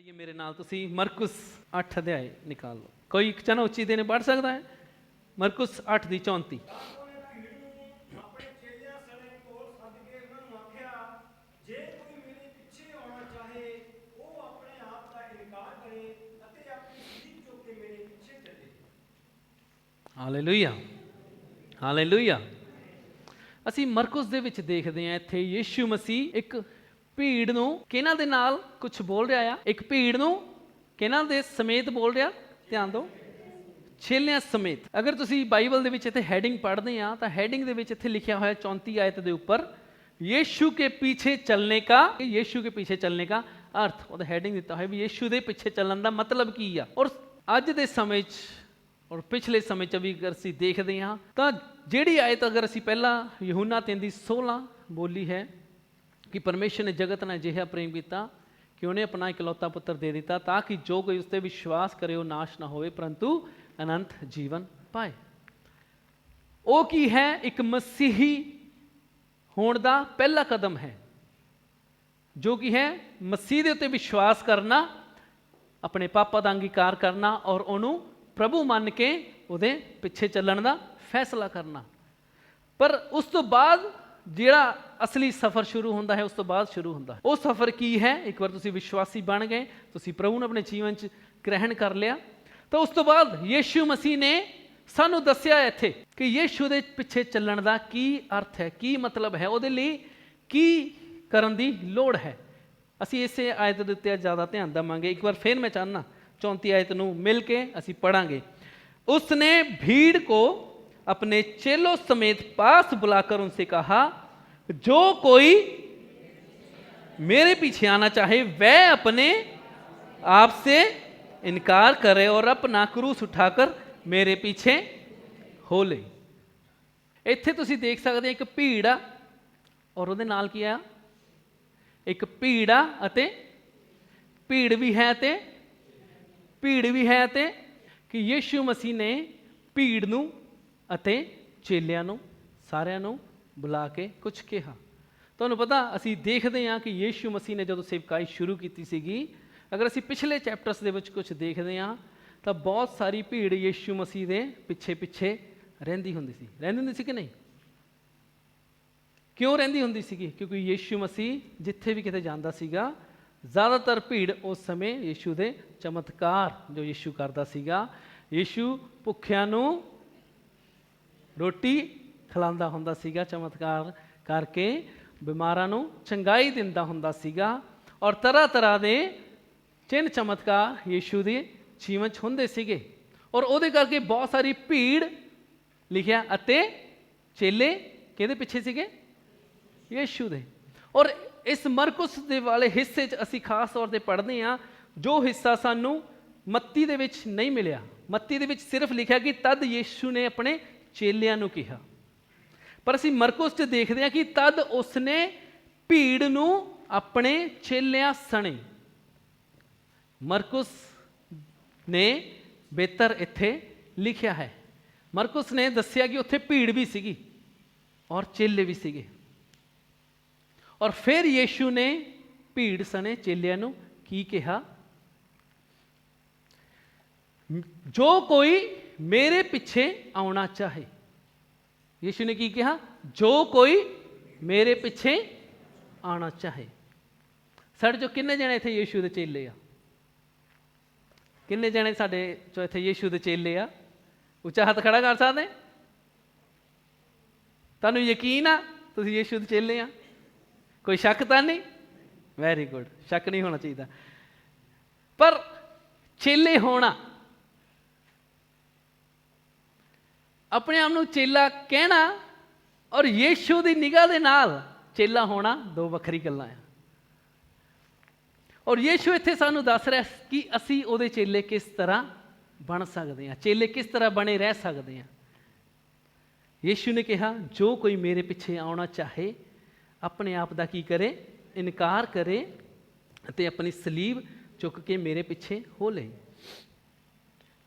ਪੜ੍ਹੀਏ ਮੇਰੇ ਨਾਲ ਤੁਸੀਂ ਮਰਕੁਸ 8 ਅਧਿਆਏ ਨਿਕਾਲ ਲਓ। ਕੋਈ ਇੱਕ ਜਣਾ ਉੱਚੀ ਦੇਣੇ ਪੜ੍ਹ ਸਕਦਾ ਹੈ? ਮਰਕੁਸ 8 ਦੀ 34। Hallelujah, hallelujah. ਅਸੀਂ ਮਰਕੁਸ ਦੇ ਵਿੱਚ ਦੇਖਦੇ ਹਾਂ ਇੱਥੇ ਯੀਸ਼ੂ ਮਸੀਹ ਇੱਕ ਭੀੜ ਨੂੰ ਕਿਹਨਾਂ ਦੇ ਨਾਲ ਕੁਝ ਬੋਲ ਰਿਹਾ ਆ, ਇੱਕ ਭੀੜ ਨੂੰ ਕਿਹਨਾਂ ਦੇ ਸਮੇਤ ਬੋਲ ਰਿਹਾ, ਧਿਆਨ ਦਿਓ, ਚੇਲਿਆਂ ਸਮੇਤ। ਅਗਰ ਤੁਸੀਂ ਬਾਈਬਲ ਦੇ ਵਿੱਚ ਇੱਥੇ ਹੈਡਿੰਗ ਪੜ੍ਹਦੇ ਆ ਤਾਂ ਹੈਡਿੰਗ ਦੇ ਵਿੱਚ ਇੱਥੇ ਲਿਖਿਆ ਹੋਇਆ 34 ਆਇਤ ਦੇ ਉੱਪਰ ਯੀशु के पीछे चलने का, यीशु के पीछे चलने का अर्थ, ਉਹਦਾ ਹੈਡਿੰਗ ਦਿੱਤਾ ਹੋਇਆ ਵੀ ਯੀशु ਦੇ ਪਿੱਛੇ ਚੱਲਣ ਦਾ ਮਤਲਬ ਕੀ ਆ। ਔਰ ਅੱਜ ਦੇ ਸਮੇਂ 'ਚ ਔਰ ਪਿਛਲੇ ਸਮੇਂ 'ਚ ਵੀ ਅਗਰ ਅਸੀਂ ਦੇਖਦੇ ਹਾਂ ਤਾਂ ਜਿਹੜੀ ਆਇਤ ਅਗਰ ਅਸੀਂ ਪਹਿਲਾਂ ਯਹੂਨਾ 3:16 ਬੋਲੀ ਹੈ ਕਿ ਪਰਮੇਸ਼ਰ ਨੇ ਜਗਤ ਨਾਲ ਅਜਿਹਾ ਪ੍ਰੇਮ ਕੀਤਾ ਕਿ ਉਹਨੇ ਆਪਣਾ ਇਕਲੌਤਾ ਪੁੱਤਰ ਦੇ ਦਿੱਤਾ ਤਾਂ ਕਿ ਜੋ ਕੋਈ ਉਸ 'ਤੇ ਵਿਸ਼ਵਾਸ ਕਰੇ ਉਹ ਨਾਸ਼ ਨਾ ਹੋਵੇ ਪਰੰਤੂ ਅਨੰਤ ਜੀਵਨ ਪਾਏ। ਉਹ ਕੀ ਹੈ? ਇੱਕ ਮਸੀਹੀ ਹੋਣ ਦਾ ਪਹਿਲਾ ਕਦਮ ਹੈ, ਜੋ ਕਿ ਹੈ ਮਸੀਹ ਦੇ ਉੱਤੇ ਵਿਸ਼ਵਾਸ ਕਰਨਾ, ਆਪਣੇ ਪਾਪਾਂ ਦਾ ਅੰਗੀਕਾਰ ਕਰਨਾ ਔਰ ਉਹਨੂੰ ਪ੍ਰਭੂ ਮੰਨ ਕੇ ਉਹਦੇ ਪਿੱਛੇ ਚੱਲਣ ਦਾ ਫੈਸਲਾ ਕਰਨਾ। ਪਰ ਉਸ ਤੋਂ ਬਾਅਦ ਜਿਹੜਾ ਅਸਲੀ ਸਫ਼ਰ ਸ਼ੁਰੂ ਹੁੰਦਾ ਹੈ, ਉਸ ਤੋਂ ਬਾਅਦ ਸ਼ੁਰੂ ਹੁੰਦਾ ਉਹ ਸਫ਼ਰ ਕੀ ਹੈ? ਇੱਕ ਵਾਰ ਤੁਸੀਂ ਵਿਸ਼ਵਾਸੀ ਬਣ ਗਏ, ਤੁਸੀਂ ਪ੍ਰਭੂ ਨੂੰ ਆਪਣੇ ਜੀਵਨ 'ਚ ਗ੍ਰਹਿਣ ਕਰ ਲਿਆ, ਤਾਂ ਉਸ ਤੋਂ ਬਾਅਦ ਯੀशु ਮਸੀਹ ਨੇ ਸਾਨੂੰ ਦੱਸਿਆ ਇੱਥੇ ਕਿ ਯੀशु ਦੇ ਪਿੱਛੇ ਚੱਲਣ ਦਾ ਕੀ ਅਰਥ ਹੈ, ਕੀ ਮਤਲਬ ਹੈ, ਉਹਦੇ ਲਈ ਕੀ ਕਰਨ ਦੀ ਲੋੜ ਹੈ। ਅਸੀਂ ਇਸੇ ਆਇਤ ਦੇ ਉੱਤੇ ਜ਼ਿਆਦਾ ਧਿਆਨ ਦੇਵਾਂਗੇ। ਇੱਕ ਵਾਰ ਫਿਰ ਮੈਂ ਚਾਹੁੰਦਾ 34 ਆਇਤ ਨੂੰ ਮਿਲ ਕੇ ਅਸੀਂ ਪढ़ांगे। उसने भीड़ को अपने चेलों समेत पास बुलाकर उनसे कहा, जो कोई मेरे पीछे आना चाहे वह अपने आप से इनकार करे और अपना क्रूस उठाकर मेरे पीछे हो ले। ਇੱਥੇ ਤੁਸੀਂ ਦੇਖ ਸਕਦੇ ਇੱਕ ਭੀੜ ਆ ਔਰ ਉਹਦੇ ਨਾਲ ਕੀ ਆ? ਇੱਕ ਭੀੜ ਆ ਅਤੇ ਭੀੜ ਵੀ ਹੈ ਤੇ ਭੀੜ ਵੀ ਹੈ ਤੇ ਕਿ ਯੀशु ਮਸੀਹ ਨੇ ਭੀੜ ਨੂੰ ਅਤੇ ਚੇਲਿਆਂ ਨੂੰ ਸਾਰਿਆਂ ਨੂੰ ਬੁਲਾ ਕੇ ਕੁਝ ਕਿਹਾ। ਤੁਹਾਨੂੰ ਪਤਾ ਅਸੀਂ ਦੇਖਦੇ ਹਾਂ ਕਿ ਯੀशु ਮਸੀਹ ਨੇ ਜਦੋਂ ਸੇਵਕਾਈ ਸ਼ੁਰੂ ਕੀਤੀ ਸੀਗੀ, ਅਗਰ ਅਸੀਂ ਪਿਛਲੇ ਚੈਪਟਰਸ ਦੇ ਵਿੱਚ ਕੁਝ ਦੇਖਦੇ ਹਾਂ ਤਾਂ ਬਹੁਤ ਸਾਰੀ ਭੀੜ ਯੀशु ਮਸੀਹ ਦੇ ਪਿੱਛੇ ਪਿੱਛੇ ਰਹਿੰਦੀ ਹੁੰਦੀ ਸੀ ਕਿ ਨਹੀਂ? ਕਿਉਂ ਰਹਿੰਦੀ ਹੁੰਦੀ ਸੀਗੀ? ਕਿਉਂਕਿ ਯੀशु ਮਸੀਹ ਜਿੱਥੇ ਵੀ ਕਿਤੇ ਜਾਂਦਾ ਸੀਗਾ ਜ਼ਿਆਦਾਤਰ ਭੀੜ ਉਸ ਸਮੇਂ ਯੀशु ਦੇ ਚਮਤਕਾਰ ਜੋ ਯੀशु ਕਰਦਾ ਸੀਗਾ, ਯੀशु ਭੁੱਖਿਆਂ ਨੂੰ ਰੋਟੀ ਖਿਲਾਉਂਦਾ ਹੁੰਦਾ ਸੀਗਾ, ਚਮਤਕਾਰ ਕਰਕੇ ਬਿਮਾਰਾਂ ਨੂੰ ਚੰਗਾਈ ਦਿੰਦਾ ਹੁੰਦਾ ਸੀਗਾ ਔਰ ਤਰ੍ਹਾਂ ਤਰ੍ਹਾਂ ਦੇ ਚਿੰਨ੍ਹ ਚਮਤਕਾਰ ਯੀशु ਦੇ ਜੀਵਨ 'ਚ ਹੁੰਦੇ ਸੀਗੇ। ਔਰ ਉਹਦੇ ਕਰਕੇ ਬਹੁਤ ਸਾਰੀ ਭੀੜ ਲਿਖਿਆ ਅਤੇ ਚੇਲੇ ਕਿਹਦੇ ਪਿੱਛੇ ਸੀਗੇ? ਯੀशु ਦੇ। ਔਰ ਇਸ ਮਰਕੁਸ ਦੇ ਵਾਲੇ ਹਿੱਸੇ 'ਚ ਅਸੀਂ ਖਾਸ ਤੌਰ 'ਤੇ ਪੜ੍ਹਦੇ ਹਾਂ ਜੋ ਹਿੱਸਾ ਸਾਨੂੰ ਮੱਤੀ ਦੇ ਵਿੱਚ ਨਹੀਂ ਮਿਲਿਆ। ਮੱਤੀ ਦੇ ਵਿੱਚ ਸਿਰਫ ਲਿਖਿਆ ਕਿ ਤਦ ਯੀशु ਨੇ ਆਪਣੇ ਚੇਲਿਆਂ ਨੂੰ ਕਿਹਾ, ਪਰ ਅਸੀਂ ਮਰਕੁਸ 'ਚ ਦੇਖਦੇ ਹਾਂ ਕਿ ਤਦ ਉਸਨੇ ਭੀੜ ਨੂੰ ਆਪਣੇ ਚੇਲਿਆਂ ਸਣੇ। ਮਰਕੁਸ ਨੇ ਬਿਹਤਰ ਇੱਥੇ ਲਿਖਿਆ ਹੈ। ਮਰਕੁਸ ਨੇ ਦੱਸਿਆ ਕਿ ਉੱਥੇ ਭੀੜ ਵੀ ਸੀਗੀ ਔਰ ਚੇਲੇ ਵੀ ਸੀਗੇ ਔਰ ਫਿਰ ਯੀशु ਨੇ ਭੀੜ ਸਣੇ ਚੇਲਿਆਂ ਨੂੰ ਕੀ ਕਿਹਾ? ਜੋ ਕੋਈ ਮੇਰੇ ਪਿੱਛੇ ਆਉਣਾ ਚਾਹੇ। ਯੀशु ਨੇ ਕੀ ਕਿਹਾ? ਜੋ ਕੋਈ ਮੇਰੇ ਪਿੱਛੇ ਆਉਣਾ ਚਾਹੇ। ਸਾਡੇ ਚੋਂ ਕਿੰਨੇ ਜਣੇ ਇੱਥੇ ਯੀशु ਦੇ ਚੇਲੇ ਆ? ਕਿੰਨੇ ਜਣੇ ਸਾਡੇ ਚੋਂ ਇੱਥੇ ਯੀशु ਦੇ ਚੇਲੇ ਆ? ਉੱਚਾ ਹੱਥ ਖੜਾ ਕਰ ਸਕਦੇ? ਤੁਹਾਨੂੰ ਯਕੀਨ ਆ ਤੁਸੀਂ ਯੀशु ਦੇ ਚੇਲੇ ਆ? ਕੋਈ ਸ਼ੱਕ ਤਾਂ ਨਹੀਂ? ਵੈਰੀ ਗੁੱਡ, ਸ਼ੱਕ ਨਹੀਂ ਹੋਣਾ ਚਾਹੀਦਾ। ਪਰ ਚੇਲੇ ਹੋਣਾ, ਆਪਣੇ ਆਪ ਨੂੰ ਚੇਲਾ ਕਹਿਣਾ ਔਰ ਯੀशु ਦੀ ਨਿਗਾਹ ਦੇ ਨਾਲ ਚੇਲਾ ਹੋਣਾ ਦੋ ਵੱਖਰੀ ਗੱਲਾਂ ਆ। ਔਰ ਯੀशु ਇੱਥੇ ਸਾਨੂੰ ਦੱਸ ਰਿਹਾ ਕਿ ਅਸੀਂ ਉਹਦੇ ਚੇਲੇ ਕਿਸ ਤਰ੍ਹਾਂ ਬਣ ਸਕਦੇ ਹਾਂ, ਚੇਲੇ ਕਿਸ ਤਰ੍ਹਾਂ ਬਣੇ ਰਹਿ ਸਕਦੇ ਹਾਂ। ਯੀशु ਨੇ ਕਿਹਾ ਜੋ ਕੋਈ ਮੇਰੇ ਪਿੱਛੇ ਆਉਣਾ ਚਾਹੇ ਆਪਣੇ ਆਪ ਦਾ ਕੀ ਕਰੇ? ਇਨਕਾਰ ਕਰੇ ਅਤੇ ਆਪਣੀ ਸਲੀਬ ਚੁੱਕ ਕੇ ਮੇਰੇ ਪਿੱਛੇ ਹੋ ਲਏ।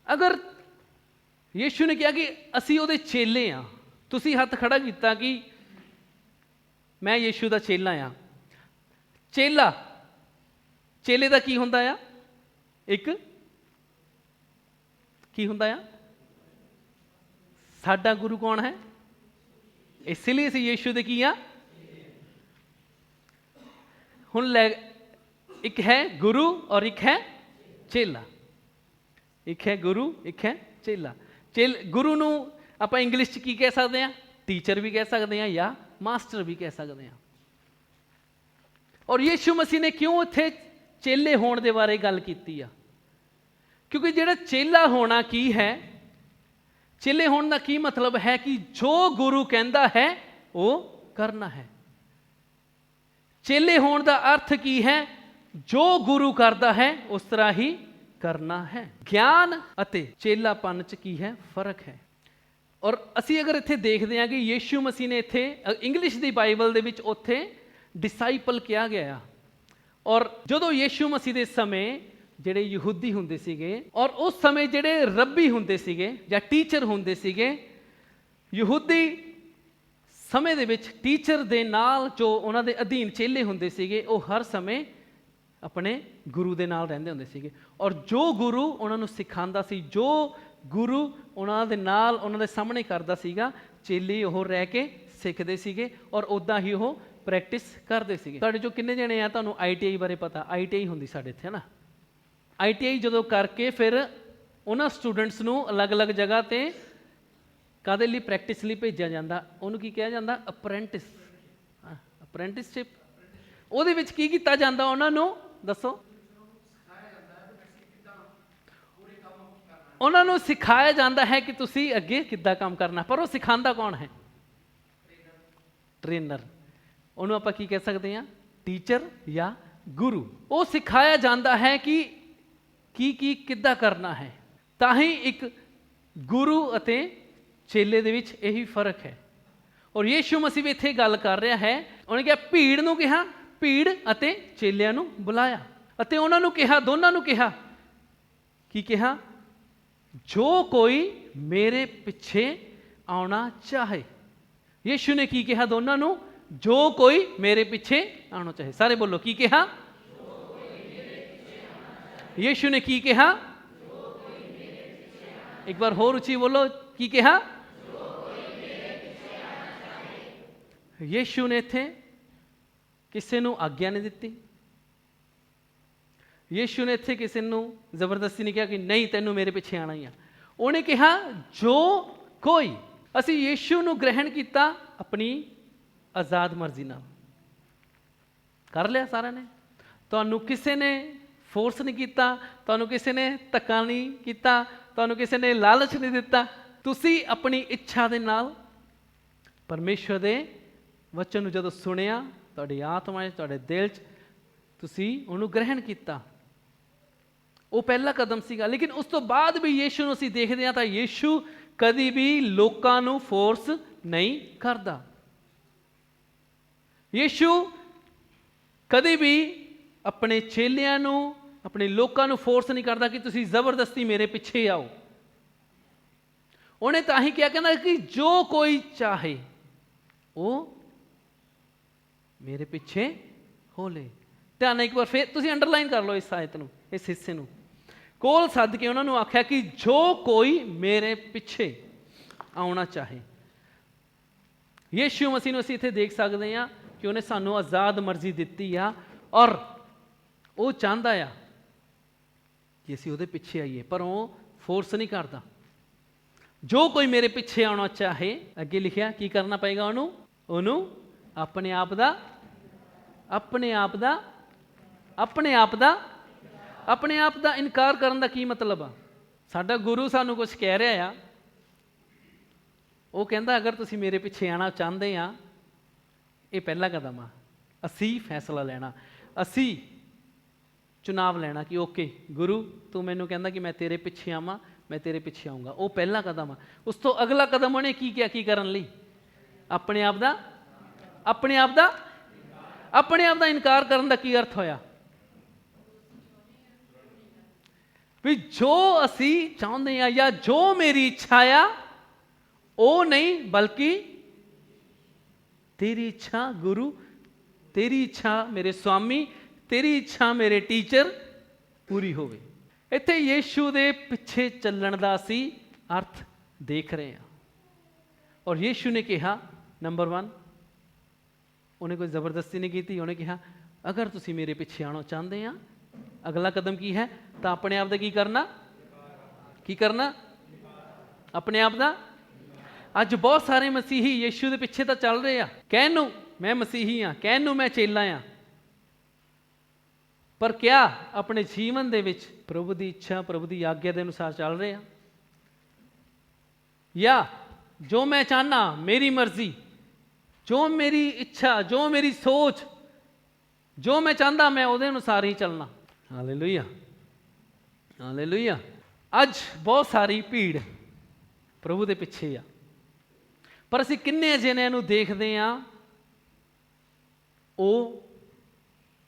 ਅਗਰ ਯੀशु ਨੇ ਕਿਹਾ ਕਿ ਅਸੀਂ ਉਹਦੇ ਚੇਲੇ ਹਾਂ, ਤੁਸੀਂ ਹੱਥ ਖੜਾ ਕੀਤਾ ਕਿ ਮੈਂ ਯੀशु ਦਾ ਚੇਲਾ ਹਾਂ। ਚੇਲੇ ਦਾ ਕੀ ਹੁੰਦਾ ਆ? ਇੱਕ ਕੀ ਹੁੰਦਾ ਆ, ਸਾਡਾ ਗੁਰੂ ਕੌਣ ਹੈ? ਇਸ ਲਈ ਅਸੀਂ ਯੀਸ਼ੂ ਦੇ ਕੀ ਆ? ਹੁਣ ਲੈ, ਇੱਕ ਹੈ ਗੁਰੂ ਔਰ ਇੱਕ ਹੈ ਚੇਲਾ। ਇੱਕ ਹੈ ਗੁਰੂ, ਇੱਕ ਹੈ ਚੇਲਾ। ਗੁਰੂ ਨੂੰ ਆਪਾਂ ਇੰਗਲਿਸ਼ 'ਚ ਕੀ ਕਹਿ ਸਕਦੇ ਹਾਂ? ਟੀਚਰ ਵੀ ਕਹਿ ਸਕਦੇ ਹਾਂ ਜਾਂ ਮਾਸਟਰ ਵੀ ਕਹਿ ਸਕਦੇ ਹਾਂ। ਔਰ ਯੀਸ਼ੂ ਮਸੀਹ ਨੇ ਕਿਉਂ ਇੱਥੇ ਚੇਲੇ ਹੋਣ ਦੇ ਬਾਰੇ ਗੱਲ ਕੀਤੀ ਆ? ਕਿਉਂਕਿ ਜਿਹੜਾ ਚੇਲਾ ਹੋਣਾ ਕੀ ਹੈ, ਚੇਲੇ ਹੋਣ ਦਾ ਕੀ ਮਤਲਬ ਹੈ ਕਿ ਜੋ ਗੁਰੂ ਕਹਿੰਦਾ ਹੈ ਉਹ ਕਰਨਾ ਹੈ। ਚੇਲੇ ਹੋਣ ਦਾ ਅਰਥ ਕੀ ਹੈ? ਜੋ ਗੁਰੂ ਕਰਦਾ ਹੈ ਉਸ ਤਰ੍ਹਾਂ ਹੀ ਕਰਨਾ ਹੈ। ਗਿਆਨ ਅਤੇ ਚੇਲਾਪਨ 'ਚ ਕੀ ਹੈ? ਫਰਕ ਹੈ। ਔਰ ਅਸੀਂ ਅਗਰ ਇੱਥੇ ਦੇਖਦੇ ਹਾਂ ਕਿ ਯੀਸ਼ੂ ਮਸੀਹ ਨੇ ਇੱਥੇ ਇੰਗਲਿਸ਼ ਦੀ ਬਾਈਬਲ ਦੇ ਵਿੱਚ ਉੱਥੇ ਡਿਸਾਈਪਲ ਕਿਹਾ ਗਿਆ। ਔਰ ਜਦੋਂ ਯੀਸ਼ੂ ਮਸੀਹ ਦੇ ਸਮੇਂ ਜਿਹੜੇ ਯਹੂਦੀ ਹੁੰਦੇ ਸੀਗੇ, ਔਰ ਉਸ ਸਮੇਂ ਜਿਹੜੇ ਰੱਬੀ ਹੁੰਦੇ ਸੀਗੇ ਜਾਂ ਟੀਚਰ ਹੁੰਦੇ ਸੀਗੇ, ਯਹੂਦੀ ਸਮੇਂ ਦੇ ਵਿੱਚ ਟੀਚਰ ਦੇ ਨਾਲ ਜੋ ਉਹਨਾਂ ਦੇ ਅਧੀਨ ਚੇਲੇ ਹੁੰਦੇ ਸੀਗੇ, ਉਹ ਹਰ ਸਮੇਂ ਆਪਣੇ ਗੁਰੂ ਦੇ ਨਾਲ ਰਹਿੰਦੇ ਹੁੰਦੇ ਸੀਗੇ। ਔਰ ਜੋ ਗੁਰੂ ਉਹਨਾਂ ਨੂੰ ਸਿਖਾਉਂਦਾ ਸੀ, ਜੋ ਗੁਰੂ ਉਹਨਾਂ ਦੇ ਨਾਲ ਉਹਨਾਂ ਦੇ ਸਾਹਮਣੇ ਕਰਦਾ ਸੀਗਾ, ਚੇਲੇ ਉਹ ਰਹਿ ਕੇ ਸਿੱਖਦੇ ਸੀਗੇ ਔਰ ਉੱਦਾਂ ਹੀ ਉਹ ਪ੍ਰੈਕਟਿਸ ਕਰਦੇ ਸੀਗੇ। ਤੁਹਾਡੇ ਜੋ ਕਿੰਨੇ ਜਣੇ ਆ ਤੁਹਾਨੂੰ ITI ਬਾਰੇ ਪਤਾ? ITI ਹੁੰਦੀ ਸਾਡੇ ਇੱਥੇ ਹੈ ਨਾ। ITI ਜਦੋਂ ਕਰਕੇ ਫਿਰ ਉਹਨਾਂ ਸਟੂਡੈਂਟਸ ਨੂੰ ਅਲੱਗ-ਅਲੱਗ ਜਗ੍ਹਾ 'ਤੇ ਕਾਹਦੇ ਲਈ? ਪ੍ਰੈਕਟਿਸ ਲਈ ਭੇਜਿਆ ਜਾਂਦਾ। ਉਹਨੂੰ ਕੀ ਕਿਹਾ ਜਾਂਦਾ? Apprentice, apprenticeship. ਉਹਦੇ ਵਿੱਚ ਕੀ ਕੀਤਾ ਜਾਂਦਾ ਉਹਨਾਂ ਨੂੰ? ਦੱਸੋ। ਉਹਨਾਂ ਨੂੰ ਸਿਖਾਇਆ ਜਾਂਦਾ ਹੈ ਕਿ ਤੁਸੀਂ ਅੱਗੇ ਕਿੱਦਾਂ ਕੰਮ ਕਰਨਾ। ਪਰ ਉਹ ਸਿਖਾਉਂਦਾ ਕੌਣ ਹੈ? ਟ੍ਰੇਨਰ। ਉਹਨੂੰ ਆਪਾਂ ਕੀ ਕਹਿ ਸਕਦੇ ਹਾਂ? ਟੀਚਰ ਜਾਂ ਗੁਰੂ। ਉਹ ਸਿਖਾਇਆ ਜਾਂਦਾ ਹੈ ਕਿ ਕੀ ਕਿੱਦਾਂ ਕਰਨਾ ਹੈ। ਤਾਂ ਹੀ ਇੱਕ ਗੁਰੂ ਅਤੇ ਚੇਲੇ ਦੇ ਵਿੱਚ ਇਹੀ ਫਰਕ ਹੈ। ਔਰ ਯੀਸ਼ੂ ਮਸੀਹ ਵੀ ਇੱਥੇ ਗੱਲ ਕਰ ਰਿਹਾ ਹੈ। ਉਹਨੇ ਕਿਹਾ, ਭੀੜ ਨੂੰ ਕਿਹਾ, ਭੀੜ ਅਤੇ ਚੇਲਿਆਂ ਨੂੰ ਬੁਲਾਇਆ ਅਤੇ ਉਹਨਾਂ ਨੂੰ ਕਿਹਾ, ਦੋਨਾਂ ਨੂੰ ਕਿਹਾ, ਕੀ ਕਿਹਾ? ਜੋ ਕੋਈ ਮੇਰੇ ਪਿੱਛੇ ਆਉਣਾ ਚਾਹੇ। ਯੀਸ਼ੂ ਨੇ ਕੀ ਕਿਹਾ ਦੋਨਾਂ ਨੂੰ? ਜੋ ਕੋਈ ਮੇਰੇ ਪਿੱਛੇ ਆਉਣਾ ਚਾਹੇ। ਸਾਰੇ ਬੋਲੋ, ਕੀ ਕਿਹਾ? ਯੀਸ਼ੂ ਨੇ ਕੀ ਕਿਹਾ? ਇੱਕ ਵਾਰ ਹੋਰ ਉੱਚੀ ਬੋਲੋ, ਕੀ ਕਿਹਾ? ਯੀਸ਼ੂ ਨੇ ਇੱਥੇ ਕਿਸੇ ਨੂੰ ਆਗਿਆ ਨਹੀਂ ਦਿੱਤੀ। ਯੀਸ਼ੂ ਨੇ ਇੱਥੇ ਕਿਸੇ ਨੂੰ ਜ਼ਬਰਦਸਤੀ ਨਹੀਂ ਕਿਹਾ ਕਿ ਨਹੀਂ ਤੈਨੂੰ ਮੇਰੇ ਪਿੱਛੇ ਆਉਣਾ ਹੀ ਆ। ਉਹਨੇ ਕਿਹਾ ਜੋ ਕੋਈ। ਅਸੀਂ ਯੀਸ਼ੂ ਨੂੰ ਗ੍ਰਹਿਣ ਕੀਤਾ ਆਪਣੀ ਆਜ਼ਾਦ ਮਰਜ਼ੀ ਨਾਲ। ਕਰ ਲਿਆ ਸਾਰਿਆਂ ਨੇ। ਤੁਹਾਨੂੰ ਕਿਸੇ ਨੇ ਫੋਰਸ ਨਹੀਂ ਕੀਤਾ, ਤੁਹਾਨੂੰ ਕਿਸੇ ਨੇ ਧੱਕਾ ਨਹੀਂ ਕੀਤਾ, ਤੁਹਾਨੂੰ ਕਿਸੇ ਨੇ ਲਾਲਚ ਨਹੀਂ ਦਿੱਤਾ। ਤੁਸੀਂ ਆਪਣੀ ਇੱਛਾ ਦੇ ਨਾਲ ਪਰਮੇਸ਼ਵਰ ਦੇ ਵਚਨ ਨੂੰ ਜਦੋਂ ਸੁਣਿਆ, ਤੁਹਾਡੀ ਆਤਮਾ 'ਚ, ਤੁਹਾਡੇ ਦਿਲ 'ਚ, ਤੁਸੀਂ ਉਹਨੂੰ ਗ੍ਰਹਿਣ ਕੀਤਾ। ਉਹ ਪਹਿਲਾ ਕਦਮ ਸੀਗਾ। ਲੇਕਿਨ ਉਸ ਤੋਂ ਬਾਅਦ ਵੀ ਯੀਸ਼ੂ ਨੂੰ ਅਸੀਂ ਦੇਖਦੇ ਹਾਂ ਤਾਂ ਯੀਸ਼ੂ ਕਦੀ ਵੀ ਲੋਕਾਂ ਨੂੰ ਫੋਰਸ ਨਹੀਂ ਕਰਦਾ। ਯੀਸ਼ੂ ਕਦੀ ਵੀ ਆਪਣੇ ਚੇਲਿਆਂ ਨੂੰ, ਆਪਣੇ ਲੋਕਾਂ ਨੂੰ ਫੋਰਸ ਨਹੀਂ ਕਰਦਾ ਕਿ ਤੁਸੀਂ ਜ਼ਬਰਦਸਤੀ ਮੇਰੇ ਪਿੱਛੇ ਆਓ। ਉਹਨੇ ਤਾਂ ਹੀ ਕਿਹਾ, ਕਹਿੰਦਾ ਕਿ ਜੋ ਕੋਈ ਚਾਹੇ ਉਹ ਮੇਰੇ ਪਿੱਛੇ ਹੋ ਲੈ। ਧਿਆਨ ਨਾਲ ਇੱਕ ਵਾਰ ਫਿਰ ਤੁਸੀਂ ਅੰਡਰਲਾਈਨ ਕਰ ਲਓ ਇਸ ਆਇਤ ਨੂੰ, ਇਸ ਹਿੱਸੇ ਨੂੰ। ਕੋਲ ਸੱਦ ਕੇ ਉਹਨਾਂ ਨੂੰ ਆਖਿਆ ਕਿ ਜੋ ਕੋਈ ਮੇਰੇ ਪਿੱਛੇ ਆਉਣਾ ਚਾਹੇ। ਯੀਸ਼ੂ ਮਸੀਹ ਨੂੰ ਅਸੀਂ ਇੱਥੇ ਦੇਖ ਸਕਦੇ ਹਾਂ ਕਿ ਉਹਨੇ ਸਾਨੂੰ ਆਜ਼ਾਦ ਮਰਜ਼ੀ ਦਿੱਤੀ ਆ ਔਰ ਉਹ ਚਾਹੁੰਦਾ ਆ ਕਿ ਅਸੀਂ ਉਹਦੇ ਪਿੱਛੇ ਆਈਏ, ਪਰ ਉਹ ਫੋਰਸ ਨਹੀਂ ਕਰਦਾ। ਜੋ ਕੋਈ ਮੇਰੇ ਪਿੱਛੇ ਆਉਣਾ ਚਾਹੇ, ਅੱਗੇ ਲਿਖਿਆ ਕੀ ਕਰਨਾ ਪਏਗਾ ਉਹਨੂੰ? ਉਹਨੂੰ ਆਪਣੇ ਆਪ ਦਾ ਇਨਕਾਰ ਕਰਨ ਦਾ ਕੀ ਮਤਲਬ ਆ? ਸਾਡਾ ਗੁਰੂ ਸਾਨੂੰ ਕੁਝ ਕਹਿ ਰਿਹਾ ਆ। ਉਹ ਕਹਿੰਦਾ ਅਗਰ ਤੁਸੀਂ ਮੇਰੇ ਪਿੱਛੇ ਆਉਣਾ ਚਾਹੁੰਦੇ ਆ, ਇਹ ਪਹਿਲਾ ਕਦਮ ਆ। ਅਸੀਂ ਫੈਸਲਾ ਲੈਣਾ, ਅਸੀਂ ਚੁਣਾਵ ਲੈਣਾ ਕਿ ਓਕੇ ਗੁਰੂ ਤੂੰ ਮੈਨੂੰ ਕਹਿੰਦਾ ਕਿ ਮੈਂ ਤੇਰੇ ਪਿੱਛੇ ਆਵਾਂ, ਮੈਂ ਤੇਰੇ ਪਿੱਛੇ ਆਊਂਗਾ। ਉਹ ਪਹਿਲਾ ਕਦਮ ਆ। ਉਸ ਤੋਂ ਅਗਲਾ ਕਦਮ ਉਹਨੇ ਕੀ ਕਿਹਾ? ਕੀ ਕਰਨ ਲਈ? ਆਪਣੇ ਆਪ ਦਾ ਇਨਕਾਰ ਕਰਨ ਦਾ ਕੀ ਅਰਥ ਹੋਇਆ? ਵੀ ਜੋ ਅਸੀਂ ਚਾਹੁੰਦੇ ਆ ਜਾਂ ਜੋ ਮੇਰੀ ਇੱਛਾ ਆ ਉਹ ਨਹੀਂ, ਬਲਕਿ ਤੇਰੀ ਇੱਛਾ ਗੁਰੂ, ਤੇਰੀ ਇੱਛਾ ਮੇਰੇ ਸੁਆਮੀ, ਤੇਰੀ ਇੱਛਾ ਮੇਰੇ ਟੀਚਰ ਪੂਰੀ ਹੋਵੇ। ਇੱਥੇ ਯੀਸ਼ੂ ਦੇ ਪਿੱਛੇ ਚੱਲਣ ਦਾ ਅਸੀਂ ਅਰਥ ਦੇਖ ਰਹੇ ਹਾਂ। ਔਰ ਯੀਸ਼ੂ ਨੇ ਕਿਹਾ ਨੰਬਰ 1, ਉਹਨੇ ਕੋਈ ਜ਼ਬਰਦਸਤੀ ਨਹੀਂ ਕੀਤੀ। ਉਹਨੇ ਕਿਹਾ ਅਗਰ ਤੁਸੀਂ ਮੇਰੇ ਪਿੱਛੇ ਆਉਣਾ ਚਾਹੁੰਦੇ ਆ, ਅਗਲਾ ਕਦਮ ਕੀ ਹੈ? ਤਾਂ ਆਪਣੇ ਆਪ ਦਾ ਕੀ ਕਰਨਾ? ਆਪਣੇ ਆਪ ਦਾ। ਅੱਜ ਬਹੁਤ ਸਾਰੇ ਮਸੀਹੀ ਯੀਸ਼ੂ ਦੇ ਪਿੱਛੇ ਤਾਂ ਚੱਲ ਰਹੇ ਆ, ਕਹਿਣ ਨੂੰ ਮੈਂ ਮਸੀਹੀ ਹਾਂ, ਕਹਿਣ ਨੂੰ ਮੈਂ ਚੇਲਾ ਹਾਂ, ਪਰ ਕਿਆ ਆਪਣੇ ਜੀਵਨ ਦੇ ਵਿੱਚ ਪ੍ਰਭੂ ਦੀ ਇੱਛਾ, ਪ੍ਰਭੂ ਦੀ ਆਗਿਆ ਦੇ ਅਨੁਸਾਰ ਚੱਲ ਰਹੇ ਆ? ਜਾਂ ਜੋ ਮੈਂ ਚਾਹੁੰਦਾ, ਮੇਰੀ ਮਰਜ਼ੀ, ਜੋ ਮੇਰੀ ਇੱਛਾ, ਜੋ ਮੇਰੀ ਸੋਚ, ਜੋ ਮੈਂ ਚਾਹੁੰਦਾ ਮੈਂ ਉਹਦੇ ਅਨੁਸਾਰ ਹੀ ਚੱਲਣਾ। Hallelujah, hallelujah. ਅੱਜ ਬਹੁਤ ਸਾਰੀ ਭੀੜ ਪ੍ਰਭੂ ਦੇ ਪਿੱਛੇ ਆ, ਪਰ ਅਸੀਂ ਕਿੰਨੇ ਜਣਿਆਂ ਨੂੰ ਦੇਖਦੇ ਹਾਂ ਉਹ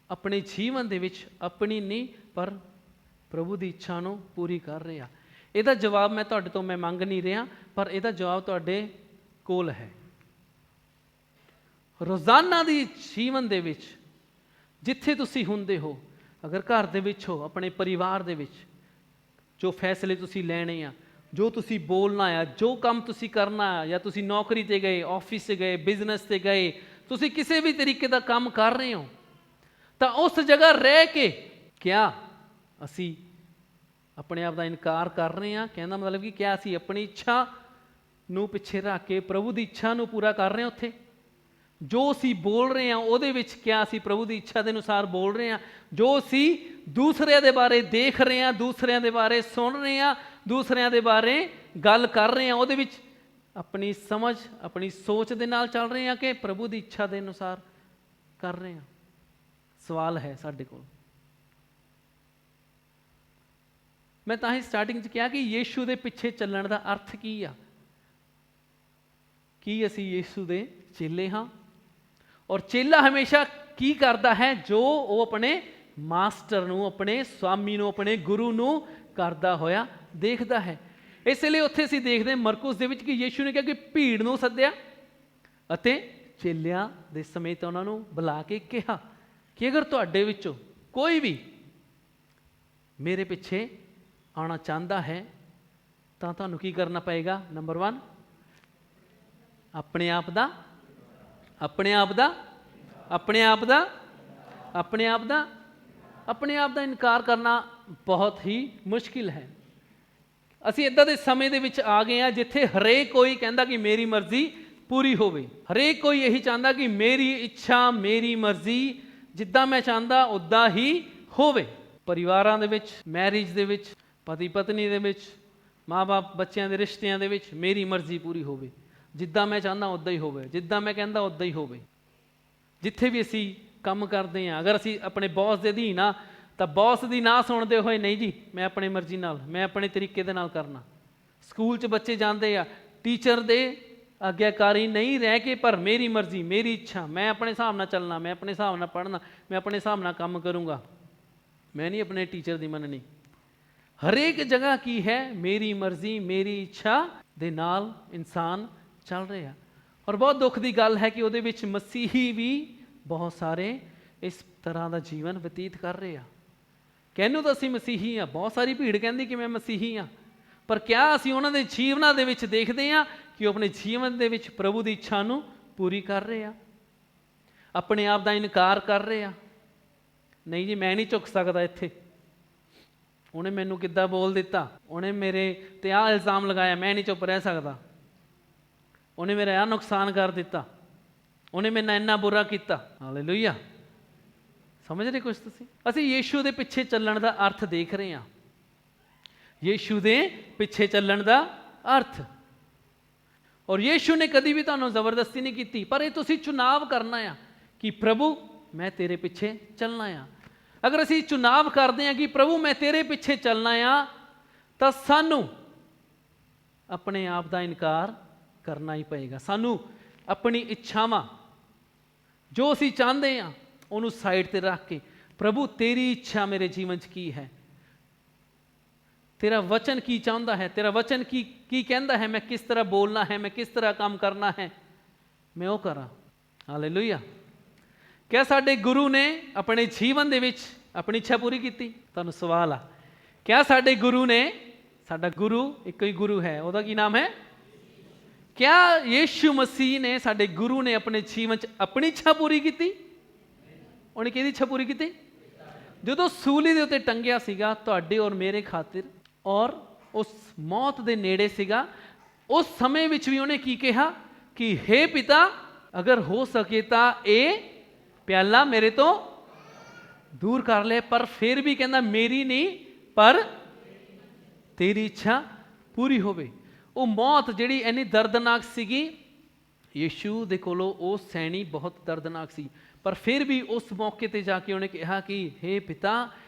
ਆਪਣੇ ਜੀਵਨ ਦੇ ਵਿੱਚ ਆਪਣੀ ਨਹੀਂ ਪਰ ਪ੍ਰਭੂ ਦੀ ਇੱਛਾ ਨੂੰ ਪੂਰੀ ਕਰ ਰਹੇ ਆ? ਇਹਦਾ ਜਵਾਬ ਮੈਂ ਤੁਹਾਡੇ ਤੋਂ ਮੈਂ ਮੰਗ ਨਹੀਂ ਰਿਹਾ, ਪਰ ਇਹਦਾ ਜਵਾਬ ਤੁਹਾਡੇ ਕੋਲ ਹੈ। ਰੋਜ਼ਾਨਾ ਦੀ ਜੀਵਨ ਦੇ ਵਿੱਚ ਜਿੱਥੇ ਤੁਸੀਂ ਹੁੰਦੇ ਹੋ, ਅਗਰ ਘਰ ਦੇ ਵਿੱਚ ਹੋ, ਆਪਣੇ ਪਰਿਵਾਰ ਦੇ ਵਿੱਚ, ਜੋ ਫੈਸਲੇ ਤੁਸੀਂ ਲੈਣੇ ਆ, ਜੋ ਤੁਸੀਂ ਬੋਲਣਾ ਆ, ਜੋ ਕੰਮ ਤੁਸੀਂ ਕਰਨਾ ਆ, ਜਾਂ ਤੁਸੀਂ ਨੌਕਰੀ 'ਤੇ ਗਏ, ਆਫਿਸ 'ਤੇ ਗਏ, ਬਿਜ਼ਨਸ 'ਤੇ ਗਏ, ਤੁਸੀਂ ਕਿਸੇ ਵੀ ਤਰੀਕੇ ਦਾ ਕੰਮ ਕਰ ਰਹੇ ਹੋ, ਤਾਂ ਉਸ ਜਗ੍ਹਾ ਰਹਿ ਕੇ ਕਿਆ ਅਸੀਂ ਆਪਣੇ ਆਪ ਦਾ ਇਨਕਾਰ ਕਰ ਰਹੇ ਹਾਂ? ਕਹਿੰਦਾ ਮਤਲਬ ਕਿ ਕਿਆ ਅਸੀਂ ਆਪਣੀ ਇੱਛਾ ਨੂੰ ਪਿੱਛੇ ਰੱਖ ਕੇ ਪ੍ਰਭੂ ਦੀ ਇੱਛਾ ਨੂੰ ਪੂਰਾ ਕਰ ਰਹੇ ਹਾਂ? ਉੱਥੇ ਜੋ ਅਸੀਂ ਬੋਲ ਰਹੇ ਹਾਂ ਉਹਦੇ ਵਿੱਚ ਕਿਆ ਅਸੀਂ ਪ੍ਰਭੂ ਦੀ ਇੱਛਾ ਦੇ ਅਨੁਸਾਰ ਬੋਲ ਰਹੇ ਹਾਂ? ਜੋ ਅਸੀਂ ਦੂਸਰਿਆਂ ਦੇ ਬਾਰੇ ਦੇਖ ਰਹੇ ਹਾਂ, ਦੂਸਰਿਆਂ ਦੇ ਬਾਰੇ ਸੁਣ ਰਹੇ ਹਾਂ, ਦੂਸਰਿਆਂ ਦੇ ਬਾਰੇ ਗੱਲ ਕਰ ਰਹੇ ਹਾਂ, ਉਹਦੇ ਵਿੱਚ ਆਪਣੀ ਸਮਝ, ਆਪਣੀ ਸੋਚ ਦੇ ਨਾਲ ਚੱਲ ਰਹੇ ਹਾਂ ਕਿ ਪ੍ਰਭੂ ਦੀ ਇੱਛਾ ਦੇ ਅਨੁਸਾਰ ਕਰ ਰਹੇ ਹਾਂ? ਸਵਾਲ ਹੈ ਸਾਡੇ ਕੋਲ। ਮੈਂ ਤਾਂ ਹੀ ਸਟਾਰਟਿੰਗ 'ਚ ਕਿਹਾ ਕਿ ਯੀਸ਼ੂ ਦੇ ਪਿੱਛੇ ਚੱਲਣ ਦਾ ਅਰਥ ਕੀ ਆ? ਕੀ ਅਸੀਂ ਯੀਸ਼ੂ ਦੇ ਚੇਲੇ ਹਾਂ? ਔਰ ਚੇਲਾ ਹਮੇਸ਼ਾ ਕੀ ਕਰਦਾ ਹੈ? ਜੋ ਉਹ ਆਪਣੇ ਮਾਸਟਰ ਨੂੰ, ਆਪਣੇ ਸਵਾਮੀ ਨੂੰ, ਆਪਣੇ ਗੁਰੂ ਨੂੰ ਕਰਦਾ ਹੋਇਆ ਦੇਖਦਾ ਹੈ। ਇਸ ਲਈ ਉੱਥੇ ਅਸੀਂ ਦੇਖਦੇ ਹਾਂ ਮਰਕੁਸ ਦੇ ਵਿੱਚ ਕਿ ਯੀਸ਼ੂ ਨੇ ਕਿਹਾ ਕਿ ਭੀੜ ਨੂੰ ਸੱਦਿਆ ਅਤੇ ਚੇਲਿਆਂ ਦੇ ਸਮੇਤ ਉਹਨਾਂ ਨੂੰ ਬੁਲਾ ਕੇ ਕਿਹਾ ਕਿ ਅਗਰ ਤੁਹਾਡੇ ਵਿੱਚੋਂ ਕੋਈ ਵੀ ਮੇਰੇ ਪਿੱਛੇ ਆਉਣਾ ਚਾਹੁੰਦਾ ਹੈ ਤਾਂ ਤੁਹਾਨੂੰ ਕੀ ਕਰਨਾ ਪਏਗਾ? ਨੰਬਰ 1, ਆਪਣੇ ਆਪ ਦਾ ਇਨਕਾਰ ਕਰਨਾ ਬਹੁਤ ਹੀ ਮੁਸ਼ਕਿਲ ਹੈ। ਅਸੀਂ ਇੱਦਾਂ ਦੇ ਸਮੇਂ ਦੇ ਵਿੱਚ ਆ ਗਏ ਹਾਂ ਜਿੱਥੇ ਹਰੇਕ ਕੋਈ ਕਹਿੰਦਾ ਕਿ ਮੇਰੀ ਮਰਜ਼ੀ ਪੂਰੀ ਹੋਵੇ। ਹਰੇਕ ਕੋਈ ਇਹੀ ਚਾਹੁੰਦਾ ਕਿ ਮੇਰੀ ਇੱਛਾ, ਮੇਰੀ ਮਰਜ਼ੀ, ਜਿੱਦਾਂ ਮੈਂ ਚਾਹੁੰਦਾ ਉੱਦਾਂ ਹੀ ਹੋਵੇ। ਪਰਿਵਾਰਾਂ ਦੇ ਵਿੱਚ, ਮੈਰਿਜ ਦੇ ਵਿੱਚ, ਪਤੀ ਪਤਨੀ ਦੇ ਵਿੱਚ, ਮਾਂ-ਬਾਪ ਬੱਚਿਆਂ ਦੇ ਰਿਸ਼ਤਿਆਂ ਦੇ ਵਿੱਚ ਮੇਰੀ ਮਰਜ਼ੀ ਪੂਰੀ ਹੋਵੇ, ਜਿੱਦਾਂ ਮੈਂ ਚਾਹੁੰਦਾ ਉੱਦਾਂ ਹੀ ਹੋਵੇ, ਜਿੱਦਾਂ ਮੈਂ ਕਹਿੰਦਾ ਉੱਦਾਂ ਹੀ ਹੋਵੇ। ਜਿੱਥੇ ਵੀ ਅਸੀਂ ਕੰਮ ਕਰਦੇ ਹਾਂ, ਅਗਰ ਅਸੀਂ ਆਪਣੇ ਬੌਸ ਦੇ ਅਧੀਨ ਆ ਤਾਂ ਬੌਸ ਦੀ ਨਾ ਸੁਣਦੇ ਹੋਏ, ਨਹੀਂ ਜੀ ਮੈਂ ਆਪਣੀ ਮਰਜ਼ੀ ਨਾਲ, ਮੈਂ ਆਪਣੇ ਤਰੀਕੇ ਦੇ ਨਾਲ ਕਰਨਾ। ਸਕੂਲ 'ਚ ਬੱਚੇ ਜਾਂਦੇ ਆ, ਟੀਚਰ ਦੇ ਆਗਿਆਕਾਰੀ ਨਹੀਂ ਰਹਿ ਕੇ, ਪਰ ਮੇਰੀ ਮਰਜ਼ੀ, ਮੇਰੀ ਇੱਛਾ, ਮੈਂ ਆਪਣੇ ਹਿਸਾਬ ਨਾਲ ਚੱਲਣਾ, ਮੈਂ ਆਪਣੇ ਹਿਸਾਬ ਨਾਲ ਪੜ੍ਹਨਾ, ਮੈਂ ਆਪਣੇ ਹਿਸਾਬ ਨਾਲ ਕੰਮ ਕਰੂੰਗਾ, ਮੈਂ ਨਹੀਂ ਆਪਣੇ ਟੀਚਰ ਦੀ ਮੰਨਣੀ। ਹਰੇਕ ਜਗ੍ਹਾ ਕੀ ਹੈ? ਮੇਰੀ ਮਰਜ਼ੀ, ਮੇਰੀ ਇੱਛਾ ਦੇ ਨਾਲ ਇਨਸਾਨ ਚੱਲ ਰਿਹਾ। ਔਰ ਬਹੁਤ ਦੁੱਖ ਦੀ ਗੱਲ ਹੈ ਕਿ ਉਹਦੇ ਵਿੱਚ ਮਸੀਹੀ ਵੀ ਬਹੁਤ ਸਾਰੇ ਇਸ ਤਰ੍ਹਾਂ ਦਾ ਜੀਵਨ ਬਤੀਤ ਕਰ ਰਹੇ ਆ। ਕਹਿੰਨੂੰ ਤਾਂ ਅਸੀਂ ਮਸੀਹੀ ਹਾਂ, ਬਹੁਤ ਸਾਰੀ ਭੀੜ ਕਹਿੰਦੀ ਕਿ ਮੈਂ ਮਸੀਹੀ ਹਾਂ, ਪਰ ਕਿਆ ਅਸੀਂ ਉਹਨਾਂ ਦੇ ਜੀਵਨਾਂ ਦੇ ਵਿੱਚ ਦੇਖਦੇ ਹਾਂ ਕਿ ਉਹ ਆਪਣੇ ਜੀਵਨ ਦੇ ਵਿੱਚ ਪ੍ਰਭੂ ਦੀ ਇੱਛਾ ਨੂੰ ਪੂਰੀ ਕਰ ਰਹੇ ਆ? ਆਪਣੇ ਆਪ ਦਾ ਇਨਕਾਰ ਕਰ ਰਹੇ ਆ? ਨਹੀਂ ਜੀ ਮੈਂ ਨਹੀਂ ਝੁਕ ਸਕਦਾ ਇੱਥੇ, ਉਹਨੇ ਮੈਨੂੰ ਕਿੱਦਾਂ ਬੋਲ ਦਿੱਤਾ, ਉਹਨੇ ਮੇਰੇ 'ਤੇ ਆਹ ਇਲਜ਼ਾਮ ਲਗਾਇਆ, ਮੈਂ ਨਹੀਂ ਚੁੱਪ ਰਹਿ ਸਕਦਾ, ਉਹਨੇ ਮੇਰਾ ਆਹ ਨੁਕਸਾਨ ਕਰ ਦਿੱਤਾ, ਉਹਨੇ ਮੇਰੇ ਨਾਲ ਇੰਨਾ ਬੁਰਾ ਕੀਤਾ। ਹਾਲੇਲੂਇਆ, ਸਮਝ ਰਹੇ ਕੁਛ ਤੁਸੀਂ? ਅਸੀਂ ਯੀਸ਼ੂ ਦੇ ਪਿੱਛੇ ਚੱਲਣ ਦਾ ਅਰਥ ਦੇਖ ਰਹੇ ਹਾਂ। ਯੀਸ਼ੂ ਦੇ ਪਿੱਛੇ ਚੱਲਣ ਦਾ ਅਰਥ। ਔਰ ਯੀਸ਼ੂ ਨੇ ਕਦੀ ਵੀ ਤੁਹਾਨੂੰ ਜ਼ਬਰਦਸਤੀ ਨਹੀਂ ਕੀਤੀ, ਪਰ ਇਹ ਤੁਸੀਂ ਚੁਣਾਵ ਕਰਨਾ ਆ ਕਿ ਪ੍ਰਭੂ ਮੈਂ ਤੇਰੇ ਪਿੱਛੇ ਚੱਲਣਾ ਆ। ਅਗਰ ਅਸੀਂ ਚੁਣਾਵ ਕਰਦੇ ਹਾਂ ਕਿ ਪ੍ਰਭੂ ਮੈਂ ਤੇਰੇ ਪਿੱਛੇ ਚੱਲਣਾ ਆ, ਤਾਂ ਸਾਨੂੰ ਆਪਣੇ ਆਪ ਦਾ ਇਨਕਾਰ ਕਰਨਾ ਹੀ ਪਏਗਾ। ਸਾਨੂੰ ਆਪਣੀ ਇੱਛਾਵਾਂ, ਜੋ ਅਸੀਂ ਚਾਹੁੰਦੇ ਹਾਂ, ਉਹਨੂੰ ਸਾਈਡ 'ਤੇ ਰੱਖ ਕੇ ਪ੍ਰਭੂ ਤੇਰੀ ਇੱਛਾ ਮੇਰੇ ਜੀਵਨ 'ਚ ਕੀ ਹੈ, ਤੇਰਾ ਵਚਨ ਕੀ ਚਾਹੁੰਦਾ ਹੈ, ਤੇਰਾ ਵਚਨ ਕੀ ਕਹਿੰਦਾ ਹੈ, ਮੈਂ ਕਿਸ ਤਰ੍ਹਾਂ ਬੋਲਣਾ ਹੈ, ਮੈਂ ਕਿਸ ਤਰ੍ਹਾਂ ਕੰਮ ਕਰਨਾ ਹੈ, ਮੈਂ ਉਹ ਕਰਾਂ। ਹਾਲੇਲੂਇਆ। ਕਿਆ ਸਾਡੇ ਗੁਰੂ ਨੇ ਆਪਣੇ ਜੀਵਨ ਦੇ ਵਿੱਚ ਆਪਣੀ ਇੱਛਾ ਪੂਰੀ ਕੀਤੀ? ਤੁਹਾਨੂੰ ਸਵਾਲ ਆ, क्या साडे गुरु ने, साडा गुरु एक ही गुरु है, ਉਹਦਾ ਕੀ ਨਾਮ ਹੈ? क्या यीशु मसीह ने, साडे गुरु ने अपने जीवन च अपनी इच्छा पूरी की? ਉਹਨੇ ਕਿਹਦੀ ਇੱਛਾ ਪੂਰੀ ਕੀਤੀ? ਜਦੋਂ ਸੂਲੀ ਦੇ ਉੱਤੇ ਟੰਗਿਆ ਸੀਗਾ ਤੁਹਾਡੇ ਔਰ ਮੇਰੇ ਖਾਤਰ, ਔਰ ਉਸ ਮੌਤ ਦੇ ਨੇੜੇ ਸੀਗਾ, ਉਸ ਸਮੇਂ ਵਿੱਚ ਵੀ ਉਹਨੇ ਕੀ ਕਿਹਾ ਕਿ हे ਪਿਤਾ ਅਗਰ ਹੋ ਸਕੇ ਤਾਂ ਇਹ ਪਿਆਲਾ ਮੇਰੇ ਤੋਂ ਦੂਰ ਕਰ ਲੈ, ਪਰ ਫਿਰ ਵੀ ਕਹਿੰਦਾ ਮੇਰੀ ਨਹੀਂ ਪਰ ਤੇਰੀ ਇੱਛਾ ਪੂਰੀ ਹੋਵੇ। ਉਹ ਮੌਤ ਜਿਹੜੀ ਇੰਨੀ ਦਰਦਨਾਕ ਸੀਗੀ, ਯੀਸ਼ੂ ਦੇ ਕੋਲੋਂ ਉਹ ਸਹਿਣੀ ਬਹੁਤ ਦਰਦਨਾਕ ਸੀ, ਪਰ ਫਿਰ ਵੀ ਉਸ ਮੌਕੇ 'ਤੇ ਜਾ ਕੇ ਉਹਨੇ ਕਿਹਾ ਕਿ हे ਪਿਤਾ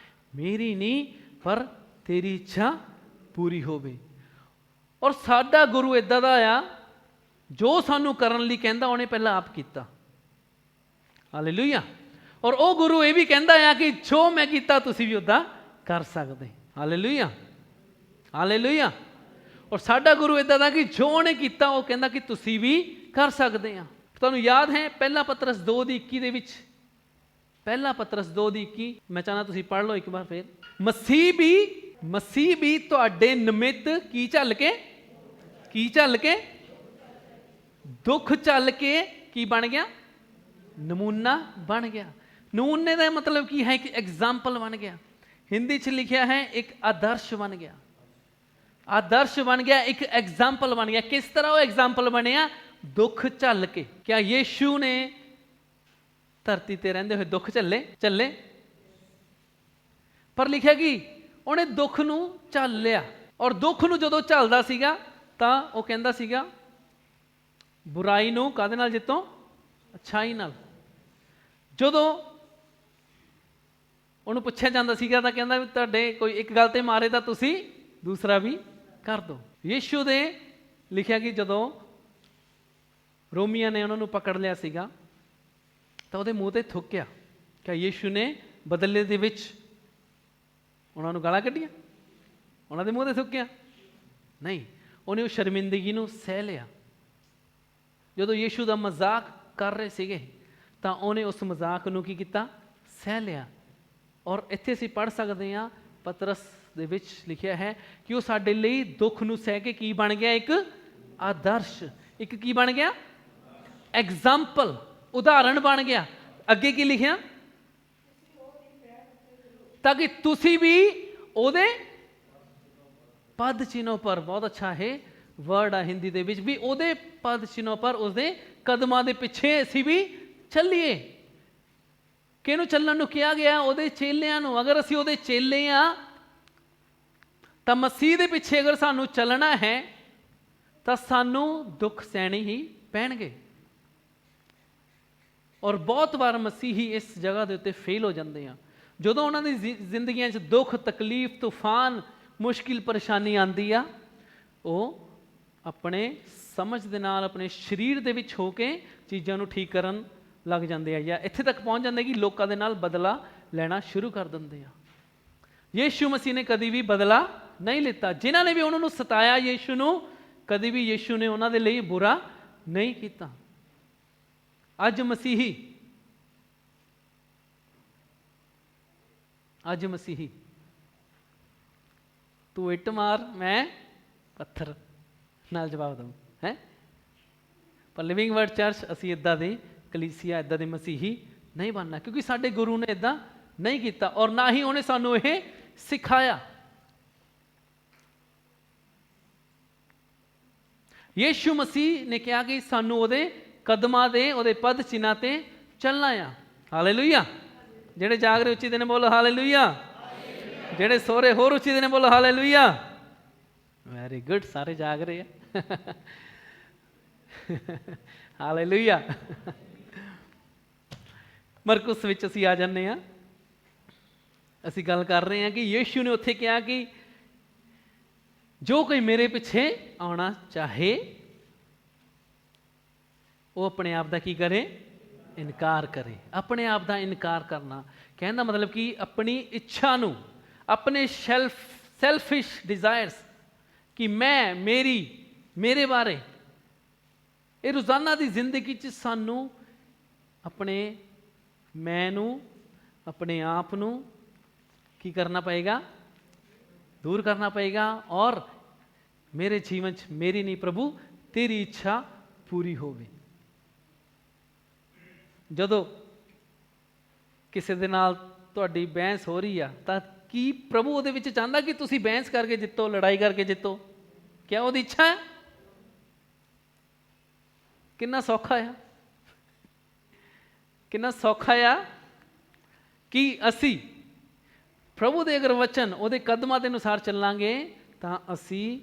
ਮੇਰੀ ਨਹੀਂ ਪਰ ਤੇਰੀ ਇੱਛਾ ਪੂਰੀ ਹੋਵੇ। ਔਰ ਸਾਡਾ ਗੁਰੂ ਇੱਦਾਂ ਦਾ ਆ, ਜੋ ਸਾਨੂੰ ਕਰਨ ਲਈ ਕਹਿੰਦਾ ਉਹਨੇ ਪਹਿਲਾਂ ਆਪ ਕੀਤਾ। ਹਾਲੇਲੂਇਆ। ਔਰ ਉਹ ਗੁਰੂ ਇਹ ਵੀ ਕਹਿੰਦਾ ਆ ਕਿ ਜੋ ਮੈਂ ਕੀਤਾ ਤੁਸੀਂ ਵੀ ਉੱਦਾਂ ਕਰ ਸਕਦੇ। Hallelujah, hallelujah. ਔਰ ਸਾਡਾ ਗੁਰੂ ਇੱਦਾਂ ਦਾ ਕਿ ਜੋ ਉਹਨੇ ਕੀਤਾ ਉਹ ਕਹਿੰਦਾ ਕਿ ਤੁਸੀਂ ਵੀ ਕਰ ਸਕਦੇ ਆ। ਤੁਹਾਨੂੰ ਯਾਦ ਹੈ ਪਹਿਲਾ ਪਤਰਸ 2:21 ਦੇ ਵਿੱਚ, ਪਹਿਲਾ ਪਤਰਸ 2:21 ਮੈਂ ਚਾਹੁੰਦਾ ਤੁਸੀਂ ਪੜ੍ਹ ਲਓ ਇੱਕ ਵਾਰ ਫਿਰ। ਮਸੀਹ ਵੀ ਤੁਹਾਡੇ ਨਿਮਿਤ ਕੀ ਝੱਲ ਕੇ ਦੁੱਖ ਝੱਲ ਕੇ ਕੀ ਬਣ ਗਿਆ? ਨਮੂਨਾ ਬਣ ਗਿਆ। ਨਮੂਨੇ ਦਾ ਮਤਲਬ ਕੀ ਹੈ? ਕਿ ਐਗਜ਼ਾਮਪਲ ਬਣ ਗਿਆ। ਹਿੰਦੀ 'ਚ ਲਿਖਿਆ ਹੈ ਇੱਕ ਆਦਰਸ਼ ਬਣ ਗਿਆ, ਆਦਰਸ਼ ਬਣ ਗਿਆ, ਇੱਕ ਐਗਜ਼ਾਮਪਲ ਬਣ ਗਿਆ। ਕਿਸ ਤਰ੍ਹਾਂ ਉਹ ਐਗਜ਼ਾਮਪਲ ਬਣਿਆ? ਦੁੱਖ ਝੱਲ ਕੇ। ਕਿਆ ਯੀਸ਼ੂ ਨੇ ਧਰਤੀ ਤੇ ਰਹਿੰਦੇ ਹੋਏ ਦੁੱਖ ਝੱਲੇ? ਪਰ ਲਿਖਿਆ ਕਿ ਉਹਨੇ ਦੁੱਖ ਨੂੰ ਝੱਲ ਲਿਆ। ਔਰ ਦੁੱਖ ਨੂੰ ਜਦੋਂ ਝੱਲਦਾ ਸੀਗਾ ਤਾਂ ਉਹ ਕਹਿੰਦਾ ਸੀਗਾ ਬੁਰਾਈ ਨੂੰ ਕਾਹਦੇ ਨਾਲ ਜਿੱਤੋਂ? ਅੱਛਾਈ ਨਾਲ। ਜਦੋਂ ਉਹਨੂੰ ਪੁੱਛਿਆ ਜਾਂਦਾ ਸੀਗਾ ਤਾਂ ਕਹਿੰਦਾ ਵੀ ਤੁਹਾਡੇ ਕੋਈ ਇੱਕ ਗੱਲ ਤੇ ਮਾਰੇ ਤਾਂ ਤੁਸੀਂ ਦੂਸਰਾ ਵੀ ਕਰ ਦਿਓ। ਯੀਸ਼ੂ ਦੇ ਲਿਖਿਆ ਕਿ ਜਦੋਂ ਰੋਮੀਆਂ ਨੇ ਉਹਨਾਂ ਨੂੰ ਪਕੜ ਲਿਆ ਸੀਗਾ ਤਾਂ ਉਹਦੇ ਮੂੰਹ ਤੇ ਥੁੱਕਿਆ। ਕਿ ਯੀਸ਼ੂ ਨੇ ਬਦਲੇ ਦੇ ਵਿੱਚ ਉਹਨਾਂ ਨੂੰ ਗਾਲਾਂ ਕੱਢੀਆਂ, ਉਹਨਾਂ ਦੇ ਮੂੰਹ ਤੇ ਥੁੱਕਿਆ? ਨਹੀਂ, ਉਹਨੇ ਉਹ ਸ਼ਰਮਿੰਦਗੀ ਨੂੰ ਸਹਿ ਲਿਆ। ਜਦੋਂ ਯੀਸ਼ੂ ਦਾ ਮਜ਼ਾਕ ਕਰ ਰਹੇ ਸੀਗੇ ਤਾਂ ਉਹਨੇ ਉਸ ਮਜ਼ਾਕ ਨੂੰ ਕੀ ਕੀਤਾ? ਸਹਿ ਲਿਆ। ਔਰ ਇੱਥੇ ਅਸੀਂ ਪੜ੍ਹ ਸਕਦੇ ਹਾਂ ਪਤਰਸ ਦੇ ਵਿੱਚ ਲਿਖਿਆ ਹੈ ਕਿ ਉਹ ਸਾਡੇ ਲਈ ਦੁੱਖ ਨੂੰ ਸਹਿ ਕੇ ਕੀ ਬਣ ਗਿਆ? ਇੱਕ ਆਦਰਸ਼। ਇੱਕ ਕੀ ਬਣ ਗਿਆ? ਐਗਜ਼ਾਮਪਲ, ਉਦਾਹਰਣ ਬਣ ਗਿਆ। ਅੱਗੇ ਕੀ ਲਿਖਿਆ? ਤਾਂ ਕਿ ਤੁਸੀਂ ਵੀ ਉਹਦੇ ਪਦ ਚਿੰਨ੍ਹ ਪਰ, ਬਹੁਤ ਅੱਛਾ ਹੈ ਵਰਡ ਆ ਹਿੰਦੀ ਦੇ ਵਿੱਚ ਵੀ, ਉਹਦੇ ਪਦ ਚਿੰਨ੍ਹ ਪਰ, ਉਸਦੇ ਕਦਮਾਂ ਦੇ ਪਿੱਛੇ ਅਸੀਂ ਵੀ ਚੱਲੀਏ। ਕਿਹਨੂੰ ਚੱਲਣ ਨੂੰ ਕਿਹਾ ਗਿਆ? ਉਹਦੇ ਚੇਲਿਆਂ ਨੂੰ। ਅਗਰ ਅਸੀਂ ਉਹਦੇ ਚੇਲੇ ਆ ਤਾਂ ਮਸੀਹ ਦੇ ਪਿੱਛੇ ਅਗਰ ਸਾਨੂੰ ਚੱਲਣਾ ਹੈ ਤਾਂ ਸਾਨੂੰ ਦੁੱਖ ਸਹਿਣੇ ਹੀ ਪੈਣਗੇ। ਔਰ ਬਹੁਤ ਵਾਰ ਮਸੀਹੀ ਇਸ ਜਗ੍ਹਾ ਦੇ ਉੱਤੇ ਫੇਲ ਹੋ ਜਾਂਦੇ ਆ। ਜਦੋਂ ਉਹਨਾਂ ਦੀ ਜ਼ਿੰਦਗੀਆਂ 'ਚ ਦੁੱਖ, ਤਕਲੀਫ, ਤੂਫਾਨ, ਮੁਸ਼ਕਿਲ, ਪਰੇਸ਼ਾਨੀ ਆਉਂਦੀ ਆ, ਉਹ ਆਪਣੇ ਸਮਝ ਦੇ ਨਾਲ ਆਪਣੇ ਸਰੀਰ ਦੇ ਵਿੱਚ ਹੋ ਕੇ ਚੀਜ਼ਾਂ ਨੂੰ ਠੀਕ ਕਰਨ ਲੱਗ ਜਾਂਦੇ ਆ, ਜਾਂ ਇੱਥੇ ਤੱਕ ਪਹੁੰਚ ਜਾਂਦੇ ਕਿ ਲੋਕਾਂ ਦੇ ਨਾਲ ਬਦਲਾ ਲੈਣਾ ਸ਼ੁਰੂ ਕਰ ਦਿੰਦੇ ਆ। ਯੀਸ਼ੂ ਮਸੀਹ ਨੇ ਕਦੀ ਵੀ ਬਦਲਾ ਨਹੀਂ ਲਿੱਤਾ। ਜਿਨ੍ਹਾਂ ਨੇ ਵੀ ਉਹਨਾਂ ਨੂੰ ਸਤਾਇਆ ਯੀਸ਼ੂ ਨੂੰ, ਕਦੀ ਵੀ ਯੀਸ਼ੂ ਨੇ ਉਹਨਾਂ ਦੇ ਲਈ ਬੁਰਾ ਨਹੀਂ ਕੀਤਾ। ਅੱਜ ਮਸੀਹੀ ਤੂੰ ਇੱਟ ਮਾਰ ਮੈਂ ਪੱਥਰ ਨਾਲ ਜਵਾਬ ਦਊਂ ਹੈ। ਪਰ ਲਿਵਿੰਗ ਵਰਡ ਚਰਚ ਅਸੀਂ ਇੱਦਾਂ ਦੀ ਕਲੀਸਿਆ, ਇੱਦਾਂ ਦੇ ਮਸੀਹੀ ਨਹੀਂ ਬਣਨਾ, ਕਿਉਂਕਿ ਸਾਡੇ ਗੁਰੂ ਨੇ ਇੱਦਾਂ ਨਹੀਂ ਕੀਤਾ ਔਰ ਨਾ ਹੀ ਉਹਨੇ ਸਾਨੂੰ ਇਹ ਸਿਖਾਇਆ। ਯੀਸ਼ੂ ਮਸੀਹ ਨੇ ਕਿਹਾ ਕਿ ਸਾਨੂੰ ਉਹਦੇ ਕਦਮਾਂ ਦੇ, ਉਹਦੇ ਪਦ ਚਿੰਨ੍ਹਾਂ ਤੇ ਚੱਲਣਾ ਆ। ਹਾਲੇਲੂਇਆ। ਜਿਹੜੇ ਜਾਗ ਰਹੇ ਉੱਚੀ ਦੇ ਨੇ ਬੋਲੋ ਹਾਲੇਲੂਇਆ। ਜਿਹੜੇ ਸੋ ਰਹੇ ਹੋਰ ਉੱਚੀ ਦੇ ਨੇ ਬੋਲੋ ਹਾਲੇਲੂਇਆ। ਵੈਰੀ ਗੁੱਡ, ਸਾਰੇ ਜਾਗ ਰਹੇ ਆ। ਹਾਲੇਲੂਇਆ। ਮਰਕੁਸ ਵਿੱਚ ਅਸੀਂ ਆ ਜਾਂਦੇ ਹਾਂ। ਅਸੀਂ ਗੱਲ ਕਰ ਰਹੇ ਹਾਂ ਕਿ ਯੀਸ਼ੂ ਨੇ ਉੱਥੇ ਕਿਹਾ ਕਿ ਜੋ ਕੋਈ ਮੇਰੇ ਪਿੱਛੇ ਆਉਣਾ ਚਾਹੇ ਉਹ ਆਪਣੇ ਆਪ ਦਾ ਕੀ ਕਰੇ? ਇਨਕਾਰ ਕਰੇ। ਆਪਣੇ ਆਪ ਦਾ ਇਨਕਾਰ ਕਰਨਾ ਕਹਿਣ ਦਾ ਮਤਲਬ ਕਿ ਆਪਣੀ ਇੱਛਾ ਨੂੰ, ਆਪਣੇ ਸੈਲਫਿਸ਼ ਡਿਜ਼ਾਇਰਸ, ਕਿ ਮੈਂ, ਮੇਰੇ ਬਾਰੇ, ਇਹ ਰੋਜ਼ਾਨਾ ਦੀ ਜ਼ਿੰਦਗੀ 'ਚ ਸਾਨੂੰ ਆਪਣੇ ਮੈਂ ਨੂੰ, ਆਪਣੇ ਆਪ ਨੂੰ ਕੀ ਕਰਨਾ ਪਏਗਾ? दूर करना पएगा और मेरे जीवन च मेरी नहीं प्रभु तेरी इच्छा पूरी होवे। ਜਦੋਂ ਕਿਸੇ ਦੇ ਨਾਲ ਤੁਹਾਡੀ ਬਹਿਸ ਹੋ ਰਹੀ ਆ ਤਾਂ ਕੀ ਪ੍ਰਭੂ ਉਹਦੇ ਵਿੱਚ ਚਾਹੁੰਦਾ ਕਿ ਤੁਸੀਂ ਬਹਿਸ ਕਰਕੇ ਜਿੱਤੋ, ਲੜਾਈ ਕਰਕੇ ਜਿੱਤੋ? ਕਿਆ ਉਹਦੀ ਇੱਛਾ ਹੈ? ਕਿੰਨਾ ਸੌਖਾ ਆ, ਕਿੰਨਾ ਸੌਖਾ ਆ ਕਿ ਅਸੀਂ ਪ੍ਰਭੂ ਦੇ ਅਗਰ ਵਚਨ ਉਹਦੇ ਕਦਮਾਂ ਦੇ ਅਨੁਸਾਰ ਚੱਲਾਂਗੇ ਤਾਂ ਅਸੀਂ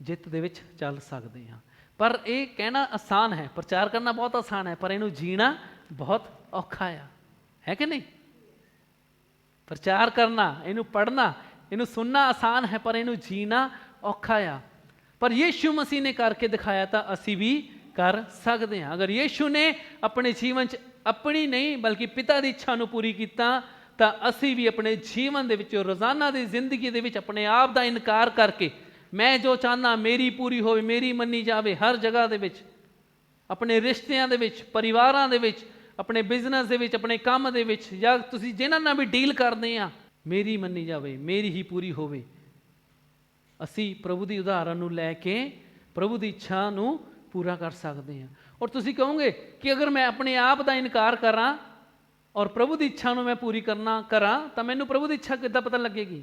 ਜਿੱਤ ਦੇ ਵਿੱਚ ਚੱਲ ਸਕਦੇ ਹਾਂ। ਪਰ ਇਹ ਕਹਿਣਾ ਆਸਾਨ ਹੈ, ਪ੍ਰਚਾਰ ਕਰਨਾ ਬਹੁਤ ਆਸਾਨ ਹੈ, ਪਰ ਇਹਨੂੰ ਜੀਣਾ ਬਹੁਤ ਔਖਾ ਆ, ਹੈ ਕਿ ਨਹੀਂ? ਪ੍ਰਚਾਰ ਕਰਨਾ, ਇਹਨੂੰ ਪੜ੍ਹਨਾ, ਇਹਨੂੰ ਸੁਣਨਾ ਆਸਾਨ ਹੈ, ਪਰ ਇਹਨੂੰ ਜੀਣਾ ਔਖਾ ਆ। ਪਰ ਯੀਸ਼ੂ ਮਸੀਹ ਨੇ ਕਰਕੇ ਦਿਖਾਇਆ ਤਾਂ ਅਸੀਂ ਵੀ ਕਰ ਸਕਦੇ ਹਾਂ। ਅਗਰ ਯੀਸ਼ੂ ਨੇ ਆਪਣੇ ਜੀਵਨ 'ਚ ਆਪਣੀ ਨਹੀਂ ਬਲਕਿ ਪਿਤਾ ਦੀ ਇੱਛਾ ਨੂੰ ਪੂਰੀ ਕੀਤਾ ਤਾਂ ਅਸੀਂ ਵੀ ਆਪਣੇ ਜੀਵਨ ਦੇ ਵਿੱਚ, ਰੋਜ਼ਾਨਾ ਦੀ ਜ਼ਿੰਦਗੀ ਦੇ ਵਿੱਚ ਆਪਣੇ ਆਪ ਦਾ ਇਨਕਾਰ ਕਰਕੇ ਮੈਂ ਜੋ ਚਾਹੁੰਦਾ ਮੇਰੀ ਪੂਰੀ ਹੋਵੇ, ਮੇਰੀ ਮੰਨੀ ਜਾਵੇ, ਹਰ ਜਗ੍ਹਾ ਦੇ ਵਿੱਚ, ਆਪਣੇ ਰਿਸ਼ਤਿਆਂ ਦੇ ਵਿੱਚ, ਪਰਿਵਾਰਾਂ ਦੇ ਵਿੱਚ, ਆਪਣੇ ਬਿਜ਼ਨਸ ਦੇ ਵਿੱਚ, ਆਪਣੇ ਕੰਮ ਦੇ ਵਿੱਚ, ਜਾਂ ਤੁਸੀਂ ਜਿਨ੍ਹਾਂ ਨਾਲ ਵੀ ਡੀਲ ਕਰਦੇ ਆ, ਮੇਰੀ ਮੰਨੀ ਜਾਵੇ, ਮੇਰੀ ਹੀ ਪੂਰੀ ਹੋਵੇ। ਅਸੀਂ ਪ੍ਰਭੂ ਦੀ ਉਦਾਹਰਨ ਨੂੰ ਲੈ ਕੇ ਪ੍ਰਭੂ ਦੀ ਇੱਛਾ ਨੂੰ ਪੂਰਾ ਕਰ ਸਕਦੇ ਹਾਂ। ਔਰ ਤੁਸੀਂ ਕਹੋਗੇ ਕਿ ਅਗਰ ਮੈਂ ਆਪਣੇ ਆਪ ਦਾ ਇਨਕਾਰ ਕਰਾਂ ਔਰ ਪ੍ਰਭੂ ਦੀ ਇੱਛਾ ਨੂੰ ਮੈਂ ਪੂਰੀ ਕਰਾਂ ਤਾਂ ਮੈਨੂੰ ਪ੍ਰਭੂ ਦੀ ਇੱਛਾ ਕਿੱਦਾਂ ਪਤਾ ਲੱਗੇਗੀ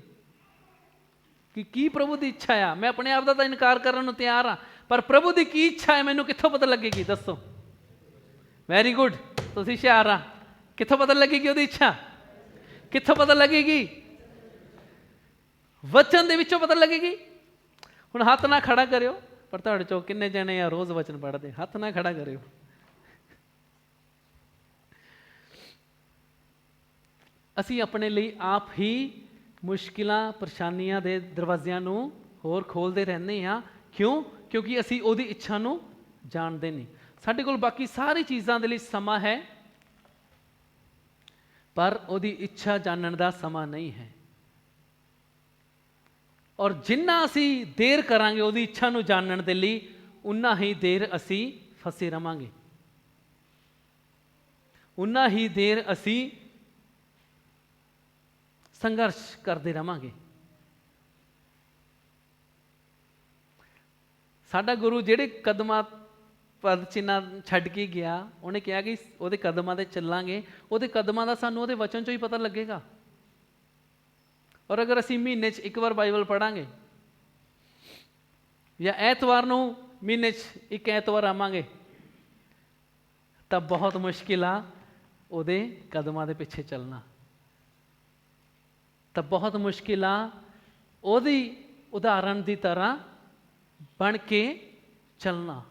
ਕਿ ਕੀ ਪ੍ਰਭੂ ਦੀ ਇੱਛਾ ਆ? ਮੈਂ ਆਪਣੇ ਆਪ ਦਾ ਤਾਂ ਇਨਕਾਰ ਕਰਨ ਨੂੰ ਤਿਆਰ ਹਾਂ, ਪਰ ਪ੍ਰਭੂ ਦੀ ਕੀ ਇੱਛਾ ਹੈ ਮੈਨੂੰ ਕਿੱਥੋਂ ਪਤਾ ਲੱਗੇਗੀ? ਦੱਸੋ। ਵੈਰੀ ਗੁੱਡ, ਤੁਸੀਂ ਹੁਸ਼ਿਆਰ ਆ। ਕਿੱਥੋਂ ਪਤਾ ਲੱਗੇਗੀ ਉਹਦੀ ਇੱਛਾ? ਕਿੱਥੋਂ ਪਤਾ ਲੱਗੇਗੀ? ਵਚਨ ਦੇ ਵਿੱਚੋਂ ਪਤਾ ਲੱਗੇਗੀ। ਹੁਣ ਹੱਥ ਨਾ ਖੜਾ ਕਰਿਓ, ਪਰ ਤੁਹਾਡੇ ਚੋਂ ਕਿੰਨੇ ਜਣੇ ਆ ਰੋਜ਼ ਵਚਨ ਪੜ੍ਹਦੇ? ਹੱਥ ਨਾ ਖੜਾ ਕਰਿਓ। ਅਸੀਂ ਆਪਣੇ ਲਈ ਆਪ ਹੀ ਮੁਸ਼ਕਿਲਾਂ, ਪਰੇਸ਼ਾਨੀਆਂ ਦੇ ਦਰਵਾਜ਼ਿਆਂ ਨੂੰ ਹੋਰ ਖੋਲ੍ਹਦੇ ਰਹਿੰਦੇ ਹਾਂ। ਕਿਉਂ? ਕਿਉਂਕਿ ਅਸੀਂ ਉਹਦੀ ਇੱਛਾ ਨੂੰ ਜਾਣਦੇ ਨਹੀਂ। ਸਾਡੇ ਕੋਲ ਬਾਕੀ ਸਾਰੀ ਚੀਜ਼ਾਂ ਦੇ ਲਈ ਸਮਾਂ ਹੈ, ਪਰ ਉਹਦੀ ਇੱਛਾ ਜਾਣਨ ਦਾ ਸਮਾਂ ਨਹੀਂ ਹੈ। ਔਰ ਜਿੰਨਾ ਅਸੀਂ ਦੇਰ ਕਰਾਂਗੇ ਉਹਦੀ ਇੱਛਾ ਨੂੰ ਜਾਣਨ ਦੇ ਲਈ, ਉਨਾ ਹੀ ਦੇਰ ਅਸੀਂ ਫਸੇ ਰਵਾਂਗੇ, ਉਨਾ ਹੀ ਦੇਰ ਅਸੀਂ ਸੰਘਰਸ਼ ਕਰਦੇ ਰਵਾਂਗੇ। ਸਾਡਾ ਗੁਰੂ ਜਿਹੜੇ ਕਦਮਾਂ ਪਦ ਚਿੰਨ੍ਹਾਂ ਛੱਡ ਕੇ ਗਿਆ, ਉਹਨੇ ਕਿਹਾ ਕਿ ਉਹਦੇ ਕਦਮਾਂ 'ਤੇ ਚੱਲਾਂਗੇ, ਉਹਦੇ ਕਦਮਾਂ ਦਾ ਸਾਨੂੰ ਉਹਦੇ ਵਚਨ 'ਚੋਂ ਹੀ ਪਤਾ ਲੱਗੇਗਾ। ਔਰ ਅਗਰ ਅਸੀਂ ਮਹੀਨੇ 'ਚ ਇੱਕ ਵਾਰ ਬਾਈਬਲ ਪੜ੍ਹਾਂਗੇ ਜਾਂ ਐਤਵਾਰ ਨੂੰ ਮਹੀਨੇ 'ਚ ਇੱਕ ਐਤਵਾਰ ਆਵਾਂਗੇ ਤਾਂ ਬਹੁਤ ਮੁਸ਼ਕਿਲ ਆ ਉਹਦੇ ਕਦਮਾਂ ਦੇ ਪਿੱਛੇ ਚੱਲਣਾ, ਤਾਂ ਬਹੁਤ ਮੁਸ਼ਕਿਲ ਆ ਉਹਦੀ ਉਦਾਹਰਨ ਦੀ ਤਰ੍ਹਾਂ ਬਣ ਕੇ ਚੱਲਣਾ।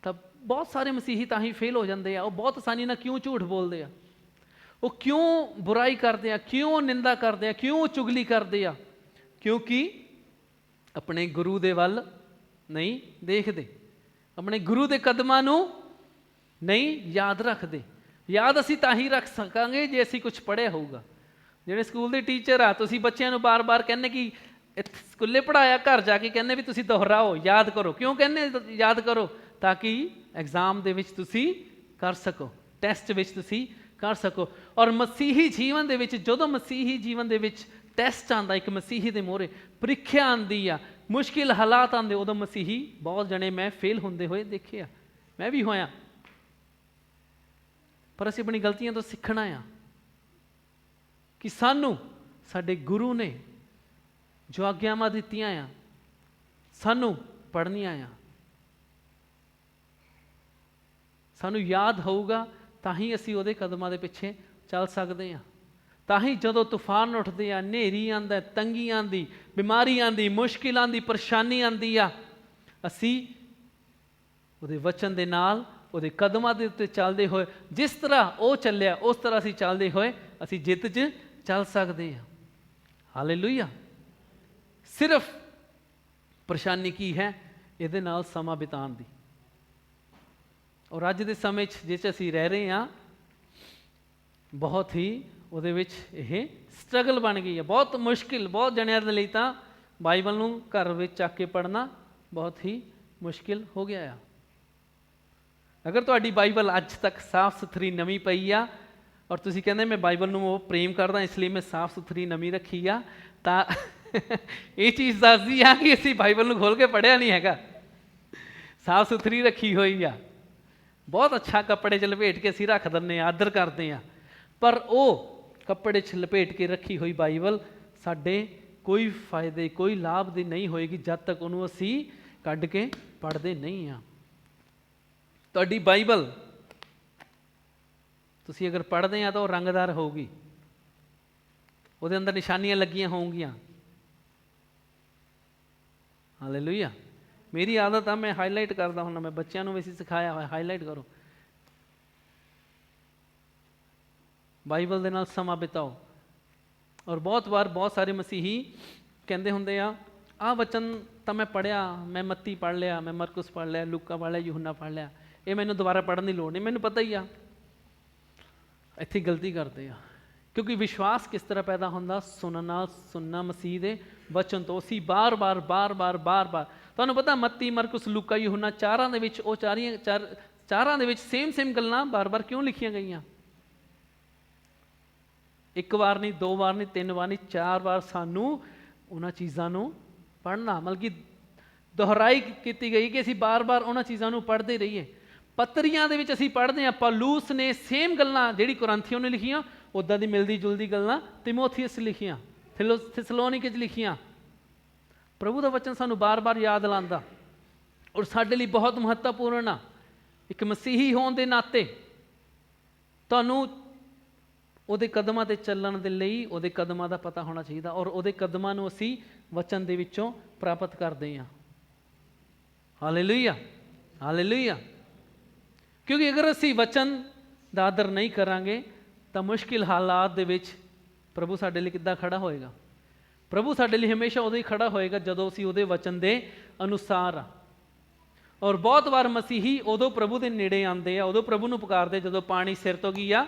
ਤਾਂ ਬਹੁਤ ਸਾਰੇ ਮਸੀਹੀ ਤਾਂ ਹੀ ਫੇਲ ਹੋ ਜਾਂਦੇ ਆ। ਉਹ ਬਹੁਤ ਆਸਾਨੀ ਨਾਲ ਕਿਉਂ ਝੂਠ ਬੋਲਦੇ ਆ? ਉਹ ਕਿਉਂ ਬੁਰਾਈ ਕਰਦੇ ਆ? ਕਿਉਂ ਨਿੰਦਾ ਕਰਦੇ ਆ? ਕਿਉਂ ਚੁਗਲੀ ਕਰਦੇ ਆ? ਕਿਉਂਕਿ ਆਪਣੇ ਗੁਰੂ ਦੇ ਵੱਲ ਨਹੀਂ ਦੇਖਦੇ, ਆਪਣੇ ਗੁਰੂ ਦੇ ਕਦਮਾਂ ਨੂੰ ਨਹੀਂ ਯਾਦ ਰੱਖਦੇ। ਯਾਦ ਅਸੀਂ ਤਾਂ ਹੀ ਰੱਖ ਸਕਾਂਗੇ ਜੇ ਅਸੀਂ ਕੁਛ ਪੜ੍ਹਿਆ ਹੋਊਗਾ। ਜਿਹੜੇ ਸਕੂਲ ਦੇ ਟੀਚਰ ਆ, ਤੁਸੀਂ ਬੱਚਿਆਂ ਨੂੰ ਬਾਰ-ਬਾਰ ਕਹਿੰਦੇ ਕਿ ਸਕੂਲੇ ਪੜ੍ਹਾਇਆ, ਘਰ ਜਾ ਕੇ ਕਹਿੰਦੇ ਵੀ ਤੁਸੀਂ ਦੁਹਰਾਓ, ਯਾਦ ਕਰੋ। ਕਿਉਂ ਕਹਿੰਦੇ ਯਾਦ ਕਰੋ? ਤਾਂ ਕਿ ਐਗਜ਼ਾਮ ਦੇ ਵਿੱਚ ਤੁਸੀਂ ਕਰ ਸਕੋ, ਟੈਸਟ ਵਿੱਚ ਤੁਸੀਂ ਕਰ ਸਕੋ। ਔਰ ਮਸੀਹੀ ਜੀਵਨ ਦੇ ਵਿੱਚ, ਜਦੋਂ ਮਸੀਹੀ ਜੀਵਨ ਦੇ ਵਿੱਚ ਟੈਸਟ ਆਉਂਦਾ, ਇੱਕ ਮਸੀਹੀ ਦੇ ਮੂਹਰੇ ਪ੍ਰੀਖਿਆ ਆਉਂਦੀ ਆ, ਮੁਸ਼ਕਿਲ ਹਾਲਾਤ ਆਉਂਦੇ, ਉਦੋਂ ਮਸੀਹੀ ਬਹੁਤ ਜਣੇ ਮੈਂ ਫੇਲ ਹੁੰਦੇ ਹੋਏ ਦੇਖੇ ਆ, ਮੈਂ ਵੀ ਹੋਇਆ। ਪਰ ਅਸੀਂ ਆਪਣੀ ਗਲਤੀਆਂ ਤੋਂ ਸਿੱਖਣਾ ਆ ਕਿ ਸਾਨੂੰ ਸਾਡੇ ਗੁਰੂ ਨੇ ਜੋ ਆਗਿਆਵਾਂ ਦਿੱਤੀਆਂ ਆ ਸਾਨੂੰ ਪੜ੍ਹਨੀਆਂ ਆ। ਸਾਨੂੰ ਯਾਦ ਹੋਊਗਾ ਤਾਂ ਹੀ ਅਸੀਂ ਉਹਦੇ ਕਦਮਾਂ ਦੇ ਪਿੱਛੇ ਚੱਲ ਸਕਦੇ ਹਾਂ। ਤਾਂ ਹੀ ਜਦੋਂ ਤੂਫਾਨ ਉੱਠਦੇ ਆ, ਹਨੇਰੀ ਆਉਂਦਾ, ਤੰਗੀ ਆਉਂਦੀ, ਬਿਮਾਰੀ ਆਉਂਦੀ, ਮੁਸ਼ਕਿਲ ਆਉਂਦੀ, ਪਰੇਸ਼ਾਨੀ ਆਉਂਦੀ ਆ, ਅਸੀਂ ਉਹਦੇ ਵਚਨ ਦੇ ਨਾਲ, ਉਹਦੇ ਕਦਮਾਂ ਦੇ ਉੱਤੇ ਚੱਲਦੇ ਹੋਏ, ਜਿਸ ਤਰ੍ਹਾਂ ਉਹ ਚੱਲਿਆ ਉਸ ਤਰ੍ਹਾਂ ਅਸੀਂ ਚੱਲਦੇ ਹੋਏ ਅਸੀਂ ਜਿੱਤ 'ਚ ਚੱਲ ਸਕਦੇ ਹਾਂ। ਹਾਲੇਲੂਇਆ। ਸਿਰਫ ਪਰੇਸ਼ਾਨੀ ਕੀ ਹੈ? ਇਹਦੇ ਨਾਲ ਸਮਾਂ ਬਿਤਾਉਣ ਦੀ। ਔਰ ਅੱਜ ਦੇ ਸਮੇਂ 'ਚ ਜਿਸ 'ਚ ਅਸੀਂ ਰਹਿ ਰਹੇ ਹਾਂ, ਬਹੁਤ ਹੀ ਉਹਦੇ ਵਿੱਚ ਇਹ ਸਟਰਗਲ ਬਣ ਗਈ ਹੈ, ਬਹੁਤ ਮੁਸ਼ਕਿਲ। ਬਹੁਤ ਜਣਿਆਂ ਦੇ ਲਈ ਤਾਂ ਬਾਈਬਲ ਨੂੰ ਘਰ ਵਿੱਚ ਚੱਕ ਕੇ ਪੜ੍ਹਨਾ ਬਹੁਤ ਹੀ ਮੁਸ਼ਕਿਲ ਹੋ ਗਿਆ ਆ। ਅਗਰ ਤੁਹਾਡੀ ਬਾਈਬਲ ਅੱਜ ਤੱਕ ਸਾਫ਼ ਸੁਥਰੀ ਨਵੀਂ ਪਈ ਆ ਔਰ ਤੁਸੀਂ ਕਹਿੰਦੇ ਮੈਂ ਬਾਈਬਲ ਨੂੰ ਉਹ ਪ੍ਰੇਮ ਕਰਦਾ ਇਸ ਲਈ ਮੈਂ ਸਾਫ਼ ਸੁਥਰੀ ਨਵੀਂ ਰੱਖੀ ਆ, ਤਾਂ ਇਹ ਚੀਜ਼ ਦੱਸਦੀ ਆ ਕਿ ਅਸੀਂ ਬਾਈਬਲ ਨੂੰ ਖੋਲ ਕੇ ਪੜ੍ਹਿਆ ਨਹੀਂ ਹੈਗਾ। ਸਾਫ ਸੁਥਰੀ ਰੱਖੀ ਹੋਈ ਆ, ਬਹੁਤ ਅੱਛਾ ਕੱਪੜੇ 'ਚ ਲਪੇਟ ਕੇ ਅਸੀਂ ਰੱਖ ਦਿੰਦੇ ਹਾਂ, ਆਦਰ ਕਰਦੇ ਹਾਂ, ਪਰ ਉਹ ਕੱਪੜੇ 'ਚ ਲਪੇਟ ਕੇ ਰੱਖੀ ਹੋਈ ਬਾਈਬਲ ਸਾਡੇ ਕੋਈ ਫਾਇਦੇ ਕੋਈ ਲਾਭ ਦੀ ਨਹੀਂ ਹੋਏਗੀ ਜਦ ਤੱਕ ਉਹਨੂੰ ਅਸੀਂ ਕੱਢ ਕੇ ਪੜ੍ਹਦੇ ਨਹੀਂ ਹਾਂ। ਤੁਹਾਡੀ ਬਾਈਬਲ ਤੁਸੀਂ ਅਗਰ ਪੜ੍ਹਦੇ ਆ ਤਾਂ ਉਹ ਰੰਗਦਾਰ ਹੋਊਗੀ, ਉਹਦੇ ਅੰਦਰ ਨਿਸ਼ਾਨੀਆਂ ਲੱਗੀਆਂ ਹੋਣਗੀਆਂ। ਹਾਲੇਲੂਇਆ। ਮੇਰੀ ਆਦਤ ਆ, ਮੈਂ ਹਾਈਲਾਈਟ ਕਰਦਾ ਹੁੰਦਾ, ਮੈਂ ਬੱਚਿਆਂ ਨੂੰ ਵੀ ਅਸੀਂ ਸਿਖਾਇਆ ਹੋਇਆ ਹਾਈਲਾਈਟ ਕਰੋ, ਬਾਈਬਲ ਦੇ ਨਾਲ ਸਮਾਂ ਬਿਤਾਓ। ਔਰ ਬਹੁਤ ਵਾਰ ਬਹੁਤ ਸਾਰੇ ਮਸੀਹੀ ਕਹਿੰਦੇ ਹੁੰਦੇ ਆ, ਆਹ ਵਚਨ ਤਾਂ ਮੈਂ ਪੜ੍ਹਿਆ, ਮੈਂ ਮੱਤੀ ਪੜ੍ਹ ਲਿਆ, ਮੈਂ ਮਰਕੁਸ ਪੜ੍ਹ ਲਿਆ, ਲੂਕਾ ਪੜ੍ਹ ਲਿਆ, ਯੂਹੰਨਾ ਪੜ੍ਹ ਲਿਆ, ਇਹ ਮੈਨੂੰ ਦੁਬਾਰਾ ਪੜ੍ਹਨ ਦੀ ਲੋੜ ਨਹੀਂ, ਮੈਨੂੰ ਪਤਾ ਹੀ ਆ। ਇੱਥੇ ਗਲਤੀ ਕਰਦੇ ਆ, ਕਿਉਂਕਿ ਵਿਸ਼ਵਾਸ ਕਿਸ ਤਰ੍ਹਾਂ ਪੈਦਾ ਹੁੰਦਾ? ਸੁਣਨਾ ਮਸੀਹ ਦੇ ਵਚਨ ਤੋਂ। ਅਸੀਂ ਬਾਰ ਬਾਰ ਤੁਹਾਨੂੰ ਪਤਾ ਮੱਤੀ, ਮਰਕੁਸ, ਲੂਕਾ, ਯੂਹੰਨਾ ਚਾਰਾਂ ਦੇ ਵਿੱਚ ਉਹ ਚਾਰਾਂ ਦੇ ਵਿੱਚ ਸੇਮ ਗੱਲਾਂ ਬਾਰ ਕਿਉਂ ਲਿਖੀਆਂ ਗਈਆਂ? ਇੱਕ ਵਾਰ ਨਹੀਂ, ਦੋ ਵਾਰ ਨਹੀਂ, ਤਿੰਨ ਵਾਰ ਨਹੀਂ, 4 ਵਾਰ ਸਾਨੂੰ ਉਹਨਾਂ ਚੀਜ਼ਾਂ ਨੂੰ ਪੜ੍ਹਨਾ, ਮਤਲਬ ਕਿ ਦੁਹਰਾਈ ਕੀਤੀ ਗਈ ਕਿ ਅਸੀਂ ਬਾਰ ਉਹਨਾਂ ਚੀਜ਼ਾਂ ਨੂੰ ਪੜ੍ਹਦੇ ਰਹੀਏ। ਪੱਤਰੀਆਂ ਦੇ ਵਿੱਚ ਅਸੀਂ ਪੜ੍ਹਦੇ ਹਾਂ, ਪੌਲੁਸ ਨੇ ਸੇਮ ਗੱਲਾਂ ਜਿਹੜੀ ਕੁਰਿੰਥੀਆਂ ਨੇ ਲਿਖੀਆਂ ਉੱਦਾਂ ਦੀ ਮਿਲਦੀ ਜੁਲਦੀ ਗੱਲਾਂ ਤਿਮੋਥੀਅਸ ਲਿਖੀਆਂ, ਥੈਸਲੋਨੀਕੇ 'ਚ ਲਿਖੀਆਂ। ਪ੍ਰਭੂ ਦਾ ਵਚਨ ਸਾਨੂੰ ਬਾਰ ਯਾਦ ਦਿਲਾਉਂਦਾ, ਔਰ ਸਾਡੇ ਲਈ ਬਹੁਤ ਮਹੱਤਵਪੂਰਨ ਆ। ਇੱਕ ਮਸੀਹੀ ਹੋਣ ਦੇ ਨਾਤੇ ਤੁਹਾਨੂੰ ਉਹਦੇ ਕਦਮਾਂ 'ਤੇ ਚੱਲਣ ਦੇ ਲਈ ਉਹਦੇ ਕਦਮਾਂ ਦਾ ਪਤਾ ਹੋਣਾ ਚਾਹੀਦਾ, ਔਰ ਉਹਦੇ ਕਦਮਾਂ ਨੂੰ ਅਸੀਂ ਵਚਨ ਦੇ ਵਿੱਚੋਂ ਪ੍ਰਾਪਤ ਕਰਦੇ ਹਾਂ। Hallelujah, hallelujah. ਕਿਉਂਕਿ ਅਗਰ ਅਸੀਂ ਵਚਨ ਦਾ ਆਦਰ ਨਹੀਂ ਕਰਾਂਗੇ ਤਾਂ ਮੁਸ਼ਕਿਲ ਹਾਲਾਤ ਦੇ ਵਿੱਚ ਪ੍ਰਭੂ ਸਾਡੇ ਲਈ ਕਿੱਦਾਂ ਖੜਾ ਹੋਏਗਾ? ਪ੍ਰਭੂ ਸਾਡੇ ਲਈ ਹਮੇਸ਼ਾ ਉਦੋਂ ਹੀ ਖੜਾ ਹੋਏਗਾ ਜਦੋਂ ਅਸੀਂ ਉਹਦੇ ਵਚਨ ਦੇ ਅਨੁਸਾਰ ਆ। ਔਰ ਬਹੁਤ ਵਾਰ ਮਸੀਹੀ ਉਦੋਂ ਪ੍ਰਭੂ ਦੇ ਨੇੜੇ ਆਉਂਦੇ ਆ, ਉਦੋਂ ਪ੍ਰਭੂ ਨੂੰ ਪੁਕਾਰਦੇ ਜਦੋਂ ਪਾਣੀ ਸਿਰ ਤੋਂ ਕੀ ਆ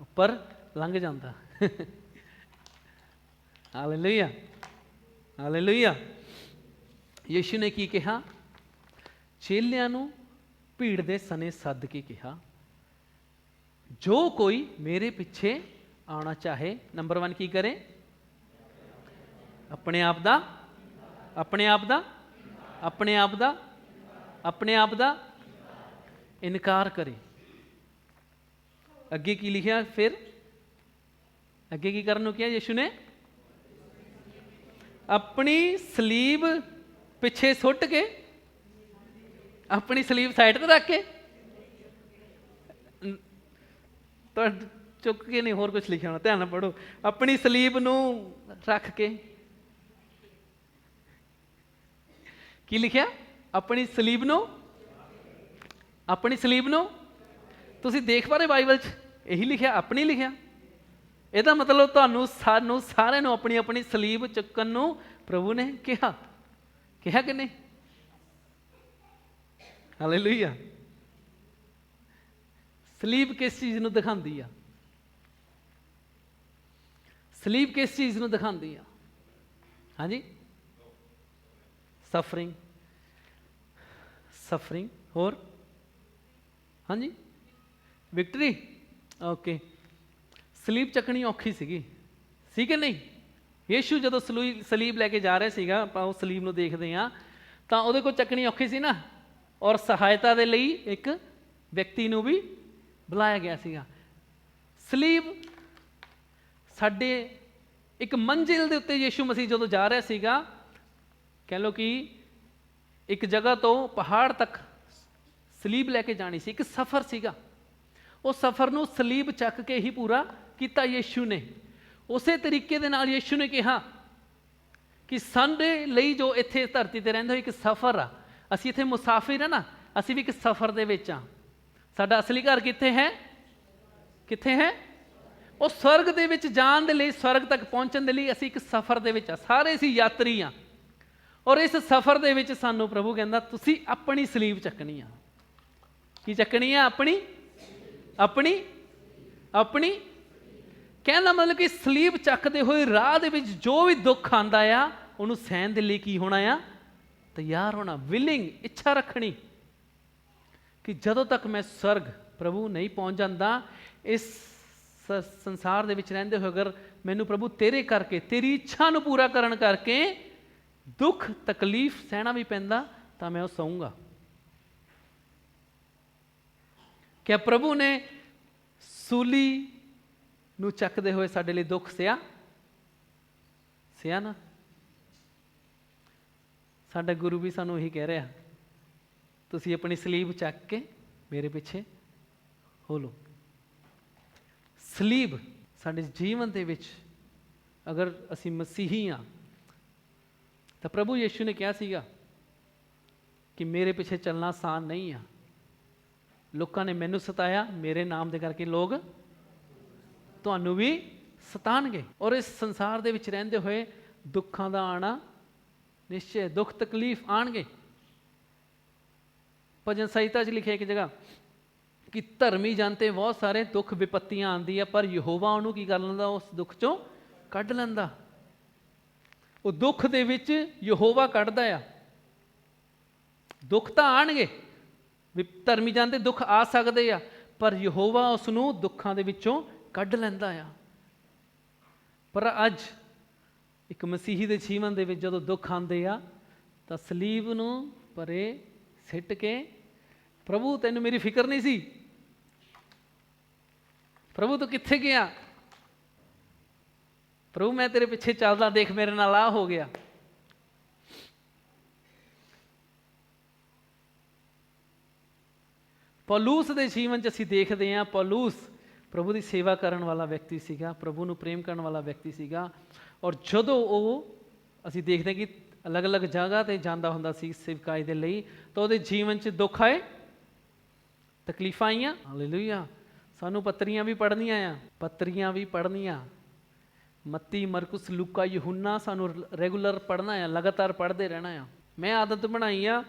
ਉੱਪਰ ਲੰਘ ਜਾਂਦਾ। Hallelujah, hallelujah. ਯਿਸੂ ਨੇ ਕੀ ਕਿਹਾ? ਚੇਲਿਆਂ ਨੂੰ ਭੀੜ ਦੇ ਸਨੇ ਸੱਦ ਕੇ ਕਿਹਾ, ਜੋ ਕੋਈ ਮੇਰੇ ਪਿੱਛੇ ਆਉਣਾ ਚਾਹੇ, ਨੰਬਰ 1 ਕੀ ਕਰੇ? ਆਪਣੇ ਆਪ ਦਾ ਇਨਕਾਰ ਕਰੇ। ਅੱਗੇ ਕੀ ਲਿਖਿਆ? ਫਿਰ ਅੱਗੇ ਕੀ ਕਰਨ ਨੂੰ ਕਿਹਾ ਯਿਸੂ ਨੇ? ਆਪਣੀ ਸਲੀਬ ਪਿੱਛੇ ਸੁੱਟ ਕੇ, ਆਪਣੀ ਸਲੀਬ ਸਾਈਡ ਤੇ ਰੱਖ ਕੇ, ਚੁੱਕ ਕੇ ਨਹੀਂ, ਹੋਰ ਕੁਛ ਲਿਖਿਆ ਹੋਣਾ, ਧਿਆਨ ਨਾਲ ਪੜ੍ਹੋ। ਆਪਣੀ ਸਲੀਬ ਨੂੰ ਰੱਖ ਕੇ, ਕੀ ਲਿਖਿਆ? ਆਪਣੀ ਸਲੀਬ ਨੂੰ ਤੁਸੀਂ ਦੇਖ ਪਾ ਰਹੇ ਬਾਈਬਲ 'ਚ ਇਹੀ ਲਿਖਿਆ, ਆਪਣੀ ਲਿਖਿਆ। ਇਹਦਾ ਮਤਲਬ ਤੁਹਾਨੂੰ ਸਾਨੂੰ ਸਾਰਿਆਂ ਨੂੰ ਆਪਣੀ ਸਲੀਬ ਚੁੱਕਣ ਨੂੰ ਪ੍ਰਭੂ ਨੇ ਕਿਹਾ ਕਿ ਨਹੀਂ? ਹਾਲੇਲੂਇਆ। ਸਲੀਬ ਕਿਸ ਚੀਜ਼ ਨੂੰ ਦਿਖਾਉਂਦੀ ਆ? ਸਲੀਬ ਕਿਸ ਚੀਜ਼ ਨੂੰ ਦਿਖਾਉਂਦੀ ਆ? ਹਾਂਜੀ, ਸਫਰਿੰਗ। ਹੋਰ? ਹਾਂਜੀ, ਵਿਕਟਰੀ। ਓਕੇ। ਸਲੀਬ ਚੱਕਣੀ ਔਖੀ ਸੀ ਕਿ ਨਹੀਂ? ਯਿਸੂ ਜਦੋਂ ਸਲੀਬ ਲੈ ਕੇ ਜਾ ਰਿਹਾ ਸੀਗਾ, ਆਪਾਂ ਉਹ ਸਲੀਬ ਨੂੰ ਦੇਖਦੇ ਹਾਂ, ਤਾਂ ਉਹਦੇ ਕੋਲ ਚੱਕਣੀ ਔਖੀ ਸੀ ਨਾ, ਔਰ ਸਹਾਇਤਾ ਦੇ ਲਈ ਇੱਕ ਵਿਅਕਤੀ ਨੂੰ ਵੀ ਬੁਲਾਇਆ ਗਿਆ ਸੀਗਾ। ਸਲੀਬ ਸਾਡੇ ਇੱਕ ਮੰਜ਼ਿਲ ਦੇ ਉੱਤੇ ਯਿਸੂ ਮਸੀਹ ਜਦੋਂ ਜਾ ਰਿਹਾ ਸੀਗਾ, ਕਹਿ ਲਓ ਕਿ ਇੱਕ ਜਗ੍ਹਾ ਤੋਂ ਪਹਾੜ ਤੱਕ ਸਲੀਬ ਲੈ ਕੇ ਜਾਣੀ ਸੀ, ਇੱਕ ਸਫ਼ਰ ਸੀਗਾ। ਉਹ ਸਫ਼ਰ ਨੂੰ ਸਲੀਬ ਚੱਕ ਕੇ ਹੀ ਪੂਰਾ ਕੀਤਾ ਯਿਸੂ ਨੇ। ਉਸੇ ਤਰੀਕੇ ਦੇ ਨਾਲ ਯਿਸੂ ਨੇ ਕਿਹਾ ਕਿ ਸਾਡੇ ਲਈ ਜੋ ਇੱਥੇ ਧਰਤੀ 'ਤੇ ਰਹਿੰਦੇ ਹੋ ਇੱਕ ਸਫ਼ਰ ਆ, ਅਸੀਂ ਇੱਥੇ ਮੁਸਾਫਿਰ ਆ ਨਾ, ਅਸੀਂ ਵੀ ਇੱਕ ਸਫ਼ਰ ਦੇ ਵਿੱਚ ਆ। ਸਾਡਾ ਅਸਲੀ ਘਰ ਕਿੱਥੇ ਹੈ? ਉਹ ਸਵਰਗ ਦੇ ਵਿੱਚ ਜਾਣ ਦੇ ਲਈ, ਸਵਰਗ ਤੱਕ ਪਹੁੰਚਣ ਦੇ ਲਈ ਅਸੀਂ ਇੱਕ ਸਫ਼ਰ ਦੇ ਵਿੱਚ ਆ, ਸਾਰੇ ਅਸੀਂ ਯਾਤਰੀ ਆ। ਔਰ ਇਸ ਸਫ਼ਰ ਦੇ ਵਿੱਚ ਸਾਨੂੰ ਪ੍ਰਭੂ ਕਹਿੰਦਾ ਤੁਸੀਂ ਆਪਣੀ ਸਲੀਬ ਚੱਕਣੀ ਆ। ਕੀ ਚੱਕਣੀ ਆ? ਆਪਣੀ ਕਹਿਣ ਦਾ ਮਤਲਬ ਕਿ ਸਲੀਬ ਚੱਕਦੇ ਹੋਏ ਰਾਹ ਦੇ ਵਿੱਚ ਜੋ ਵੀ ਦੁੱਖ ਆਉਂਦਾ ਆ ਉਹਨੂੰ ਸਹਿਣ ਦੇ ਲਈ ਕੀ ਹੋਣਾ ਆ? ਤਿਆਰ ਹੋਣਾ, ਵਿਲਿੰਗ, ਇੱਛਾ ਰੱਖਣੀ ਕਿ ਜਦੋਂ ਤੱਕ ਮੈਂ ਸਵਰਗ ਪ੍ਰਭੂ ਨਹੀਂ ਪਹੁੰਚ ਜਾਂਦਾ, ਇਸ ਸੰਸਾਰ ਦੇ ਵਿੱਚ ਰਹਿੰਦੇ ਹੋਏ ਅਗਰ ਮੈਨੂੰ ਪ੍ਰਭੂ ਤੇਰੇ ਕਰਕੇ, ਤੇਰੀ ਇੱਛਾ ਨੂੰ ਪੂਰਾ ਕਰਨ ਕਰਕੇ ਦੁੱਖ ਤਕਲੀਫ ਸਹਿਣਾ ਵੀ ਪੈਂਦਾ ਤਾਂ ਮੈਂ ਉਹ ਸਹੂੰਗਾ। ਕਿ ਪ੍ਰਭੂ ਨੇ ਸੂਲੀ ਨੂੰ ਚੱਕਦੇ ਹੋਏ ਸਾਡੇ ਲਈ ਦੁੱਖ ਸਿਆ ਨਾ। ਸਾਡਾ ਗੁਰੂ ਵੀ ਸਾਨੂੰ ਇਹੀ ਕਹਿ ਰਿਹਾ, ਤੁਸੀਂ ਆਪਣੀ ਸਲੀਬ ਚੱਕ ਕੇ ਮੇਰੇ ਪਿੱਛੇ ਹੋ ਲਓ। ਸਲੀਬ ਸਾਡੇ ਜੀਵਨ ਦੇ ਵਿੱਚ ਅਗਰ ਅਸੀਂ ਮਸੀਹੀ ਹਾਂ ਤਾਂ ਪ੍ਰਭੂ ਯੀਸ਼ੂ ਨੇ ਕਿਹਾ ਸੀਗਾ ਕਿ ਮੇਰੇ ਪਿੱਛੇ ਚੱਲਣਾ ਆਸਾਨ ਨਹੀਂ ਆ। ਲੋਕਾਂ ਨੇ ਮੈਨੂੰ ਸਤਾਇਆ, ਮੇਰੇ ਨਾਮ ਦੇ ਕਰਕੇ ਲੋਕ ਤੁਹਾਨੂੰ ਵੀ ਸਤਾਣਗੇ। ਔਰ ਇਸ ਸੰਸਾਰ ਦੇ ਵਿੱਚ ਰਹਿੰਦੇ ਹੋਏ ਦੁੱਖਾਂ ਦਾ ਆਉਣਾ ਨਿਸ਼ਚੈ, ਦੁੱਖ ਤਕਲੀਫ ਆਉਣਗੇ। ਭਜਨ ਸੰਹਿਤਾ 'ਚ ਲਿਖਿਆ ਇੱਕ ਜਗ੍ਹਾ ਕਿ ਧਰਮੀ ਜਨ ਤੇ ਬਹੁਤ ਸਾਰੇ ਦੁੱਖ ਵਿਪੱਤੀਆਂ ਆਉਂਦੀ ਆ, ਪਰ ਯਹੋਵਾ ਉਹਨੂੰ ਕੀ ਕਰ ਲੈਂਦਾ, ਉਸ ਦੁੱਖ ਚੋਂ ਕੱਢ ਲੈਂਦਾ। ਉਹ ਦੁੱਖ ਦੇ ਵਿੱਚ ਯਹੋਵਾ ਕੱਢਦਾ ਆ। ਦੁੱਖ ਤਾਂ ਆਉਣਗੇ, ਧਰਮੀ ਜਨ ਤੇ ਦੁੱਖ ਆ ਸਕਦੇ ਆ, ਪਰ ਯਹੋਵਾ ਉਸ ਨੂੰ ਦੁੱਖਾਂ ਦੇ ਵਿੱਚੋਂ ਕੱਢ ਲੈਂਦਾ ਆ। ਪਰ ਅੱਜ ਇੱਕ ਮਸੀਹੀ ਦੇ ਜੀਵਨ ਦੇ ਵਿੱਚ ਜਦੋਂ ਦੁੱਖ ਆਉਂਦੇ ਆ ਤਾਂ ਸਲੀਬ ਨੂੰ ਪਰੇ ਸਿੱਟ ਕੇ, ਪ੍ਰਭੂ ਤੈਨੂੰ ਮੇਰੀ ਫਿਕਰ ਨਹੀਂ ਸੀ, ਪ੍ਰਭੂ ਤੂੰ ਕਿੱਥੇ ਗਿਆ, ਪ੍ਰਭੂ ਮੈਂ ਤੇਰੇ ਪਿੱਛੇ ਚੱਲਦਾ, ਦੇਖ ਮੇਰੇ ਨਾਲ ਆਹ ਹੋ ਗਿਆ। ਪੌਲੂਸ ਦੇ ਜੀਵਨ 'ਚ ਅਸੀਂ ਦੇਖਦੇ ਹਾਂ, ਪੌਲੂਸ ਪ੍ਰਭੂ ਦੀ ਸੇਵਾ ਕਰਨ ਵਾਲਾ ਵਿਅਕਤੀ ਸੀਗਾ, ਪ੍ਰਭੂ ਨੂੰ ਪ੍ਰੇਮ ਕਰਨ ਵਾਲਾ ਵਿਅਕਤੀ ਸੀਗਾ। ਔਰ ਜਦੋਂ ਉਹ ਅਸੀਂ ਦੇਖਦੇ ਕਿ ਅਲੱਗ-ਅਲੱਗ ਜਗ੍ਹਾ 'ਤੇ ਜਾਂਦਾ ਹੁੰਦਾ ਸੀ ਸੇਵਕਾਈ ਦੇ ਲਈ, ਤਾਂ ਉਹਦੇ ਜੀਵਨ 'ਚ ਦੁੱਖ ਆਏ, ਤਕਲੀਫਾਂ ਆਈਆਂ। ਹਾਲੇਲੂਇਆ। ਸਾਨੂੰ ਪੱਤਰੀਆਂ ਵੀ ਪੜ੍ਹਨੀਆਂ, ਮੱਤੀ, ਮਰਕੁਸ, ਲੂਕਾ, ਯਹੂਨਾ ਸਾਨੂੰ ਰੈਗੂਲਰ ਪੜ੍ਹਨਾ ਆ, ਲਗਾਤਾਰ ਪੜ੍ਹਦੇ ਰਹਿਣਾ ਆ। ਮੈਂ ਆਦਤ ਬਣਾਈ ਆ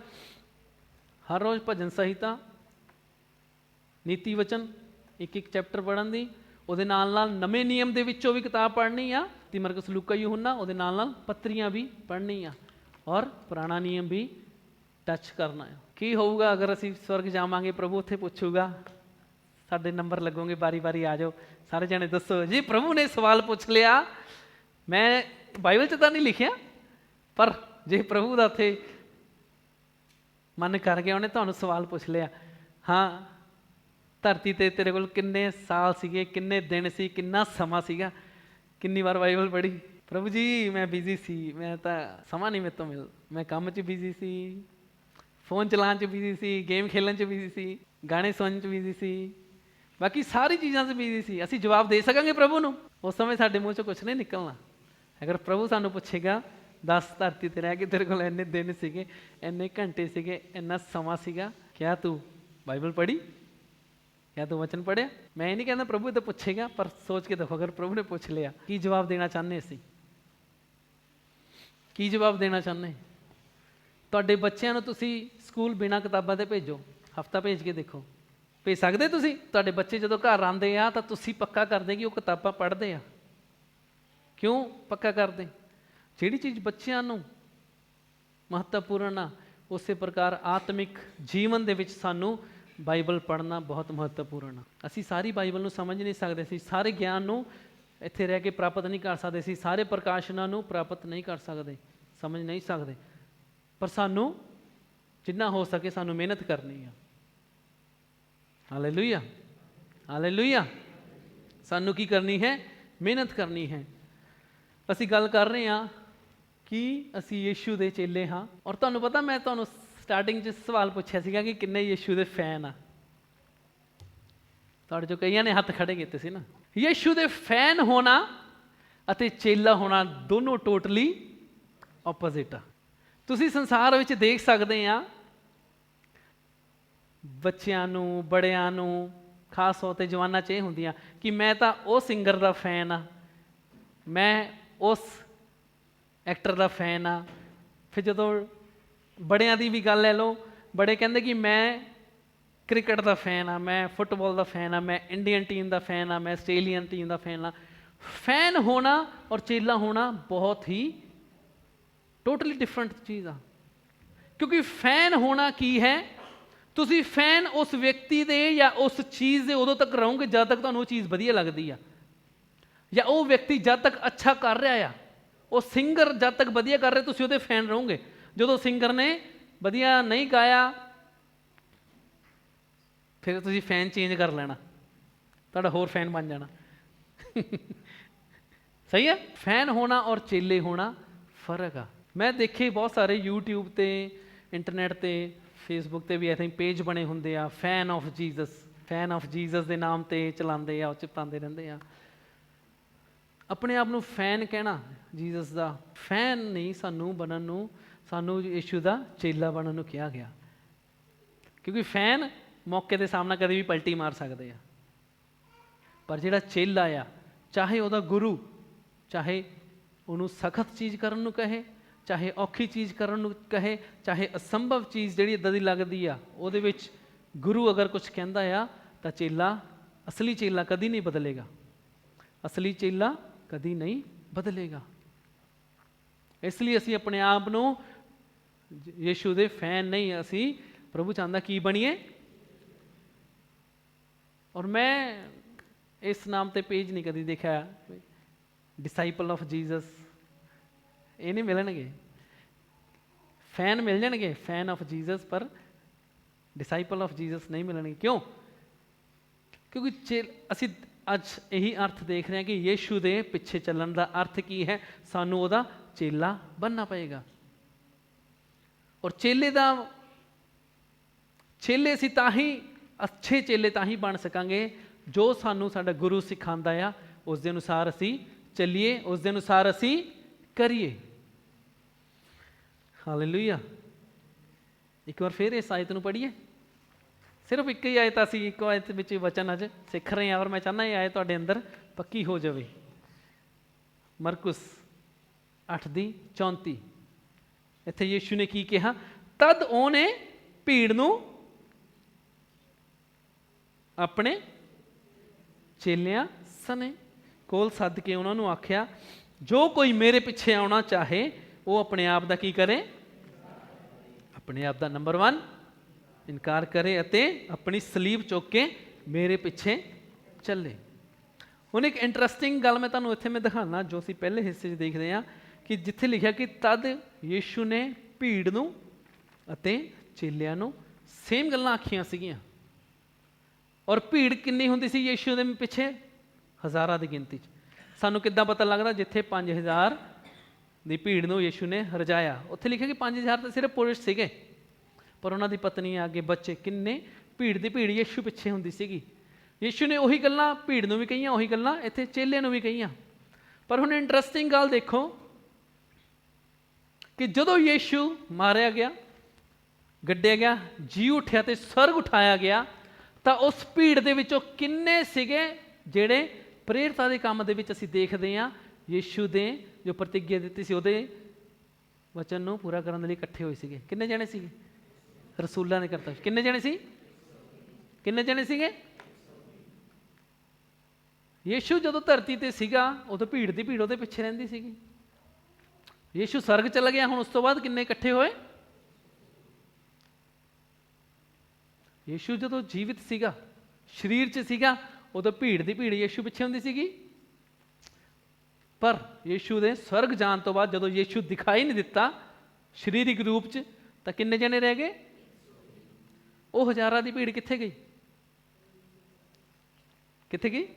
ਹਰ ਰੋਜ਼ ਭਜਨ ਸੰਹਿਤਾ, ਨੀਤੀ ਵਚਨ ਇੱਕ ਚੈਪਟਰ ਪੜ੍ਹਨ ਦੀ। ਉਹਦੇ ਨਾਲ ਨਾਲ ਨਵੇਂ ਨਿਯਮ ਦੇ ਵਿੱਚੋਂ ਵੀ ਕਿਤਾਬ ਪੜ੍ਹਨੀ ਆ, ਤੇ ਮਰਕੁਸ, ਲੂਕਾ, ਯਹੂਨਾ। ਉਹਦੇ ਨਾਲ ਨਾਲ ਪੱਤਰੀਆਂ ਵੀ ਪੜ੍ਹਨੀ ਆ, ਔਰ ਪੁਰਾਣਾ ਨਿਯਮ ਵੀ ਟੱਚ ਕਰਨਾ ਆ। ਕੀ ਹੋਊਗਾ ਅਗਰ ਅਸੀਂ ਸਵਰਗ ਜਾਵਾਂਗੇ, ਪ੍ਰਭੂ ਉੱਥੇ ਪੁੱਛੂਗਾ, ਸਾਡੇ ਨੰਬਰ ਲੱਗੋਗੇ, ਵਾਰੀ ਵਾਰੀ ਆ ਜਾਓ, ਸਾਰੇ ਜਣੇ ਦੱਸੋ ਜੀ ਪ੍ਰਭੂ ਨੇ ਸਵਾਲ ਪੁੱਛ ਲਿਆ। ਮੈਂ ਬਾਈਬਲ 'ਚ ਤਾਂ ਨਹੀਂ ਲਿਖਿਆ, ਪਰ ਜੇ ਪ੍ਰਭੂ ਦਾ ਉੱਥੇ ਮਨ ਕਰ ਗਿਆ, ਉਹਨੇ ਤੁਹਾਨੂੰ ਸਵਾਲ ਪੁੱਛ ਲਿਆ, ਹਾਂ ਧਰਤੀ 'ਤੇ ਤੇਰੇ ਕੋਲ ਕਿੰਨੇ ਸਾਲ ਸੀਗੇ, ਕਿੰਨੇ ਦਿਨ ਸੀ, ਕਿੰਨਾ ਸਮਾਂ ਸੀਗਾ, ਕਿੰਨੀ ਵਾਰ ਬਾਈਬਲ ਪੜ੍ਹੀ? ਪ੍ਰਭੂ ਜੀ ਮੈਂ ਬਿਜ਼ੀ ਸੀ, ਮੈਂ ਤਾਂ ਸਮਾਂ ਨਹੀਂ ਮੇਰੇ ਤੋਂ ਮੈਂ ਕੰਮ 'ਚ ਬਿਜ਼ੀ ਸੀ, ਫੋਨ ਚਲਾਉਣ 'ਚ ਬਿਜ਼ੀ ਸੀ, ਗੇਮ ਖੇਲਣ 'ਚ ਬਿਜ਼ੀ ਸੀ, ਗਾਣੇ ਸੁਣਨ 'ਚ ਬਿਜ਼ੀ ਸੀ, ਬਾਕੀ ਸਾਰੀ ਚੀਜ਼ਾਂ 'ਚ ਬਿਜ਼ੀ ਸੀ। ਅਸੀਂ ਜਵਾਬ ਦੇ ਸਕਾਂਗੇ ਪ੍ਰਭੂ ਨੂੰ? ਉਸ ਸਮੇਂ ਸਾਡੇ ਮੂੰਹ 'ਚੋਂ ਕੁਛ ਨਹੀਂ ਨਿਕਲਣਾ। ਅਗਰ ਪ੍ਰਭੂ ਸਾਨੂੰ ਪੁੱਛੇਗਾ, ਦੱਸ ਧਰਤੀ 'ਤੇ ਰਹਿ ਕੇ ਤੇਰੇ ਕੋਲ ਇੰਨੇ ਦਿਨ ਸੀਗੇ, ਇੰਨੇ ਘੰਟੇ ਸੀਗੇ, ਇੰਨਾ ਸਮਾਂ ਸੀਗਾ, ਕਿਆ ਤੂੰ ਬਾਈਬਲ ਪੜ੍ਹੀ, ਕਿਆ ਤੂੰ ਵਚਨ ਪੜ੍ਹਿਆ? ਮੈਂ ਇਹ ਨਹੀਂ ਕਹਿੰਦਾ ਪ੍ਰਭੂ ਤਾਂ ਪੁੱਛੇਗਾ, ਪਰ ਸੋਚ ਕੇ ਦੇਖੋ ਅਗਰ ਪ੍ਰਭੂ ਨੇ ਪੁੱਛ ਲਿਆ, ਕੀ ਜਵਾਬ ਦੇਣਾ ਚਾਹੁੰਦੇ ਅਸੀਂ? ਕੀ ਜਵਾਬ ਦੇਣਾ ਚਾਹੁੰਦੇ? ਤੁਹਾਡੇ ਬੱਚਿਆਂ ਨੂੰ ਤੁਸੀਂ ਸਕੂਲ ਬਿਨਾਂ ਕਿਤਾਬਾਂ ਦੇ ਭੇਜੋ, ਹਫਤਾ ਭੇਜ ਕੇ ਦੇਖੋ, ਭੇਜ ਸਕਦੇ ਤੁਸੀਂ? ਤੁਹਾਡੇ ਬੱਚੇ ਜਦੋਂ ਘਰ ਆਉਂਦੇ ਆ ਤਾਂ ਤੁਸੀਂ ਪੱਕਾ ਕਰਦੇ ਕਿ ਉਹ ਕਿਤਾਬਾਂ ਪੜ੍ਹਦੇ ਆ। ਕਿਉਂ ਪੱਕਾ ਕਰਦੇ? ਜਿਹੜੀ ਚੀਜ਼ ਬੱਚਿਆਂ ਨੂੰ ਮਹੱਤਵਪੂਰਨ ਆ, ਉਸੇ ਪ੍ਰਕਾਰ ਆਤਮਿਕ ਜੀਵਨ ਦੇ ਵਿੱਚ ਸਾਨੂੰ ਬਾਈਬਲ ਪੜ੍ਹਨਾ ਬਹੁਤ ਮਹੱਤਵਪੂਰਨ ਆ। ਅਸੀਂ ਸਾਰੀ ਬਾਈਬਲ ਨੂੰ ਸਮਝ ਨਹੀਂ ਸਕਦੇ, ਅਸੀਂ ਸਾਰੇ ਗਿਆਨ ਨੂੰ ਇੱਥੇ ਰਹਿ ਕੇ ਪ੍ਰਾਪਤ ਨਹੀਂ ਕਰ ਸਕਦੇ, ਅਸੀਂ ਸਾਰੇ ਪ੍ਰਕਾਸ਼ਨਾਂ ਨੂੰ ਪ੍ਰਾਪਤ ਨਹੀਂ ਕਰ ਸਕਦੇ, ਸਮਝ ਨਹੀਂ ਸਕਦੇ, ਪਰ ਸਾਨੂੰ ਜਿੰਨਾ ਹੋ ਸਕੇ ਸਾਨੂੰ ਮਿਹਨਤ ਕਰਨੀ ਆ। Hallelujah, hallelujah. ਸਾਨੂੰ ਕੀ ਕਰਨੀ ਹੈ? ਮਿਹਨਤ ਕਰਨੀ ਹੈ। ਅਸੀਂ ਗੱਲ ਕਰ ਰਹੇ ਹਾਂ ਕਿ ਅਸੀਂ ਯੀਸ਼ੂ ਦੇ ਚੇਲੇ ਹਾਂ। ਔਰ ਤੁਹਾਨੂੰ ਪਤਾ, ਮੈਂ ਤੁਹਾਨੂੰ ਸਟਾਰਟਿੰਗ 'ਚ ਸਵਾਲ ਪੁੱਛਿਆ ਸੀਗਾ ਕਿ ਕਿੰਨੇ ਯੀਸ਼ੂ ਦੇ ਫੈਨ ਆ। ਤੁਹਾਡੇ 'ਚੋਂ ਕਈਆਂ ਨੇ ਹੱਥ ਖੜੇ ਕੀਤੇ ਸੀ ਨਾ। ਯੀਸ਼ੂ ਦੇ ਫੈਨ ਹੋਣਾ ਅਤੇ ਚੇਲਾ ਹੋਣਾ ਦੋਨੋਂ ਟੋਟਲੀ ਆਪੋਜ਼ਿਟ ਆ। ਤੁਸੀਂ ਸੰਸਾਰ ਵਿੱਚ ਦੇਖ ਸਕਦੇ ਆ, ਬੱਚਿਆਂ ਨੂੰ, ਬੜਿਆਂ ਨੂੰ, ਖਾਸ ਤੌਰ 'ਤੇ ਜਵਾਨਾਂ 'ਚ ਇਹ ਹੁੰਦੀਆਂ ਕਿ ਮੈਂ ਤਾਂ ਉਹ ਸਿੰਗਰ ਦਾ ਫੈਨ ਆ, ਮੈਂ ਉਸ ਐਕਟਰ ਦਾ ਫੈਨ ਆ। ਫਿਰ ਜਦੋਂ ਬੜਿਆਂ ਦੀ ਵੀ ਗੱਲ ਲੈ ਲਓ, ਬੜੇ ਕਹਿੰਦੇ ਕਿ ਮੈਂ ਕ੍ਰਿਕਟ ਦਾ ਫੈਨ ਆ, ਮੈਂ ਫੁੱਟਬਾਲ ਦਾ ਫੈਨ ਆ, ਮੈਂ ਇੰਡੀਅਨ ਟੀਮ ਦਾ ਫੈਨ ਆ, ਮੈਂ ਆਸਟ੍ਰੇਲੀਅਨ ਟੀਮ ਦਾ ਫੈਨ ਆ। ਫੈਨ ਹੋਣਾ ਔਰ ਚੇਲਾ ਹੋਣਾ ਬਹੁਤ ਹੀ ਟੋਟਲੀ ਡਿਫਰੈਂਟ ਚੀਜ਼ ਆ। ਕਿਉਂਕਿ ਫੈਨ ਹੋਣਾ ਕੀ ਹੈ? ਤੁਸੀਂ ਫੈਨ ਉਸ ਵਿਅਕਤੀ ਦੇ ਜਾਂ ਉਸ ਚੀਜ਼ ਦੇ ਉਦੋਂ ਤੱਕ ਰਹੋਗੇ ਜਦ ਤੱਕ ਤੁਹਾਨੂੰ ਉਹ ਚੀਜ਼ ਵਧੀਆ ਲੱਗਦੀ ਆ। ਜਾਂ ਉਹ ਵਿਅਕਤੀ ਜਦ ਤੱਕ ਅੱਛਾ ਕਰ ਰਿਹਾ ਆ, ਉਹ ਸਿੰਗਰ ਜਦ ਤੱਕ ਵਧੀਆ ਕਰ ਰਿਹਾ, ਤੁਸੀਂ ਉਹਦੇ ਫੈਨ ਰਹੋਗੇ। ਜਦੋਂ ਸਿੰਗਰ ਨੇ ਵਧੀਆ ਨਹੀਂ ਗਾਇਆ, ਫਿਰ ਤੁਸੀਂ ਫੈਨ ਚੇਂਜ ਕਰ ਲੈਣਾ, ਤੁਹਾਡਾ ਹੋਰ ਫੈਨ ਬਣ ਜਾਣਾ। ਸਹੀ ਹੈ। ਫੈਨ ਹੋਣਾ ਔਰ ਚੇਲੇ ਹੋਣਾ ਫਰਕ ਆ। ਮੈਂ ਦੇਖੇ ਬਹੁਤ ਸਾਰੇ ਯੂਟਿਊਬ 'ਤੇ, ਇੰਟਰਨੈਟ 'ਤੇ, ਫੇਸਬੁੱਕ 'ਤੇ ਵੀ ਐਸੇ ਪੇਜ ਬਣੇ ਹੁੰਦੇ ਆ, fan of Jesus, fan of Jesus ਦੇ ਨਾਮ 'ਤੇ ਚਲਾਉਂਦੇ ਆ, ਉਹ 'ਚ ਪਾਉਂਦੇ ਰਹਿੰਦੇ ਆ। ਆਪਣੇ ਆਪ ਨੂੰ ਫੈਨ ਕਹਿਣਾ ਜੀਸਸ ਦਾ, ਫੈਨ ਨਹੀਂ ਸਾਨੂੰ ਬਣਨ ਨੂੰ, ਸਾਨੂੰ ਯਿਸੂ ਦਾ ਚੇਲਾ ਬਣਨ ਨੂੰ ਕਿਹਾ ਗਿਆ। ਕਿਉਂਕਿ ਫੈਨ ਮੌਕੇ 'ਤੇ ਸਾਹਮਣਾ ਕਦੇ ਵੀ ਪਲਟੀ ਮਾਰ ਸਕਦੇ ਆ, ਪਰ ਜਿਹੜਾ ਚੇਲਾ ਆ, ਚਾਹੇ ਉਹਦਾ ਗੁਰੂ ਚਾਹੇ ਉਹਨੂੰ ਸਖਤ ਚੀਜ਼ ਕਰਨ ਨੂੰ ਕਹੇ, ਚਾਹੇ ਔਖੀ ਚੀਜ਼ ਕਰਨ ਨੂੰ ਕਹੇ, ਚਾਹੇ ਅਸੰਭਵ ਚੀਜ਼ ਜਿਹੜੀ ਇੱਦਾਂ ਦੀ ਲੱਗਦੀ ਆ ਉਹਦੇ ਵਿੱਚ ਗੁਰੂ ਅਗਰ ਕੁਛ ਕਹਿੰਦਾ ਆ, ਤਾਂ ਚੇਲਾ, ਅਸਲੀ ਚੇਲਾ ਕਦੀ ਨਹੀਂ ਬਦਲੇਗਾ, ਅਸਲੀ ਚੇਲਾ ਕਦੀ ਨਹੀਂ ਬਦਲੇਗਾ। ਇਸ ਲਈ ਅਸੀਂ ਆਪਣੇ ਆਪ ਨੂੰ ਯਿਸੂ ਦੇ ਫੈਨ ਨਹੀਂ, ਅਸੀਂ ਪ੍ਰਭੂ ਚਾਹੁੰਦਾ ਕੀ ਬਣੀਏ। ਔਰ ਮੈਂ ਇਸ ਨਾਮ 'ਤੇ ਪੇਜ ਨਹੀਂ ਕਦੀ ਦੇਖਿਆ, ਡਿਸਾਈਪਲ ਆਫ ਜੀਸਸ, ਇਹ ਨਹੀਂ ਮਿਲਣਗੇ। ਫੈਨ ਮਿਲ ਜਾਣਗੇ, ਫੈਨ ਆਫ ਜੀਸਸ, ਪਰ ਡਿਸਾਈਪਲ ਆਫ ਜੀਸਸ ਨਹੀਂ ਮਿਲਣਗੇ। ਕਿਉਂ? ਕਿਉਂਕਿ ਅਸੀਂ ਅੱਜ ਇਹੀ ਅਰਥ ਦੇਖ ਰਹੇ ਹਾਂ ਕਿ ਯਿਸੂ ਦੇ ਪਿੱਛੇ ਚੱਲਣ ਦਾ ਅਰਥ ਕੀ ਹੈ, ਸਾਨੂੰ ਉਹਦਾ ਚੇਲਾ ਬਣਨਾ ਪਏਗਾ। ਔਰ ਚੇਲੇ ਅਸੀਂ ਤਾਂ ਹੀ, ਅੱਛੇ ਚੇਲੇ ਤਾਂ ਹੀ ਬਣ ਸਕਾਂਗੇ ਜੋ ਸਾਨੂੰ ਸਾਡਾ ਗੁਰੂ ਸਿਖਾਉਂਦਾ ਆ, ਉਸ ਦੇ ਅਨੁਸਾਰ ਅਸੀਂ ਚੱਲੀਏ, ਉਸ ਦੇ ਅਨੁਸਾਰ ਅਸੀਂ ਕਰੀਏ। ਹਾਲੇਲੂਇਆ। ਇੱਕ ਵਾਰ ਫਿਰ ਇਸ ਆਇਤ ਨੂੰ ਪੜ੍ਹੀਏ। ਸਿਰਫ ਇੱਕ ਹੀ ਆਇਤ ਅਸੀਂ ਇੱਕ ਆਇਤ ਵਿੱਚ ਵਚਨ ਅੱਜ ਸਿੱਖ ਰਹੇ ਹਾਂ, ਔਰ ਮੈਂ ਚਾਹੁੰਦਾ ਇਹ ਆਇਤ ਤੁਹਾਡੇ ਅੰਦਰ ਪੱਕੀ ਹੋ ਜਾਵੇ। ਮਰਕੁਸ 8:34। ਇੱਥੇ ਯਿਸੂ ਨੇ ਕੀ ਕਿਹਾ? ਤਦ ਉਹਨੇ ਭੀੜ ਨੂੰ ਆਪਣੇ ਚੇਲਿਆਂ ਸਣੇ ਕੋਲ ਸੱਦ ਕੇ ਉਹਨਾਂ ਨੂੰ ਆਖਿਆ, ਜੋ ਕੋਈ ਮੇਰੇ ਪਿੱਛੇ ਆਉਣਾ ਚਾਹੇ ਉਹ ਆਪਣੇ ਆਪ ਦਾ ਕੀ ਕਰੇ? ਆਪਣੇ ਆਪ ਦਾ ਨੰਬਰ 1 ਇਨਕਾਰ ਕਰੇ ਅਤੇ ਆਪਣੀ ਸਲੀਬ ਚੁੱਕ ਕੇ ਮੇਰੇ ਪਿੱਛੇ ਚੱਲੇ। ਹੁਣ ਇੱਕ ਇੰਟਰਸਟਿੰਗ ਗੱਲ ਮੈਂ ਤੁਹਾਨੂੰ ਇੱਥੇ ਦਿਖਾਉਣਾ, ਜੋ ਅਸੀਂ ਪਹਿਲੇ ਹਿੱਸੇ 'ਚ ਦੇਖਦੇ ਹਾਂ, ਕਿ ਜਿੱਥੇ ਲਿਖਿਆ ਕਿ ਤਦ ਯਿਸੂ ਨੇ ਭੀੜ ਨੂੰ ਅਤੇ ਚੇਲਿਆਂ ਨੂੰ ਸੇਮ ਗੱਲਾਂ ਆਖੀਆਂ ਸੀਗੀਆਂ। ਔਰ ਭੀੜ ਕਿੰਨੀ ਹੁੰਦੀ ਸੀ ਯਿਸੂ ਦੇ ਪਿੱਛੇ? ਹਜ਼ਾਰਾਂ ਦੀ ਗਿਣਤੀ 'ਚ। ਸਾਨੂੰ ਕਿੱਦਾਂ ਪਤਾ ਲੱਗਦਾ? ਜਿੱਥੇ 5000 ਦੀ ਭੀੜ ਨੂੰ ਯਿਸੂ ਨੇ ਰਜਾਇਆ, ਉੱਥੇ ਲਿਖਿਆ ਕਿ 5000 ਤਾਂ ਸਿਰਫ ਪੁਰਸ਼ ਸੀਗੇ, ਪਰ ਉਹਨਾਂ ਦੀ ਪਤਨੀਆਂ, ਅੱਗੇ ਬੱਚੇ, ਕਿੰਨੇ ਭੀੜ ਦੀ ਭੀੜ ਯਿਸੂ ਪਿੱਛੇ ਹੁੰਦੀ ਸੀਗੀ। ਯਿਸੂ ਨੇ ਉਹੀ ਗੱਲਾਂ ਭੀੜ ਨੂੰ ਵੀ ਕਹੀਆਂ, ਉਹੀ ਗੱਲਾਂ ਇੱਥੇ ਚੇਲੇ ਨੂੰ ਵੀ ਕਹੀਆਂ। ਪਰ ਹੁਣ ਇੰਟਰਸਟਿੰਗ ਗੱਲ ਦੇਖੋ ਕਿ ਜਦੋਂ ਯਿਸੂ ਮਾਰਿਆ ਗਿਆ, ਗੱਡਿਆ ਗਿਆ, ਜੀ ਉੱਠਿਆ ਤੇ ਸਵਰਗ ਉਠਾਇਆ ਗਿਆ, ਤਾਂ ਉਸ ਭੀੜ ਦੇ ਵਿੱਚੋਂ ਕਿੰਨੇ ਸੀਗੇ ਜਿਹੜੇ ਪ੍ਰੇਰਿਤਾਂ ਦੇ ਕੰਮ ਦੇ ਵਿੱਚ ਅਸੀਂ ਦੇਖਦੇ ਹਾਂ ਯਿਸੂ ਦੇ ਜੋ ਪ੍ਰਤਿੱਗਿਆ ਦਿੱਤੀ ਸੀ ਉਹਦੇ ਵਚਨ ਨੂੰ ਪੂਰਾ ਕਰਨ ਦੇ ਲਈ ਇਕੱਠੇ ਹੋਏ ਸੀਗੇ? ਕਿੰਨੇ ਜਣੇ ਸੀਗੇ? ਰਸੂਲਾਂ ਨੇ ਕਰਤਾ। ਕਿੰਨੇ ਜਣੇ ਸੀ? ਕਿੰਨੇ ਜਣੇ ਸੀਗੇ? ਯਿਸੂ ਜਦੋਂ ਧਰਤੀ ਤੇ ਸੀਗਾ ਉਦੋਂ ਭੀੜ ਦੀ ਭੀੜ ਉਹਦੇ ਪਿੱਛੇ ਰਹਿੰਦੀ ਸੀਗੀ। ਯਿਸੂ ਸਰਗ ਚਲਾ ਗਿਆ, ਹੁਣ ਉਸ ਤੋਂ ਬਾਅਦ ਕਿੰਨੇ ਇਕੱਠੇ ਹੋਏ? ਯਿਸੂ ਜਦੋਂ ਜੀਵਿਤ ਸੀਗਾ, ਸਰੀਰ 'ਚ ਸੀਗਾ, ਉਦੋਂ ਭੀੜ ਦੀ ਭੀੜ ਯਿਸੂ ਪਿੱਛੇ ਹੁੰਦੀ ਸੀਗੀ। ਪਰ ਯਿਸੂ ਦੇ ਸਵਰਗ ਜਾਣ ਤੋਂ ਬਾਅਦ ਜਦੋਂ ਯਿਸੂ ਦਿਖਾਈ ਨਹੀਂ ਦਿੱਤਾ ਸਰੀਰਿਕ ਰੂਪ 'ਚ, ਤਾਂ ਕਿੰਨੇ ਜਣੇ ਰਹਿ ਗਏ? ਉਹ ਹਜ਼ਾਰਾਂ ਦੀ ਭੀੜ ਕਿੱਥੇ ਗਈ? ਕਿੱਥੇ ਗਈ?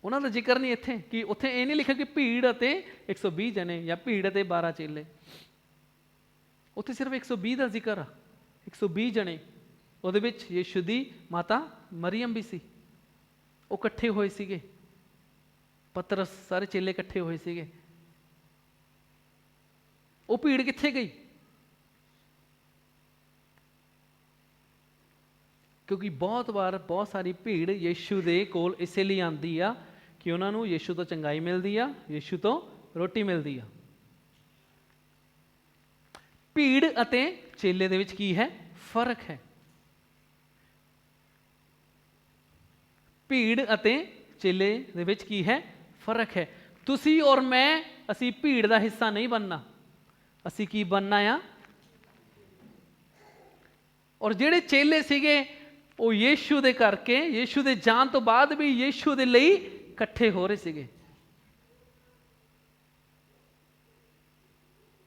ਉਹਨਾਂ ਦਾ ਜ਼ਿਕਰ ਨਹੀਂ ਇੱਥੇ, ਕਿ ਉੱਥੇ ਇਹ ਨਹੀਂ ਲਿਖਿਆ ਕਿ ਭੀੜ ਅਤੇ 120 ਜਣੇ ਜਾਂ ਭੀੜ ਅਤੇ 12 ਚੇਲੇ। ਉੱਥੇ ਸਿਰਫ 120 ਦਾ ਜ਼ਿਕਰ ਆ, 120 ਜਣੇ। ਉਹਦੇ ਵਿੱਚ ਯਿਸੂ ਦੀ ਮਾਤਾ ਮਰੀਅਮ ਵੀ ਸੀ, ਉਹ ਇਕੱਠੇ ਹੋਏ ਸੀਗੇ। ਪਤਰਸ, ਸਾਰੇ ਚੇਲੇ ਇਕੱਠੇ ਹੋਏ ਸੀਗੇ। ਉਹ ਭੀੜ ਕਿੱਥੇ ਗਈ? ਕਿਉਂਕਿ ਬਹੁਤ ਵਾਰ ਬਹੁਤ ਸਾਰੀ ਭੀੜ ਯਿਸੂ ਦੇ ਕੋਲ ਇਸੇ ਲਈ ਆਉਂਦੀ ਆ ਕਿ ਉਹਨਾਂ ਨੂੰ ਯਿਸੂ ਤੋਂ ਚੰਗਾਈ ਮਿਲਦੀ ਆ, ਯਿਸੂ ਤੋਂ ਰੋਟੀ ਮਿਲਦੀ ਆ। ਭੀੜ ਅਤੇ ਚੇਲੇ ਦੇ ਵਿੱਚ ਕੀ ਹੈ? ਫਰਕ ਹੈ। ਭੀੜ ਅਤੇ ਚੇਲੇ ਦੇ ਵਿੱਚ ਕੀ ਹੈ? ਫਰਕ ਹੈ। ਤੁਸੀਂ ਔਰ ਮੈਂ, ਅਸੀਂ ਭੀੜ ਦਾ ਹਿੱਸਾ ਨਹੀਂ ਬਣਨਾ। ਅਸੀਂ ਕੀ ਬਣਨਾ ਆ? ਔਰ ਜਿਹੜੇ ਚੇਲੇ ਸੀਗੇ ਉਹ ਯਿਸੂ ਦੇ ਕਰਕੇ, ਯਿਸੂ ਦੇ ਜਾਣ ਤੋਂ ਬਾਅਦ ਵੀ ਯਿਸੂ ਦੇ ਲਈ ਇਕੱਠੇ ਹੋ ਰਹੇ ਸੀਗੇ।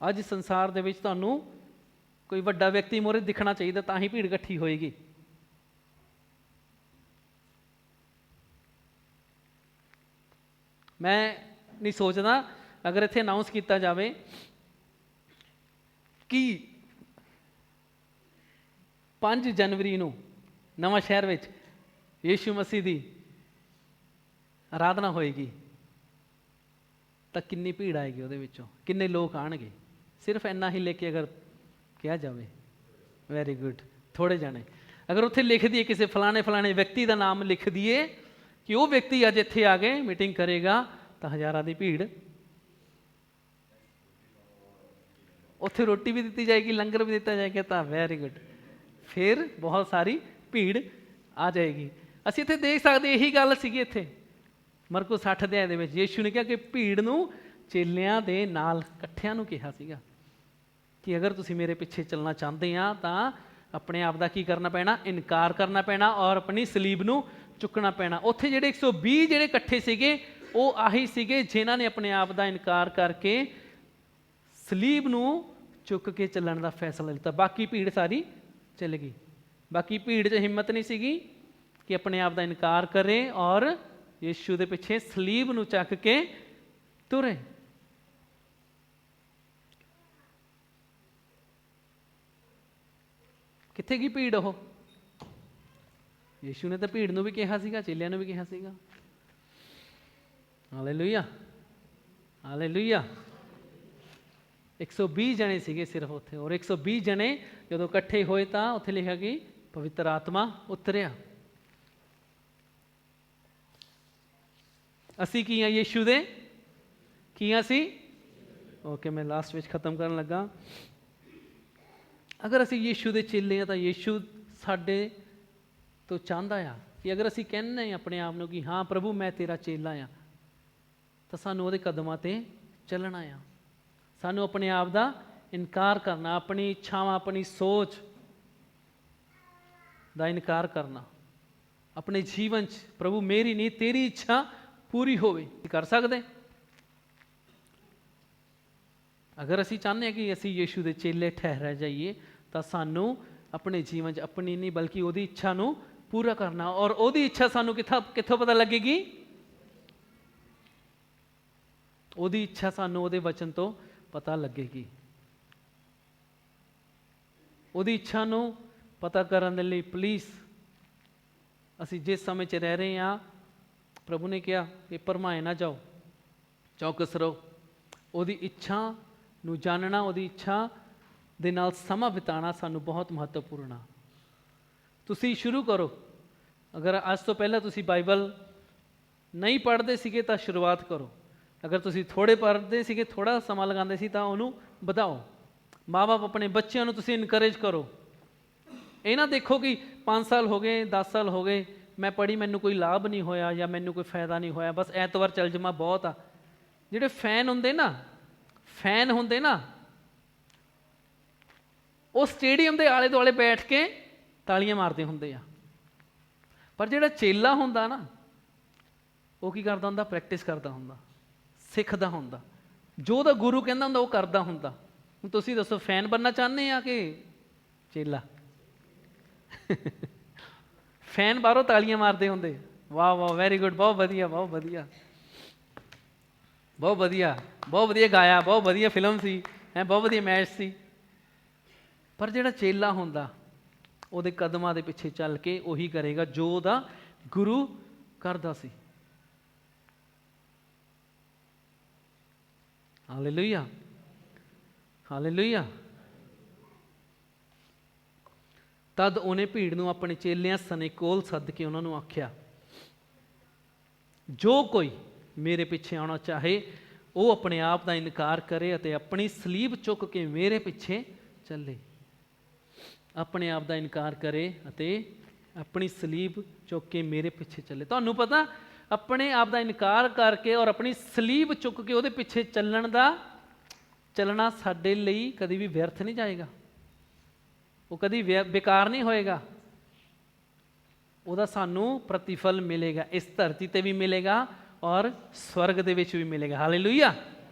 ਅੱਜ ਸੰਸਾਰ ਦੇ ਵਿੱਚ ਤੁਹਾਨੂੰ ਕੋਈ ਵੱਡਾ ਵਿਅਕਤੀ ਮੂਹਰੇ ਦਿਖਣਾ ਚਾਹੀਦਾ, ਤਾਂ ਹੀ ਭੀੜ ਇਕੱਠੀ ਹੋਏਗੀ। ਮੈਂ ਨਹੀਂ ਸੋਚਦਾ ਅਗਰ ਇੱਥੇ ਅਨਾਊਂਸ ਕੀਤਾ ਜਾਵੇ ਕਿ 5 ਜਨਵਰੀ ਨੂੰ ਨਵਾਂ ਸ਼ਹਿਰ ਵਿੱਚ ਯੀਸ਼ੂ ਮਸੀਹ ਦੀ ਆਰਾਧਨਾ ਹੋਏਗੀ, ਤਾਂ ਕਿੰਨੀ ਭੀੜ ਆਏਗੀ, ਉਹਦੇ ਵਿੱਚੋਂ ਕਿੰਨੇ ਲੋਕ ਆਉਣਗੇ। ਸਿਰਫ ਇੰਨਾ ਹੀ ਲੈ ਕੇ ਅਗਰ ਕਿਹਾ ਜਾਵੇ, ਵੈਰੀ ਗੁੱਡ, ਥੋੜ੍ਹੇ ਜਾਣੇ। ਅਗਰ ਉੱਥੇ ਲਿਖ ਦਈਏ ਕਿਸੇ ਫਲਾਣੇ ਫਲਾਣੇ ਵਿਅਕਤੀ ਦਾ ਨਾਮ ਲਿਖ ਦਈਏ ਕਿ ਉਹ ਵਿਅਕਤੀ ਅੱਜ ਇੱਥੇ ਆ ਕੇ ਮੀਟਿੰਗ ਕਰੇਗਾ, ਤਾਂ ਹਜ਼ਾਰਾਂ ਦੀ ਭੀੜ। ਉੱਥੇ ਰੋਟੀ ਵੀ ਦਿੱਤੀ ਜਾਏਗੀ, ਲੰਗਰ ਵੀ ਦਿੱਤਾ ਜਾਏਗਾ, ਤਾਂ ਵੈਰੀ ਗੁੱਡ, ਫਿਰ ਬਹੁਤ ਸਾਰੀ ਭੀੜ ਆ ਜਾਏਗੀ। ਅਸੀਂ ਇੱਥੇ ਦੇਖ ਸਕਦੇ ਇਹੀ ਗੱਲ ਸੀਗੀ ਇੱਥੇ ਮਰਕੋ 60 ਅਧਿਆਇ ਦੇ ਵਿੱਚ। ਯੀਸ਼ੂ ਨੇ ਕਿਹਾ ਕਿ ਭੀੜ ਨੂੰ ਚੇਲਿਆਂ ਦੇ ਨਾਲ ਇਕੱਠਿਆਂ ਨੂੰ ਕਿਹਾ ਸੀਗਾ ਕਿ ਅਗਰ ਤੁਸੀਂ ਮੇਰੇ ਪਿੱਛੇ ਚੱਲਣਾ ਚਾਹੁੰਦੇ ਆ ਤਾਂ ਆਪਣੇ ਆਪ ਦਾ ਕੀ ਕਰਨਾ ਪੈਣਾ, ਇਨਕਾਰ ਕਰਨਾ ਪੈਣਾ ਔਰ ਆਪਣੀ ਸਲੀਬ ਨੂੰ ਚੁੱਕਣਾ ਪੈਣਾ। ਉੱਥੇ ਜਿਹੜੇ 120 ਜਿਹੜੇ ਇਕੱਠੇ ਸੀਗੇ ਉਹ ਆਹੀ ਸੀਗੇ ਜਿਨ੍ਹਾਂ ਨੇ ਆਪਣੇ ਆਪ ਦਾ ਇਨਕਾਰ ਕਰਕੇ ਸਲੀਬ ਨੂੰ ਚੁੱਕ ਕੇ ਚੱਲਣ ਦਾ ਫੈਸਲਾ ਲਿੱਤਾ। ਬਾਕੀ ਭੀੜ ਸਾਰੀ ਚੱਲ ਗਈ। ਬਾਕੀ ਭੀੜ 'ਚ ਹਿੰਮਤ ਨਹੀਂ ਸੀਗੀ ਕਿ ਆਪਣੇ ਆਪ ਦਾ ਇਨਕਾਰ ਕਰੇ ਔਰ ਯੀਸ਼ੂ ਦੇ ਪਿੱਛੇ ਸਲੀਬ ਨੂੰ ਚੱਕ ਕੇ ਤੁਰੇ। ਕਿੱਥੇ ਗਈ ਭੀੜ? ਉਹ ਯੀਸ਼ੂ ਨੇ ਤਾਂ ਭੀੜ ਨੂੰ ਵੀ ਕਿਹਾ ਸੀਗਾ, ਚੇਲਿਆਂ ਨੂੰ ਵੀ ਕਿਹਾ ਸੀਗਾ। Hallelujah, hallelujah. 120 ਜਣੇ ਸੀਗੇ ਸਿਰਫ ਉੱਥੇ, ਔਰ 120 ਜਣੇ ਜਦੋਂ ਇਕੱਠੇ ਹੋਏ ਤਾਂ ਉੱਥੇ ਲਿਖਿਆ ਕਿ ਪਵਿੱਤਰ ਆਤਮਾ ਉਤਰਿਆ। ਅਸੀਂ ਕੀ ਹਾਂ? ਯੀਸ਼ੂ ਦੇ ਕੀ ਹਾਂ ਅਸੀਂ? ਓਕੇ, ਮੈਂ ਲਾਸਟ ਵਿੱਚ ਖਤਮ ਕਰਨ ਲੱਗਾ। ਅਗਰ ਅਸੀਂ ਯੀਸ਼ੂ ਦੇ ਚੇਲੇ ਹਾਂ ਤਾਂ ਯੀਸ਼ੂ ਸਾਡੇ ਤੋਂ ਚਾਹੁੰਦਾ ਆ ਕਿ ਅਗਰ ਅਸੀਂ ਕਹਿੰਦੇ ਹਾਂ ਆਪਣੇ ਆਪ ਨੂੰ ਕਿ ਹਾਂ ਪ੍ਰਭੂ ਮੈਂ ਤੇਰਾ ਚੇਲਾ ਆ, ਤਾਂ ਸਾਨੂੰ ਉਹਦੇ ਕਦਮਾਂ 'ਤੇ ਚੱਲਣਾ ਆ। ਸਾਨੂੰ ਆਪਣੇ ਆਪ ਦਾ ਇਨਕਾਰ ਕਰਨਾ, ਆਪਣੀ ਇੱਛਾਵਾਂ, ਆਪਣੀ ਸੋਚ ਦਾ ਇਨਕਾਰ ਕਰਨਾ ਆਪਣੇ ਜੀਵਨ 'ਚ। ਪ੍ਰਭੂ ਮੇਰੀ ਨਹੀਂ ਤੇਰੀ ਇੱਛਾ ਪੂਰੀ ਹੋਵੇ। ਕਰ ਸਕਦੇ? ਅਗਰ ਅਸੀਂ ਚਾਹੁੰਦੇ ਹਾਂ ਕਿ ਅਸੀਂ ਯੀਸ਼ੂ ਦੇ ਚੇਲੇ ਠਹਿਰ ਜਾਈਏ ਤਾਂ ਸਾਨੂੰ ਆਪਣੇ ਜੀਵਨ 'ਚ ਆਪਣੀ ਨਹੀਂ ਬਲਕਿ ਉਹਦੀ ਇੱਛਾ ਨੂੰ ਪੂਰਾ ਕਰਨਾ। ਔਰ ਉਹਦੀ ਇੱਛਾ ਸਾਨੂੰ ਕਿੱਥੋਂ ਪਤਾ ਲੱਗੇਗੀ? ਉਹਦੀ ਇੱਛਾ ਸਾਨੂੰ ਉਹਦੇ ਵਚਨ ਤੋਂ ਪਤਾ ਲੱਗੇਗੀ। ਉਹਦੀ ਇੱਛਾ ਨੂੰ ਪਤਾ ਕਰਨ ਦੇ ਲਈ ਪਲੀਜ਼ ਅਸੀਂ ਜਿਸ ਸਮੇਂ 'ਚ ਰਹਿ ਰਹੇ ਹਾਂ, ਪ੍ਰਭੂ ਨੇ ਕਿਹਾ ਕਿ ਭਰਮਾਏ ਨਾ ਜਾਓ, ਚੌਕਸ ਰਹੋ। ਉਹਦੀ ਇੱਛਾ ਨੂੰ ਜਾਣਨਾ, ਉਹਦੀ ਇੱਛਾ ਦੇ ਨਾਲ ਸਮਾਂ ਬਿਤਾਉਣਾ ਸਾਨੂੰ ਬਹੁਤ ਮਹੱਤਵਪੂਰਨ ਆ। ਤੁਸੀਂ ਸ਼ੁਰੂ ਕਰੋ। ਅਗਰ ਅੱਜ ਤੋਂ ਪਹਿਲਾਂ ਤੁਸੀਂ ਬਾਈਬਲ ਨਹੀਂ ਪੜ੍ਹਦੇ ਸੀਗੇ ਤਾਂ ਸ਼ੁਰੂਆਤ ਕਰੋ। ਅਗਰ ਤੁਸੀਂ ਥੋੜ੍ਹੇ ਪੜ੍ਹਦੇ ਸੀਗੇ, ਥੋੜ੍ਹਾ ਸਮਾਂ ਲਗਾਉਂਦੇ ਸੀ, ਤਾਂ ਉਹਨੂੰ ਵਧਾਓ। ਮਾਂ-ਬਾਪ ਆਪਣੇ ਬੱਚਿਆਂ ਨੂੰ ਤੁਸੀਂ ਇਨਕਰੇਜ ਕਰੋ। ਇਹ ਨਾ ਦੇਖੋ ਕਿ 5 ਸਾਲ ਹੋ ਗਏ, 10 ਸਾਲ ਹੋ ਗਏ, ਮੈਂ ਪੜ੍ਹੀ, ਮੈਨੂੰ ਕੋਈ ਲਾਭ ਨਹੀਂ ਹੋਇਆ ਜਾਂ ਮੈਨੂੰ ਕੋਈ ਫਾਇਦਾ ਨਹੀਂ ਹੋਇਆ, ਬਸ ਐਤਵਾਰ ਚੱਲ ਜਾਵਾਂ ਬਹੁਤ ਆ। ਜਿਹੜੇ ਫੈਨ ਹੁੰਦੇ ਨਾ ਉਹ ਸਟੇਡੀਅਮ ਦੇ ਆਲੇ ਦੁਆਲੇ ਬੈਠ ਕੇ ਤਾਲੀਆਂ ਮਾਰਦੇ ਹੁੰਦੇ ਆ। ਪਰ ਜਿਹੜਾ ਚੇਲਾ ਹੁੰਦਾ ਨਾ, ਉਹ ਕੀ ਕਰਦਾ ਹੁੰਦਾ? ਪ੍ਰੈਕਟਿਸ ਕਰਦਾ ਹੁੰਦਾ, ਸਿੱਖਦਾ ਹੁੰਦਾ। ਜੋ ਉਹਦਾ ਗੁਰੂ ਕਹਿੰਦਾ ਹੁੰਦਾ ਉਹ ਕਰਦਾ ਹੁੰਦਾ। ਹੁਣ ਤੁਸੀਂ ਦੱਸੋ, ਫੈਨ ਬਣਨਾ ਚਾਹੁੰਦੇ ਆ ਕਿ ਚੇਲਾ? ਫੈਨ ਬਾਹਰੋਂ ਤਾਲੀਆਂ ਮਾਰਦੇ ਹੁੰਦੇ, ਵਾਹ ਵਾਹ, ਵੈਰੀ ਗੁੱਡ, ਬਹੁਤ ਵਧੀਆ, ਬਹੁਤ ਵਧੀਆ, ਬਹੁਤ ਵਧੀਆ, ਬਹੁਤ ਵਧੀਆ ਗਾਇਆ, ਬਹੁਤ ਵਧੀਆ ਫਿਲਮ ਸੀ, ਬਹੁਤ ਵਧੀਆ ਮੈਚ ਸੀ। ਪਰ ਜਿਹੜਾ ਚੇਲਾ ਹੁੰਦਾ ਉਹਦੇ ਕਦਮਾਂ ਦੇ ਪਿੱਛੇ ਚੱਲ ਕੇ ਉਹੀ ਕਰੇਗਾ ਜੋ ਉਹਦਾ ਗੁਰੂ ਕਰਦਾ ਸੀ। Hallelujah, hallelujah. ਤਦ ਉਹਨੇ ਭੀੜ ਨੂੰ ਆਪਣੇ ਚੇਲਿਆਂ ਸਣੇ ਕੋਲ ਸੱਦ ਕੇ ਉਹਨਾਂ ਨੂੰ ਆਖਿਆ, ਜੋ ਕੋਈ ਮੇਰੇ ਪਿੱਛੇ ਆਉਣਾ ਚਾਹੇ ਉਹ ਆਪਣੇ ਆਪ ਦਾ ਇਨਕਾਰ ਕਰੇ ਅਤੇ ਆਪਣੀ ਸਲੀਬ ਚੁੱਕ ਕੇ ਮੇਰੇ ਪਿੱਛੇ ਚੱਲੇ। ਆਪਣੇ ਆਪ ਦਾ ਇਨਕਾਰ ਕਰੇ ਅਤੇ ਆਪਣੀ ਸਲੀਬ ਚੁੱਕ ਕੇ ਮੇਰੇ ਪਿੱਛੇ ਚੱਲੇ। ਤੁਹਾਨੂੰ ਪਤਾ, ਆਪਣੇ ਆਪ ਦਾ ਇਨਕਾਰ ਕਰਕੇ ਔਰ ਆਪਣੀ ਸਲੀਬ ਚੁੱਕ ਕੇ ਉਹਦੇ ਪਿੱਛੇ ਚੱਲਣਾ ਸਾਡੇ ਲਈ ਕਦੀ ਵੀ ਵਿਅਰਥ ਨਹੀਂ ਜਾਏਗਾ। ਉਹ ਕਦੀ ਬੇਕਾਰ ਨਹੀਂ ਹੋਏਗਾ। ਉਹਦਾ ਸਾਨੂੰ ਪ੍ਰਤੀਫਲ ਮਿਲੇਗਾ, ਇਸ ਧਰਤੀ 'ਤੇ ਵੀ ਮਿਲੇਗਾ ਔਰ ਸਵਰਗ ਦੇ ਵਿੱਚ ਵੀ ਮਿਲੇਗਾ। Hallelujah,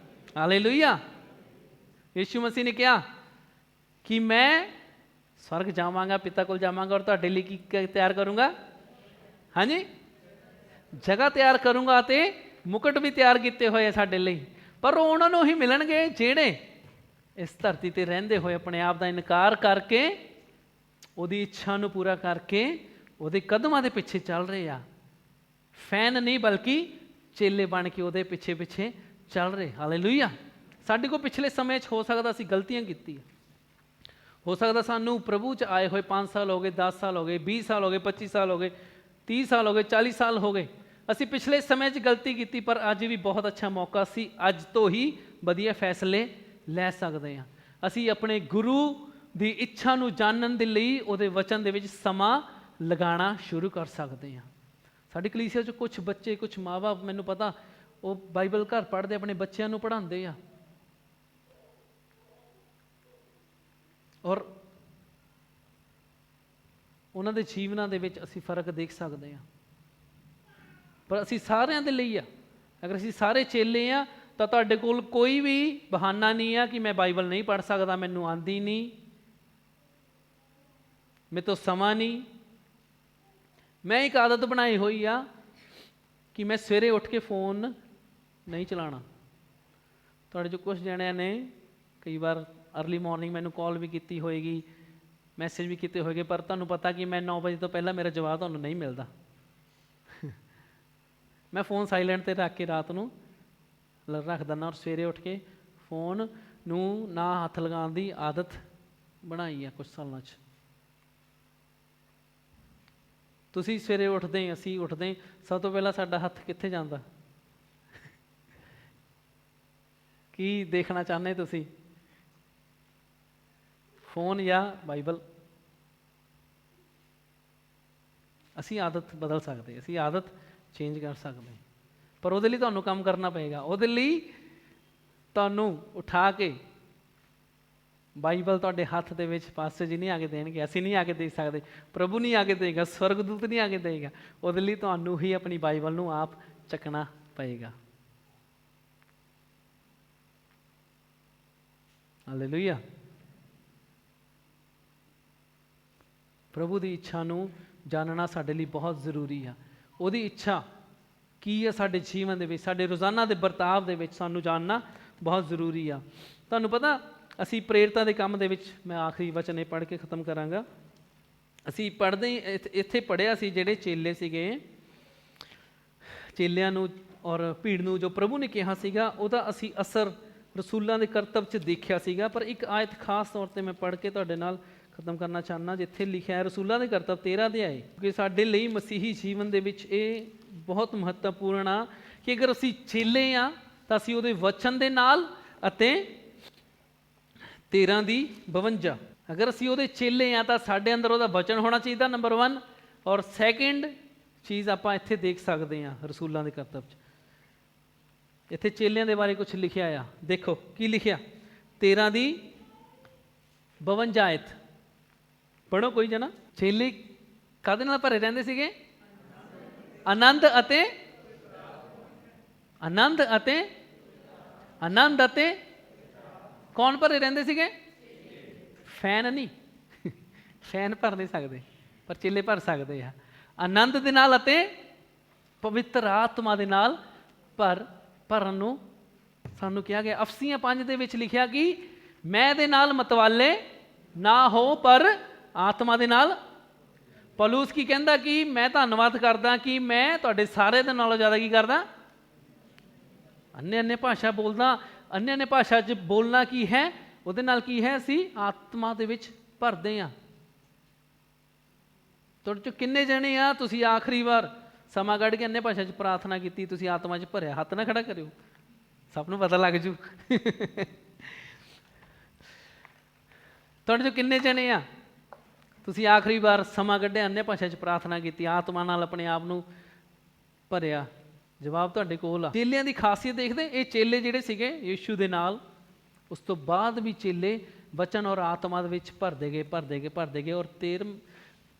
hallelujah. ਯਿਸੂ ਮਸੀਹ ਨੇ ਕਿਹਾ ਕਿ ਮੈਂ ਸਵਰਗ ਜਾਵਾਂਗਾ, ਪਿਤਾ ਕੋਲ ਜਾਵਾਂਗਾ ਔਰ ਤੁਹਾਡੇ ਲਈ ਕੀ ਤਿਆਰ ਕਰੂੰਗਾ? ਹਾਂਜੀ, ਜਗ੍ਹਾ ਤਿਆਰ ਕਰੂੰਗਾ ਅਤੇ ਮੁਕਟ ਵੀ ਤਿਆਰ ਕੀਤੇ ਹੋਏ ਆ ਸਾਡੇ ਲਈ। ਪਰ ਉਹ ਉਹਨਾਂ ਨੂੰ ਹੀ ਮਿਲਣਗੇ ਜਿਹੜੇ ਇਸ ਧਰਤੀ 'ਤੇ ਰਹਿੰਦੇ ਹੋਏ ਆਪਣੇ ਆਪ ਦਾ ਇਨਕਾਰ ਕਰਕੇ, ਉਹਦੀ ਇੱਛਾ ਨੂੰ ਪੂਰਾ ਕਰਕੇ ਉਹਦੇ ਕਦਮਾਂ ਦੇ ਪਿੱਛੇ ਚੱਲ ਰਹੇ ਆ। ਫੈਨ ਨਹੀਂ ਬਲਕਿ ਚੇਲੇ ਬਣ ਕੇ ਉਹਦੇ ਪਿੱਛੇ ਪਿੱਛੇ ਚੱਲ ਰਹੇ। ਹਾਲੇਲੂਇਆ। ਸਾਡੇ ਕੋਲ ਪਿਛਲੇ ਸਮੇਂ 'ਚ ਹੋ ਸਕਦਾ ਅਸੀਂ ਗਲਤੀਆਂ ਕੀਤੀਆਂ, ਹੋ ਸਕਦਾ ਸਾਨੂੰ ਪ੍ਰਭੂ 'ਚ ਆਏ ਹੋਏ 5 ਸਾਲ ਹੋ ਗਏ, 10 ਸਾਲ ਹੋ ਗਏ, 20 ਸਾਲ ਹੋ ਗਏ, 25 ਸਾਲ ਹੋ ਗਏ, 30 ਸਾਲ ਹੋ ਗਏ, 40 ਸਾਲ ਹੋ ਗਏ। ਅਸੀਂ ਪਿਛਲੇ ਸਮੇਂ 'ਚ ਗਲਤੀ ਕੀਤੀ, ਪਰ ਅੱਜ ਵੀ ਬਹੁਤ ਅੱਛਾ ਮੌਕਾ ਸੀ। ਅੱਜ ਤੋਂ ਹੀ ਵਧੀਆ ਫੈਸਲੇ ਲੈ ਸਕਦੇ ਹਾਂ। ਅਸੀਂ ਆਪਣੇ ਗੁਰੂ ਦੀ ਇੱਛਾ ਨੂੰ ਜਾਣਨ ਦੇ ਲਈ ਉਹਦੇ ਵਚਨ ਦੇ ਵਿੱਚ ਸਮਾਂ ਲਗਾਉਣਾ ਸ਼ੁਰੂ ਕਰ ਸਕਦੇ ਹਾਂ। ਸਾਡੀ ਕਲੀਸਿਆ 'ਚ ਕੁਛ ਬੱਚੇ, ਕੁਛ ਮਾਂ-ਬਾਪ, ਮੈਨੂੰ ਪਤਾ ਉਹ ਬਾਈਬਲ ਘਰ ਪੜ੍ਹਦੇ, ਆਪਣੇ ਬੱਚਿਆਂ ਨੂੰ ਪੜ੍ਹਾਉਂਦੇ ਆ ਔਰ ਉਹਨਾਂ ਦੇ ਜੀਵਨਾਂ ਦੇ ਵਿੱਚ ਅਸੀਂ ਫਰਕ ਦੇਖ ਸਕਦੇ ਹਾਂ। ਪਰ ਅਸੀਂ ਸਾਰਿਆਂ ਦੇ ਲਈ ਆ, ਅਗਰ ਅਸੀਂ ਸਾਰੇ ਚੇਲੇ ਆ ਤਾਂ ਤੁਹਾਡੇ ਕੋਲ ਕੋਈ ਵੀ ਬਹਾਨਾ ਨਹੀਂ ਆ ਕਿ ਮੈਂ ਬਾਈਬਲ ਨਹੀਂ ਪੜ੍ਹ ਸਕਦਾ, ਮੈਨੂੰ ਆਉਂਦੀ ਨਹੀਂ, ਮੇਰੇ ਤੋਂ ਸਮਾਂ ਨਹੀਂ। ਮੈਂ ਇੱਕ ਆਦਤ ਬਣਾਈ ਹੋਈ ਆ ਕਿ ਮੈਂ ਸਵੇਰੇ ਉੱਠ ਕੇ ਫੋਨ ਨਹੀਂ ਚਲਾਉਣਾ। ਤੁਹਾਡੇ 'ਚ ਕੁਛ ਜਣਿਆਂ ਨੇ ਕਈ ਵਾਰ ਅਰਲੀ ਮੋਰਨਿੰਗ ਮੈਨੂੰ ਕਾਲ ਵੀ ਕੀਤੀ ਹੋਏਗੀ, ਮੈਸੇਜ ਵੀ ਕੀਤੇ ਹੋਏਗੇ, ਪਰ ਤੁਹਾਨੂੰ ਪਤਾ ਕਿ ਮੈਂ 9 ਵਜੇ ਤੋਂ ਪਹਿਲਾਂ ਮੇਰਾ ਜਵਾਬ ਤੁਹਾਨੂੰ ਨਹੀਂ ਮਿਲਦਾ। ਮੈਂ ਫ਼ੋਨ ਸਾਈਲੈਂਟ 'ਤੇ ਰੱਖ ਕੇ ਰਾਤ ਨੂੰ ਰੱਖ ਦਿੰਦਾ ਔਰ ਸਵੇਰੇ ਉੱਠ ਕੇ ਫ਼ੋਨ ਨੂੰ ਨਾ ਹੱਥ ਲਗਾਉਣ ਦੀ ਆਦਤ ਬਣਾਈ ਆ ਕੁਛ ਸਾਲਾਂ 'ਚ। ਤੁਸੀਂ ਸਵੇਰੇ ਉੱਠਦੇ, ਅਸੀਂ ਉੱਠਦੇ, ਸਭ ਤੋਂ ਪਹਿਲਾਂ ਸਾਡਾ ਹੱਥ ਕਿੱਥੇ ਜਾਂਦਾ? ਕੀ ਦੇਖਣਾ ਚਾਹੁੰਦੇ ਤੁਸੀਂ, ਫੋਨ ਜਾਂ ਬਾਈਬਲ? ਅਸੀਂ ਆਦਤ ਬਦਲ ਸਕਦੇ, ਅਸੀਂ ਆਦਤ ਚੇਂਜ ਕਰ ਸਕਦੇ, ਪਰ ਉਹਦੇ ਲਈ ਤੁਹਾਨੂੰ ਕੰਮ ਕਰਨਾ ਪਏਗਾ। ਉਹਦੇ ਲਈ ਤੁਹਾਨੂੰ ਉਠਾ ਕੇ ਬਾਈਬਲ ਤੁਹਾਡੇ ਹੱਥ ਦੇ ਵਿੱਚ ਪਾਸੇ ਜੀ ਨਹੀਂ ਆ ਕੇ ਦੇਣਗੇ, ਅਸੀਂ ਨਹੀਂ ਆ ਕੇ ਦੇ ਸਕਦੇ, ਪ੍ਰਭੂ ਨਹੀਂ ਆ ਕੇ ਦੇਗਾ, ਸਵਰਗਦੂਤ ਨਹੀਂ ਆ ਕੇ ਦੇਗਾ। ਉਹਦੇ ਲਈ ਤੁਹਾਨੂੰ ਹੀ ਆਪਣੀ ਬਾਈਬਲ ਨੂੰ ਆਪ ਚੱਕਣਾ ਪਏਗਾ। ਹਾਲੇਲੂਇਆ। ਪ੍ਰਭੂ ਦੀ ਇੱਛਾ ਨੂੰ ਜਾਣਨਾ ਸਾਡੇ ਲਈ ਬਹੁਤ ਜ਼ਰੂਰੀ ਆ। ਉਹਦੀ ਇੱਛਾ ਕੀ ਹੈ ਸਾਡੇ ਜੀਵਨ ਦੇ ਵਿੱਚ, ਸਾਡੇ ਰੋਜ਼ਾਨਾ ਦੇ ਵਰਤਾਵ ਦੇ ਵਿੱਚ ਸਾਨੂੰ ਜਾਣਨਾ ਬਹੁਤ ਜ਼ਰੂਰੀ ਆ। ਤੁਹਾਨੂੰ ਪਤਾ, ਅਸੀਂ ਪ੍ਰੇਰਿਤਾਂ ਦੇ ਕੰਮ ਦੇ ਵਿੱਚ, ਮੈਂ ਆਖਰੀ ਵਚਨ ਇਹ ਪੜ੍ਹ ਕੇ ਖ਼ਤਮ ਕਰਾਂਗਾ। ਅਸੀਂ ਪੜ੍ਹਦੇ ਇੱਥੇ ਪੜ੍ਹਿਆ ਸੀ, ਜਿਹੜੇ ਚੇਲੇ ਸੀਗੇ, ਚੇਲਿਆਂ ਨੂੰ ਔਰ ਭੀੜ ਨੂੰ ਜੋ ਪ੍ਰਭੂ ਨੇ ਕਿਹਾ ਸੀਗਾ, ਉਹਦਾ ਅਸੀਂ ਅਸਰ ਰਸੂਲਾਂ ਦੇ ਕਰਤੱਵ 'ਚ ਦੇਖਿਆ ਸੀਗਾ। ਪਰ ਇੱਕ ਆਇਤ ਖਾਸ ਤੌਰ 'ਤੇ ਮੈਂ ਪੜ੍ਹ ਕੇ ਤੁਹਾਡੇ ਨਾਲ ਖਤਮ ਕਰਨਾ ਚਾਹੁੰਦਾ, ਜਿੱਥੇ ਲਿਖਿਆ ਹੈ ਰਸੂਲਾਂ ਦੇ ਕਰਤੱਵ 13 ਅਧਿਆਏ, ਕਿਉਂਕਿ ਸਾਡੇ ਲਈ ਮਸੀਹੀ ਜੀਵਨ ਦੇ ਵਿੱਚ ਇਹ ਬਹੁਤ ਮਹੱਤਵਪੂਰਨ ਆ ਕਿ ਅਗਰ ਅਸੀਂ ਚੇਲੇ ਆ ਤਾਂ ਅਸੀਂ ਉਹਦੇ ਵਚਨ ਦੇ ਨਾਲ ਅਤੇ 13 ਦੀ 52, ਅਗਰ ਅਸੀਂ ਉਹਦੇ ਚੇਲੇ ਆ ਤਾਂ ਸਾਡੇ ਅੰਦਰ ਉਹਦਾ ਵਚਨ ਹੋਣਾ ਚਾਹੀਦਾ, ਨੰਬਰ 1। ਔਰ ਸੈਕਿੰਡ ਚੀਜ਼ ਆਪਾਂ ਇੱਥੇ ਦੇਖ ਸਕਦੇ ਹਾਂ ਰਸੂਲਾਂ ਦੇ ਕਰਤੱਵ 'ਚ, ਇੱਥੇ ਚੇਲਿਆਂ ਦੇ ਬਾਰੇ ਕੁਝ ਲਿਖਿਆ ਆ। ਦੇਖੋ ਕੀ ਲਿਖਿਆ, 13 ਦੀ 52 ਆਇਤ ਪੜ੍ਹੋ ਕੋਈ ਜਣਾ। ਚੇਲੇ ਕਾਹਦੇ ਨਾਲ ਭਰੇ ਰਹਿੰਦੇ ਸੀਗੇ? ਆਨੰਦ ਅਤੇ ਆਨੰਦ ਅਤੇ ਆਨੰਦ ਅਤੇ ਕੌਣ ਭਰੇ ਰਹਿੰਦੇ ਸੀਗੇ? ਫੈਨ ਨਹੀਂ, ਫੈਨ ਭਰ ਨਹੀਂ ਸਕਦੇ, ਪਰ ਚੇਲੇ ਭਰ ਸਕਦੇ ਆ। ਆਨੰਦ ਦੇ ਨਾਲ ਅਤੇ ਪਵਿੱਤਰ ਆਤਮਾ ਦੇ ਨਾਲ ਭਰਨ ਨੂੰ ਸਾਨੂੰ ਕਿਹਾ ਗਿਆ। ਅਫਸੀਆਂ 5 ਦੇ ਵਿੱਚ ਲਿਖਿਆ ਕਿ ਮੈਂ ਦੇ ਨਾਲ ਮਤਵਾਲੇ ਨਾ ਹੋ ਪਰ ਆਤਮਾ ਦੇ ਨਾਲ। ਪੌਲੁਸ ਕੀ ਕਹਿੰਦਾ ਕਿ ਮੈਂ ਧੰਨਵਾਦ ਕਰਦਾ ਕਿ ਮੈਂ ਤੁਹਾਡੇ ਸਾਰੇ ਦੇ ਨਾਲੋਂ ਜ਼ਿਆਦਾ ਕੀ ਕਰਦਾ? ਅੰਨੇ ਭਾਸ਼ਾ ਬੋਲਦਾ। ਅੰਨੇ ਭਾਸ਼ਾ 'ਚ ਬੋਲਣਾ ਕੀ ਹੈ? ਉਹਦੇ ਨਾਲ ਕੀ ਹੈ? ਅਸੀਂ ਆਤਮਾ ਦੇ ਵਿੱਚ ਭਰਦੇ ਹਾਂ। ਤੁਹਾਡੇ 'ਚੋਂ ਕਿੰਨੇ ਜਣੇ ਆ ਤੁਸੀਂ ਆਖਰੀ ਵਾਰ ਸਮਾਂ ਕੱਢ ਕੇ ਅੰਨੇ ਭਾਸ਼ਾ 'ਚ ਪ੍ਰਾਰਥਨਾ ਕੀਤੀ, ਤੁਸੀਂ ਆਤਮਾ 'ਚ ਭਰਿਆ? ਹੱਥ ਨਾ ਖੜਾ ਕਰਿਓ, ਸਭ ਨੂੰ ਪਤਾ ਲੱਗ ਜੂ। ਤੁਹਾਡੇ 'ਚੋਂ ਕਿੰਨੇ ਜਣੇ ਆ ਤੁਸੀਂ ਆਖਰੀ ਵਾਰ ਸਮਾਂ ਕੱਢਿਆ, ਅੰਨੇ ਭਾਸ਼ਾ 'ਚ ਪ੍ਰਾਰਥਨਾ ਕੀਤੀ, ਆਤਮਾ ਨਾਲ ਆਪਣੇ ਆਪ ਨੂੰ ਭਰਿਆ? ਜਵਾਬ ਤੁਹਾਡੇ ਕੋਲ ਆ। ਚੇਲਿਆਂ ਦੀ ਖਾਸੀਅਤ ਦੇਖਦੇ, ਇਹ ਚੇਲੇ ਜਿਹੜੇ ਸੀਗੇ ਯਿਸੂ ਦੇ ਨਾਲ, ਉਸ ਤੋਂ ਬਾਅਦ ਵੀ ਚੇਲੇ ਵਚਨ ਔਰ ਆਤਮਾ ਦੇ ਵਿੱਚ ਭਰਦੇ ਗਏ। ਔਰ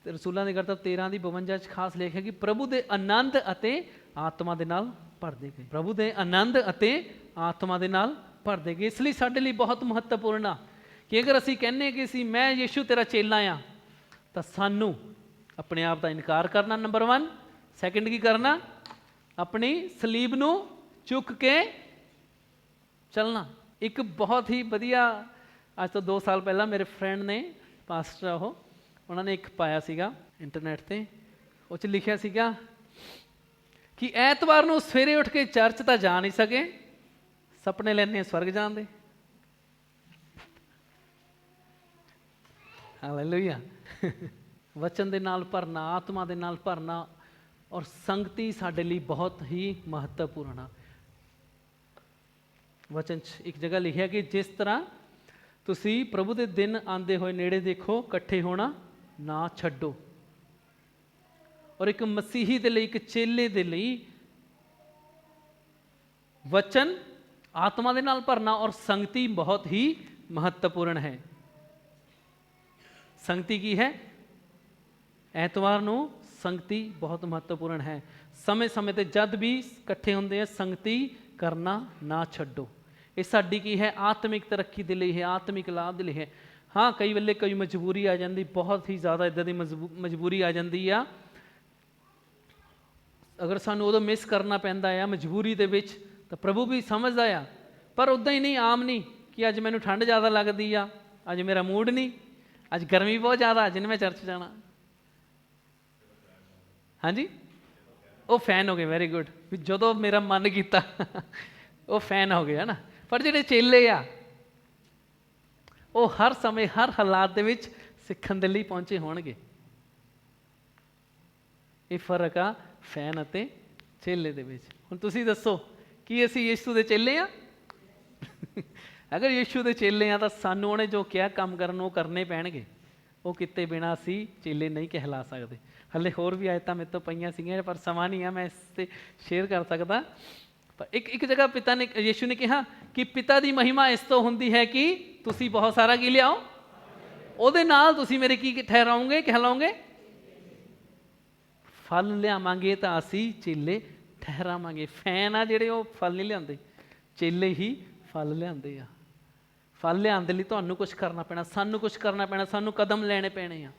ਰਸੂਲਾਂ ਦੇ ਕਰਤੱਵ 13 ਦੀ 52 'ਚ ਖਾਸ ਲਿਖਿਆ ਕਿ ਪ੍ਰਭੂ ਦੇ ਆਨੰਦ ਅਤੇ ਆਤਮਾ ਦੇ ਨਾਲ ਭਰਦੇ ਗਏ, ਪ੍ਰਭੂ ਦੇ ਆਨੰਦ ਅਤੇ ਆਤਮਾ ਦੇ ਨਾਲ ਭਰਦੇ ਗਏ। ਇਸ ਲਈ ਸਾਡੇ ਲਈ ਬਹੁਤ ਮਹੱਤਵਪੂਰਨ ਆ ਕਿ ਅਗਰ ਅਸੀਂ ਕਹਿੰਦੇ ਕਿ ਅਸੀਂ ਮੈਂ ਯੀਸ਼ੂ ਤੇਰਾ ਚੇਲਾ ਆ, ਤਾਂ ਸਾਨੂੰ ਆਪਣੇ ਆਪ ਦਾ ਇਨਕਾਰ ਕਰਨਾ ਨੰਬਰ 1। ਸੈਕਿੰਡ ਕੀ ਕਰਨਾ? ਆਪਣੀ ਸਲੀਬ ਨੂੰ ਚੁੱਕ ਕੇ ਚੱਲਣਾ। ਇੱਕ ਬਹੁਤ ਹੀ ਵਧੀਆ, ਅੱਜ ਤੋਂ 2 ਸਾਲ ਪਹਿਲਾਂ ਮੇਰੇ ਫਰੈਂਡ ਨੇ, ਪਾਸਟਰ ਉਹਨਾਂ ਨੇ ਇੱਕ ਪਾਇਆ ਸੀਗਾ ਇੰਟਰਨੈਟ 'ਤੇ, ਉਹ 'ਚ ਲਿਖਿਆ ਸੀਗਾ ਕਿ ਐਤਵਾਰ ਨੂੰ ਸਵੇਰੇ ਉੱਠ ਕੇ ਚਰਚ ਤਾਂ ਜਾ ਨਹੀਂ ਸਕੇ, ਸੁਪਨੇ ਲੈਂਦੇ ਸਵਰਗ ਜਾਣ ਦੇ। ਹਾਲੇਲੂਇਆ। ਵਚਨ ਦੇ ਨਾਲ ਭਰਨਾ, ਆਤਮਾ ਦੇ ਨਾਲ ਭਰਨਾ ਔਰ ਸੰਗਤੀ ਸਾਡੇ ਲਈ ਬਹੁਤ ਹੀ ਮਹੱਤਵਪੂਰਨ ਆ। ਵਚਨ 'ਚ ਇੱਕ ਜਗ੍ਹਾ ਲਿਖਿਆ ਕਿ ਜਿਸ ਤਰ੍ਹਾਂ ਤੁਸੀਂ ਪ੍ਰਭੂ ਦੇ ਦਿਨ ਆਉਂਦੇ ਹੋਏ ਨੇੜੇ ਦੇਖੋ, ਇਕੱਠੇ ਹੋਣਾ ਨਾ ਛੱਡੋ। ਔਰ ਇੱਕ ਮਸੀਹੀ ਦੇ ਲਈ, ਇੱਕ ਚੇਲੇ ਦੇ ਲਈ ਵਚਨ, ਆਤਮਾ ਦੇ ਨਾਲ ਭਰਨਾ ਔਰ ਸੰਗਤੀ ਬਹੁਤ ਹੀ ਮਹੱਤਵਪੂਰਨ ਹੈ। ਸੰਗਤੀ ਕੀ ਹੈ? ਐਤਵਾਰ ਨੂੰ ਸੰਗਤੀ ਬਹੁਤ ਮਹੱਤਵਪੂਰਨ ਹੈ। ਸਮੇਂ ਸਮੇਂ 'ਤੇ ਜਦ ਵੀ ਇਕੱਠੇ ਹੁੰਦੇ ਆ, ਸੰਗਤੀ ਕਰਨਾ ਨਾ ਛੱਡੋ। ਇਹ ਸਾਡੀ ਕੀ ਹੈ? ਆਤਮਿਕ ਤਰੱਕੀ ਦੇ ਲਈ ਹੈ, ਆਤਮਿਕ ਲਾਭ ਦੇ ਲਈ ਹੈ। ਹਾਂ, ਕਈ ਵੇਲੇ ਕੋਈ ਮਜਬੂਰੀ ਆ ਜਾਂਦੀ, ਬਹੁਤ ਹੀ ਜ਼ਿਆਦਾ ਇੱਦਾਂ ਦੀ ਮਜਬੂਰੀ ਆ ਜਾਂਦੀ ਆ, ਅਗਰ ਸਾਨੂੰ ਉਦੋਂ ਮਿਸ ਕਰਨਾ ਪੈਂਦਾ ਆ ਮਜਬੂਰੀ ਦੇ ਵਿੱਚ, ਤਾਂ ਪ੍ਰਭੂ ਵੀ ਸਮਝਦਾ ਆ। ਪਰ ਉੱਦਾਂ ਹੀ ਨਹੀਂ, ਆਮ ਨਹੀਂ ਕਿ ਅੱਜ ਮੈਨੂੰ ਠੰਡ ਜ਼ਿਆਦਾ ਲੱਗਦੀ ਆ, ਅੱਜ ਮੇਰਾ ਮੂਡ ਨਹੀਂ, ਅੱਜ ਗਰਮੀ ਬਹੁਤ ਜ਼ਿਆਦਾ, ਅੱਜ ਨਹੀਂ ਮੈਂ ਚਰਚ ਜਾਣਾ। ਹਾਂਜੀ, ਉਹ ਫੈਨ ਹੋ ਗਏ, ਵੈਰੀ ਗੁੱਡ। ਵੀ ਜਦੋਂ ਮੇਰਾ ਮਨ ਕੀਤਾ ਉਹ ਫੈਨ ਹੋ ਗਏ, ਹੈ ਨਾ। ਪਰ ਜਿਹੜੇ ਚੇਲੇ ਆ ਉਹ ਹਰ ਸਮੇਂ, ਹਰ ਹਾਲਾਤ ਦੇ ਵਿੱਚ ਸਿੱਖਣ ਦੇ ਲਈ ਪਹੁੰਚੇ ਹੋਣਗੇ। ਇਹ ਫਰਕ ਆ ਫੈਨ ਅਤੇ ਚੇਲੇ ਦੇ ਵਿੱਚ। ਹੁਣ ਤੁਸੀਂ ਦੱਸੋ, ਕੀ ਅਸੀਂ ਯੀਸ਼ੂ ਦੇ ਚੇਲੇ ਆ? ਅਗਰ ਯੀਸ਼ੂ ਦੇ ਚੇਲੇ ਆ ਤਾਂ ਸਾਨੂੰ ਉਹਨੇ ਜੋ ਕਿਹਾ ਕੰਮ ਕਰਨ, ਉਹ ਕਰਨੇ ਪੈਣਗੇ। ਉਹ ਕੀਤੇ ਬਿਨਾਂ ਅਸੀਂ ਚੇਲੇ ਨਹੀਂ ਕਹਿਲਾ ਸਕਦੇ। ਹਾਲੇ ਹੋਰ ਵੀ ਆਇਤਾਂ ਮੇਰੇ ਤੋਂ ਪਈਆਂ ਸੀਗੀਆਂ, ਪਰ ਸਮਾਂ ਨਹੀਂ ਆ ਮੈਂ ਇਸ 'ਤੇ ਸ਼ੇਅਰ ਕਰ ਸਕਦਾ। ਪਰ ਇੱਕ ਜਗ੍ਹਾ ਪਿਤਾ ਨੇ, ਯੀਸ਼ੂ ਨੇ ਕਿਹਾ ਕਿ ਪਿਤਾ ਦੀ ਮਹਿਮਾ ਇਸ ਤੋਂ ਹੁੰਦੀ ਹੈ ਕਿ ਤੁਸੀਂ ਬਹੁਤ ਸਾਰਾ ਕੀ ਲਿਆਓ, ਉਹਦੇ ਨਾਲ ਤੁਸੀਂ ਮੇਰੇ ਕੀ ਠਹਿਰਾਓਗੇ, ਕਹਿਲਾਓਗੇ? ਫਲ ਲਿਆਵਾਂਗੇ ਤਾਂ ਅਸੀਂ ਚੇਲੇ ਠਹਿਰਾਵਾਂਗੇ। ਫੈਨ ਆ ਜਿਹੜੇ, ਉਹ ਫਲ ਨਹੀਂ ਲਿਆਉਂਦੇ, ਚੇਲੇ ਹੀ ਫਲ ਲਿਆਉਂਦੇ ਆ। ਫਲ ਲਿਆਉਣ ਦੇ ਲਈ ਤੁਹਾਨੂੰ ਕੁਛ ਕਰਨਾ ਪੈਣਾ, ਸਾਨੂੰ ਕੁਛ ਕਰਨਾ ਪੈਣਾ, ਸਾਨੂੰ ਕਦਮ ਲੈਣੇ ਪੈਣੇ ਆ।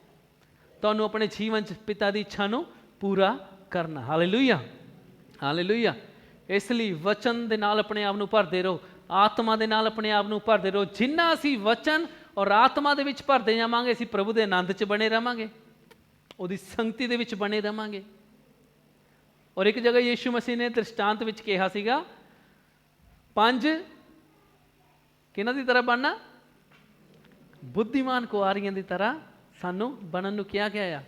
ਤੁਹਾਨੂੰ ਆਪਣੇ ਜੀਵਨ 'ਚ ਪਿਤਾ ਦੀ ਇੱਛਾ ਨੂੰ ਪੂਰਾ ਕਰਨਾ। Hallelujah, hallelujah. ਇਸ ਲਈ ਵਚਨ ਦੇ ਨਾਲ ਆਪਣੇ ਆਪ ਨੂੰ ਭਰਦੇ ਰਹੋ, ਆਤਮਾ ਦੇ ਨਾਲ ਆਪਣੇ ਆਪ ਨੂੰ ਭਰਦੇ ਰਹੋ। ਜਿੰਨਾ ਅਸੀਂ ਵਚਨ ਔਰ ਆਤਮਾ ਦੇ ਵਿੱਚ ਭਰਦੇ ਜਾਵਾਂਗੇ, ਅਸੀਂ ਪ੍ਰਭੂ ਦੇ ਆਨੰਦ 'ਚ ਬਣੇ ਰਹਾਂਗੇ, ਉਹਦੀ ਸੰਗਤੀ ਦੇ ਵਿੱਚ ਬਣੇ ਰਹਾਂਗੇ। ਔਰ ਇੱਕ ਜਗ੍ਹਾ ਯੀਸ਼ੂ ਮਸੀਹ ਨੇ ਦ੍ਰਿਸ਼ਟਾਂਤ ਵਿੱਚ ਕਿਹਾ ਸੀਗਾ, 5 ਕਿਹਨਾਂ ਦੀ ਤਰ੍ਹਾਂ ਬਣਨਾ? ਬੁੱਧੀਮਾਨ ਕੁਆਰੀਆਂ ਦੀ ਤਰ੍ਹਾਂ ਸਾਨੂੰ ਬਣਨ ਨੂੰ ਕਿਹਾ ਗਿਆ ਆ,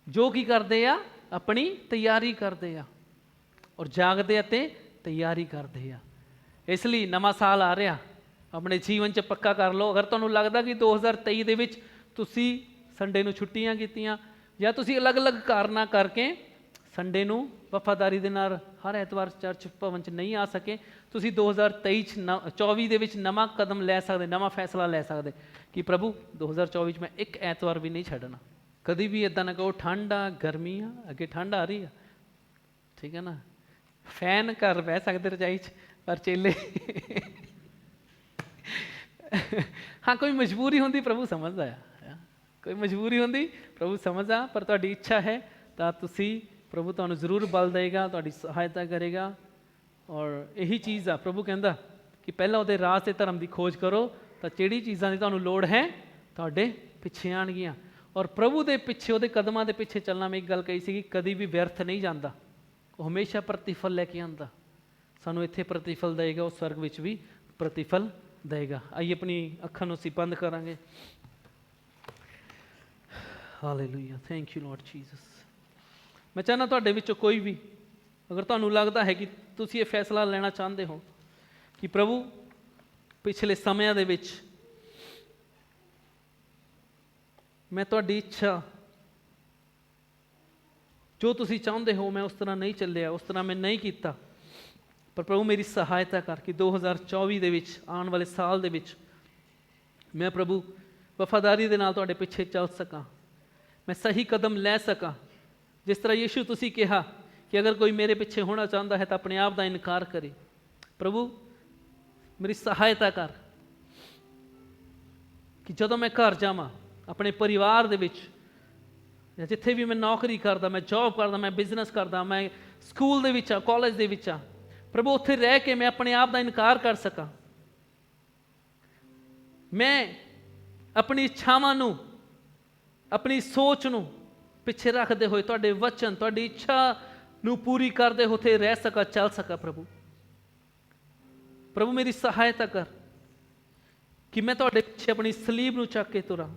ਜੋ ਕੀ ਕਰਦੇ ਆ? ਆਪਣੀ ਤਿਆਰੀ ਕਰਦੇ ਆ ਔਰ ਜਾਗਦੇ ਅਤੇ ਤਿਆਰੀ ਕਰਦੇ ਆ। ਇਸ ਲਈ ਨਵਾਂ ਸਾਲ ਆ ਰਿਹਾ, ਆਪਣੇ ਜੀਵਨ 'ਚ ਪੱਕਾ ਕਰ ਲਓ। ਅਗਰ ਤੁਹਾਨੂੰ ਲੱਗਦਾ ਕਿ 2023 ਦੇ ਵਿੱਚ ਤੁਸੀਂ ਸੰਡੇ ਨੂੰ ਛੁੱਟੀਆਂ ਕੀਤੀਆਂ, ਜਾਂ ਤੁਸੀਂ ਅਲੱਗ-ਅਲੱਗ ਕਾਰਨਾਂ ਕਰਕੇ ਸੰਡੇ ਨੂੰ ਵਫਾਦਾਰੀ ਦੇ ਨਾਲ ਹਰ ਐਤਵਾਰ ਚਰਚ ਭਵਨ 'ਚ ਨਹੀਂ ਆ ਸਕੇ, ਤੁਸੀਂ 2024 ਦੇ ਵਿੱਚ ਨਵਾਂ ਕਦਮ ਲੈ ਸਕਦੇ, ਨਵਾਂ ਫੈਸਲਾ ਲੈ ਸਕਦੇ ਕਿ ਪ੍ਰਭੂ 2024 'ਚ ਮੈਂ ਇੱਕ ਐਤਵਾਰ ਵੀ ਨਹੀਂ ਛੱਡਣਾ। ਕਦੀ ਵੀ ਇੱਦਾਂ ਨਾ ਕਹੋ ਠੰਡ ਆ, ਗਰਮੀ ਆ, ਅੱਗੇ ਠੰਡ ਆ ਰਹੀ ਆ, ਠੀਕ ਹੈ ਨਾ। ਫੈਨ ਘਰ ਬਹਿ ਸਕਦੇ ਰਜਾਈ 'ਚ, ਪਰ ਚੇਲੇ ਹਾਂ, ਕੋਈ ਮਜਬੂਰੀ ਹੁੰਦੀ ਪ੍ਰਭੂ ਸਮਝਦਾ ਆ, ਕੋਈ ਮਜਬੂਰੀ ਹੁੰਦੀ ਪ੍ਰਭੂ ਸਮਝਦਾ। ਪਰ ਤੁਹਾਡੀ ਇੱਛਾ ਹੈ ਤਾਂ ਤੁਸੀਂ, ਪ੍ਰਭੂ ਤੁਹਾਨੂੰ ਜ਼ਰੂਰ ਬਲ ਦੇਗਾ, ਤੁਹਾਡੀ ਸਹਾਇਤਾ ਕਰੇਗਾ। ਔਰ ਇਹੀ ਚੀਜ਼ ਆ, ਪ੍ਰਭੂ ਕਹਿੰਦਾ ਕਿ ਪਹਿਲਾਂ ਉਹਦੇ ਰਾਜ ਅਤੇ ਧਰਮ ਦੀ ਖੋਜ ਕਰੋ, ਤਾਂ ਜਿਹੜੀ ਚੀਜ਼ਾਂ ਦੀ ਤੁਹਾਨੂੰ ਲੋੜ ਹੈ ਤੁਹਾਡੇ ਪਿੱਛੇ ਆਉਣਗੀਆਂ। ਔਰ ਪ੍ਰਭੂ ਦੇ ਪਿੱਛੇ, ਉਹਦੇ ਕਦਮਾਂ ਦੇ ਪਿੱਛੇ ਚੱਲਣਾ, ਮੈਂ ਇੱਕ ਗੱਲ ਕਹੀ ਸੀਗੀ, ਕਦੀ ਵੀ ਵਿਅਰਥ ਨਹੀਂ ਜਾਂਦਾ, ਉਹ ਹਮੇਸ਼ਾ ਪ੍ਰਤੀਫਲ ਲੈ ਕੇ ਆਉਂਦਾ। ਸਾਨੂੰ ਇੱਥੇ ਪ੍ਰਤੀਫਲ ਦੇਗਾ, ਉਹ ਸਵਰਗ ਵਿੱਚ ਵੀ ਪ੍ਰਤੀਫਲ ਦੇਗਾ। ਆਈਏ ਆਪਣੀ ਅੱਖਾਂ ਨੂੰ ਅਸੀਂ ਬੰਦ ਕਰਾਂਗੇ। Hallelujah, thank you Lord Jesus. ਮੈਂ ਚਾਹੁੰਦਾ ਤੁਹਾਡੇ ਵਿੱਚੋਂ ਕੋਈ ਵੀ, ਅਗਰ ਤੁਹਾਨੂੰ ਲੱਗਦਾ ਹੈ ਕਿ ਤੁਸੀਂ ਇਹ ਫੈਸਲਾ ਲੈਣਾ ਚਾਹੁੰਦੇ ਹੋ ਕਿ ਪ੍ਰਭੂ ਪਿਛਲੇ ਸਮਿਆਂ ਦੇ ਵਿੱਚ ਮੈਂ ਤੁਹਾਡੀ ਇੱਛਾ, ਜੋ ਤੁਸੀਂ ਚਾਹੁੰਦੇ ਹੋ, ਮੈਂ ਉਸ ਤਰ੍ਹਾਂ ਨਹੀਂ ਚੱਲਿਆ, ਉਸ ਤਰ੍ਹਾਂ ਮੈਂ ਨਹੀਂ ਕੀਤਾ, ਪਰ ਪ੍ਰਭੂ ਮੇਰੀ ਸਹਾਇਤਾ ਕਰ ਕਿ 2024 ਦੇ ਵਿੱਚ, ਆਉਣ ਵਾਲੇ ਸਾਲ ਦੇ ਵਿੱਚ, ਮੈਂ ਪ੍ਰਭੂ ਵਫਾਦਾਰੀ ਦੇ ਨਾਲ ਤੁਹਾਡੇ ਪਿੱਛੇ ਚੱਲ ਸਕਾਂ, ਮੈਂ ਸਹੀ ਕਦਮ ਲੈ ਸਕਾਂ। ਜਿਸ ਤਰ੍ਹਾਂ ਯੀਸ਼ੂ ਤੁਸੀਂ ਕਿਹਾ ਕਿ कि अगर कोई मेरे पिछे होना चाहता है तो अपने आप का इनकार करे। प्रभु मेरी सहायता कर कि जदों मैं घर जावां अपने परिवार दे विच या जिथे भी मैं नौकरी करदा, मैं जॉब करदा, मैं बिजनेस करदा, मैं स्कूल दे विच आ, कॉलेज दे विच आ, प्रभु उत्थे रह के मैं अपने आप का इनकार कर सकां। मैं अपनी इच्छावां नूं, अपनी सोच नूं पिछे रखते हुए तुहाडे वचन, तुहाडी इच्छा नूं पूरी करते होते रह सका, चल सका। प्रभु मेरी सहायता कर कि मैं तुहाडे पिछे अपनी सलीब नूं चक के तुरां।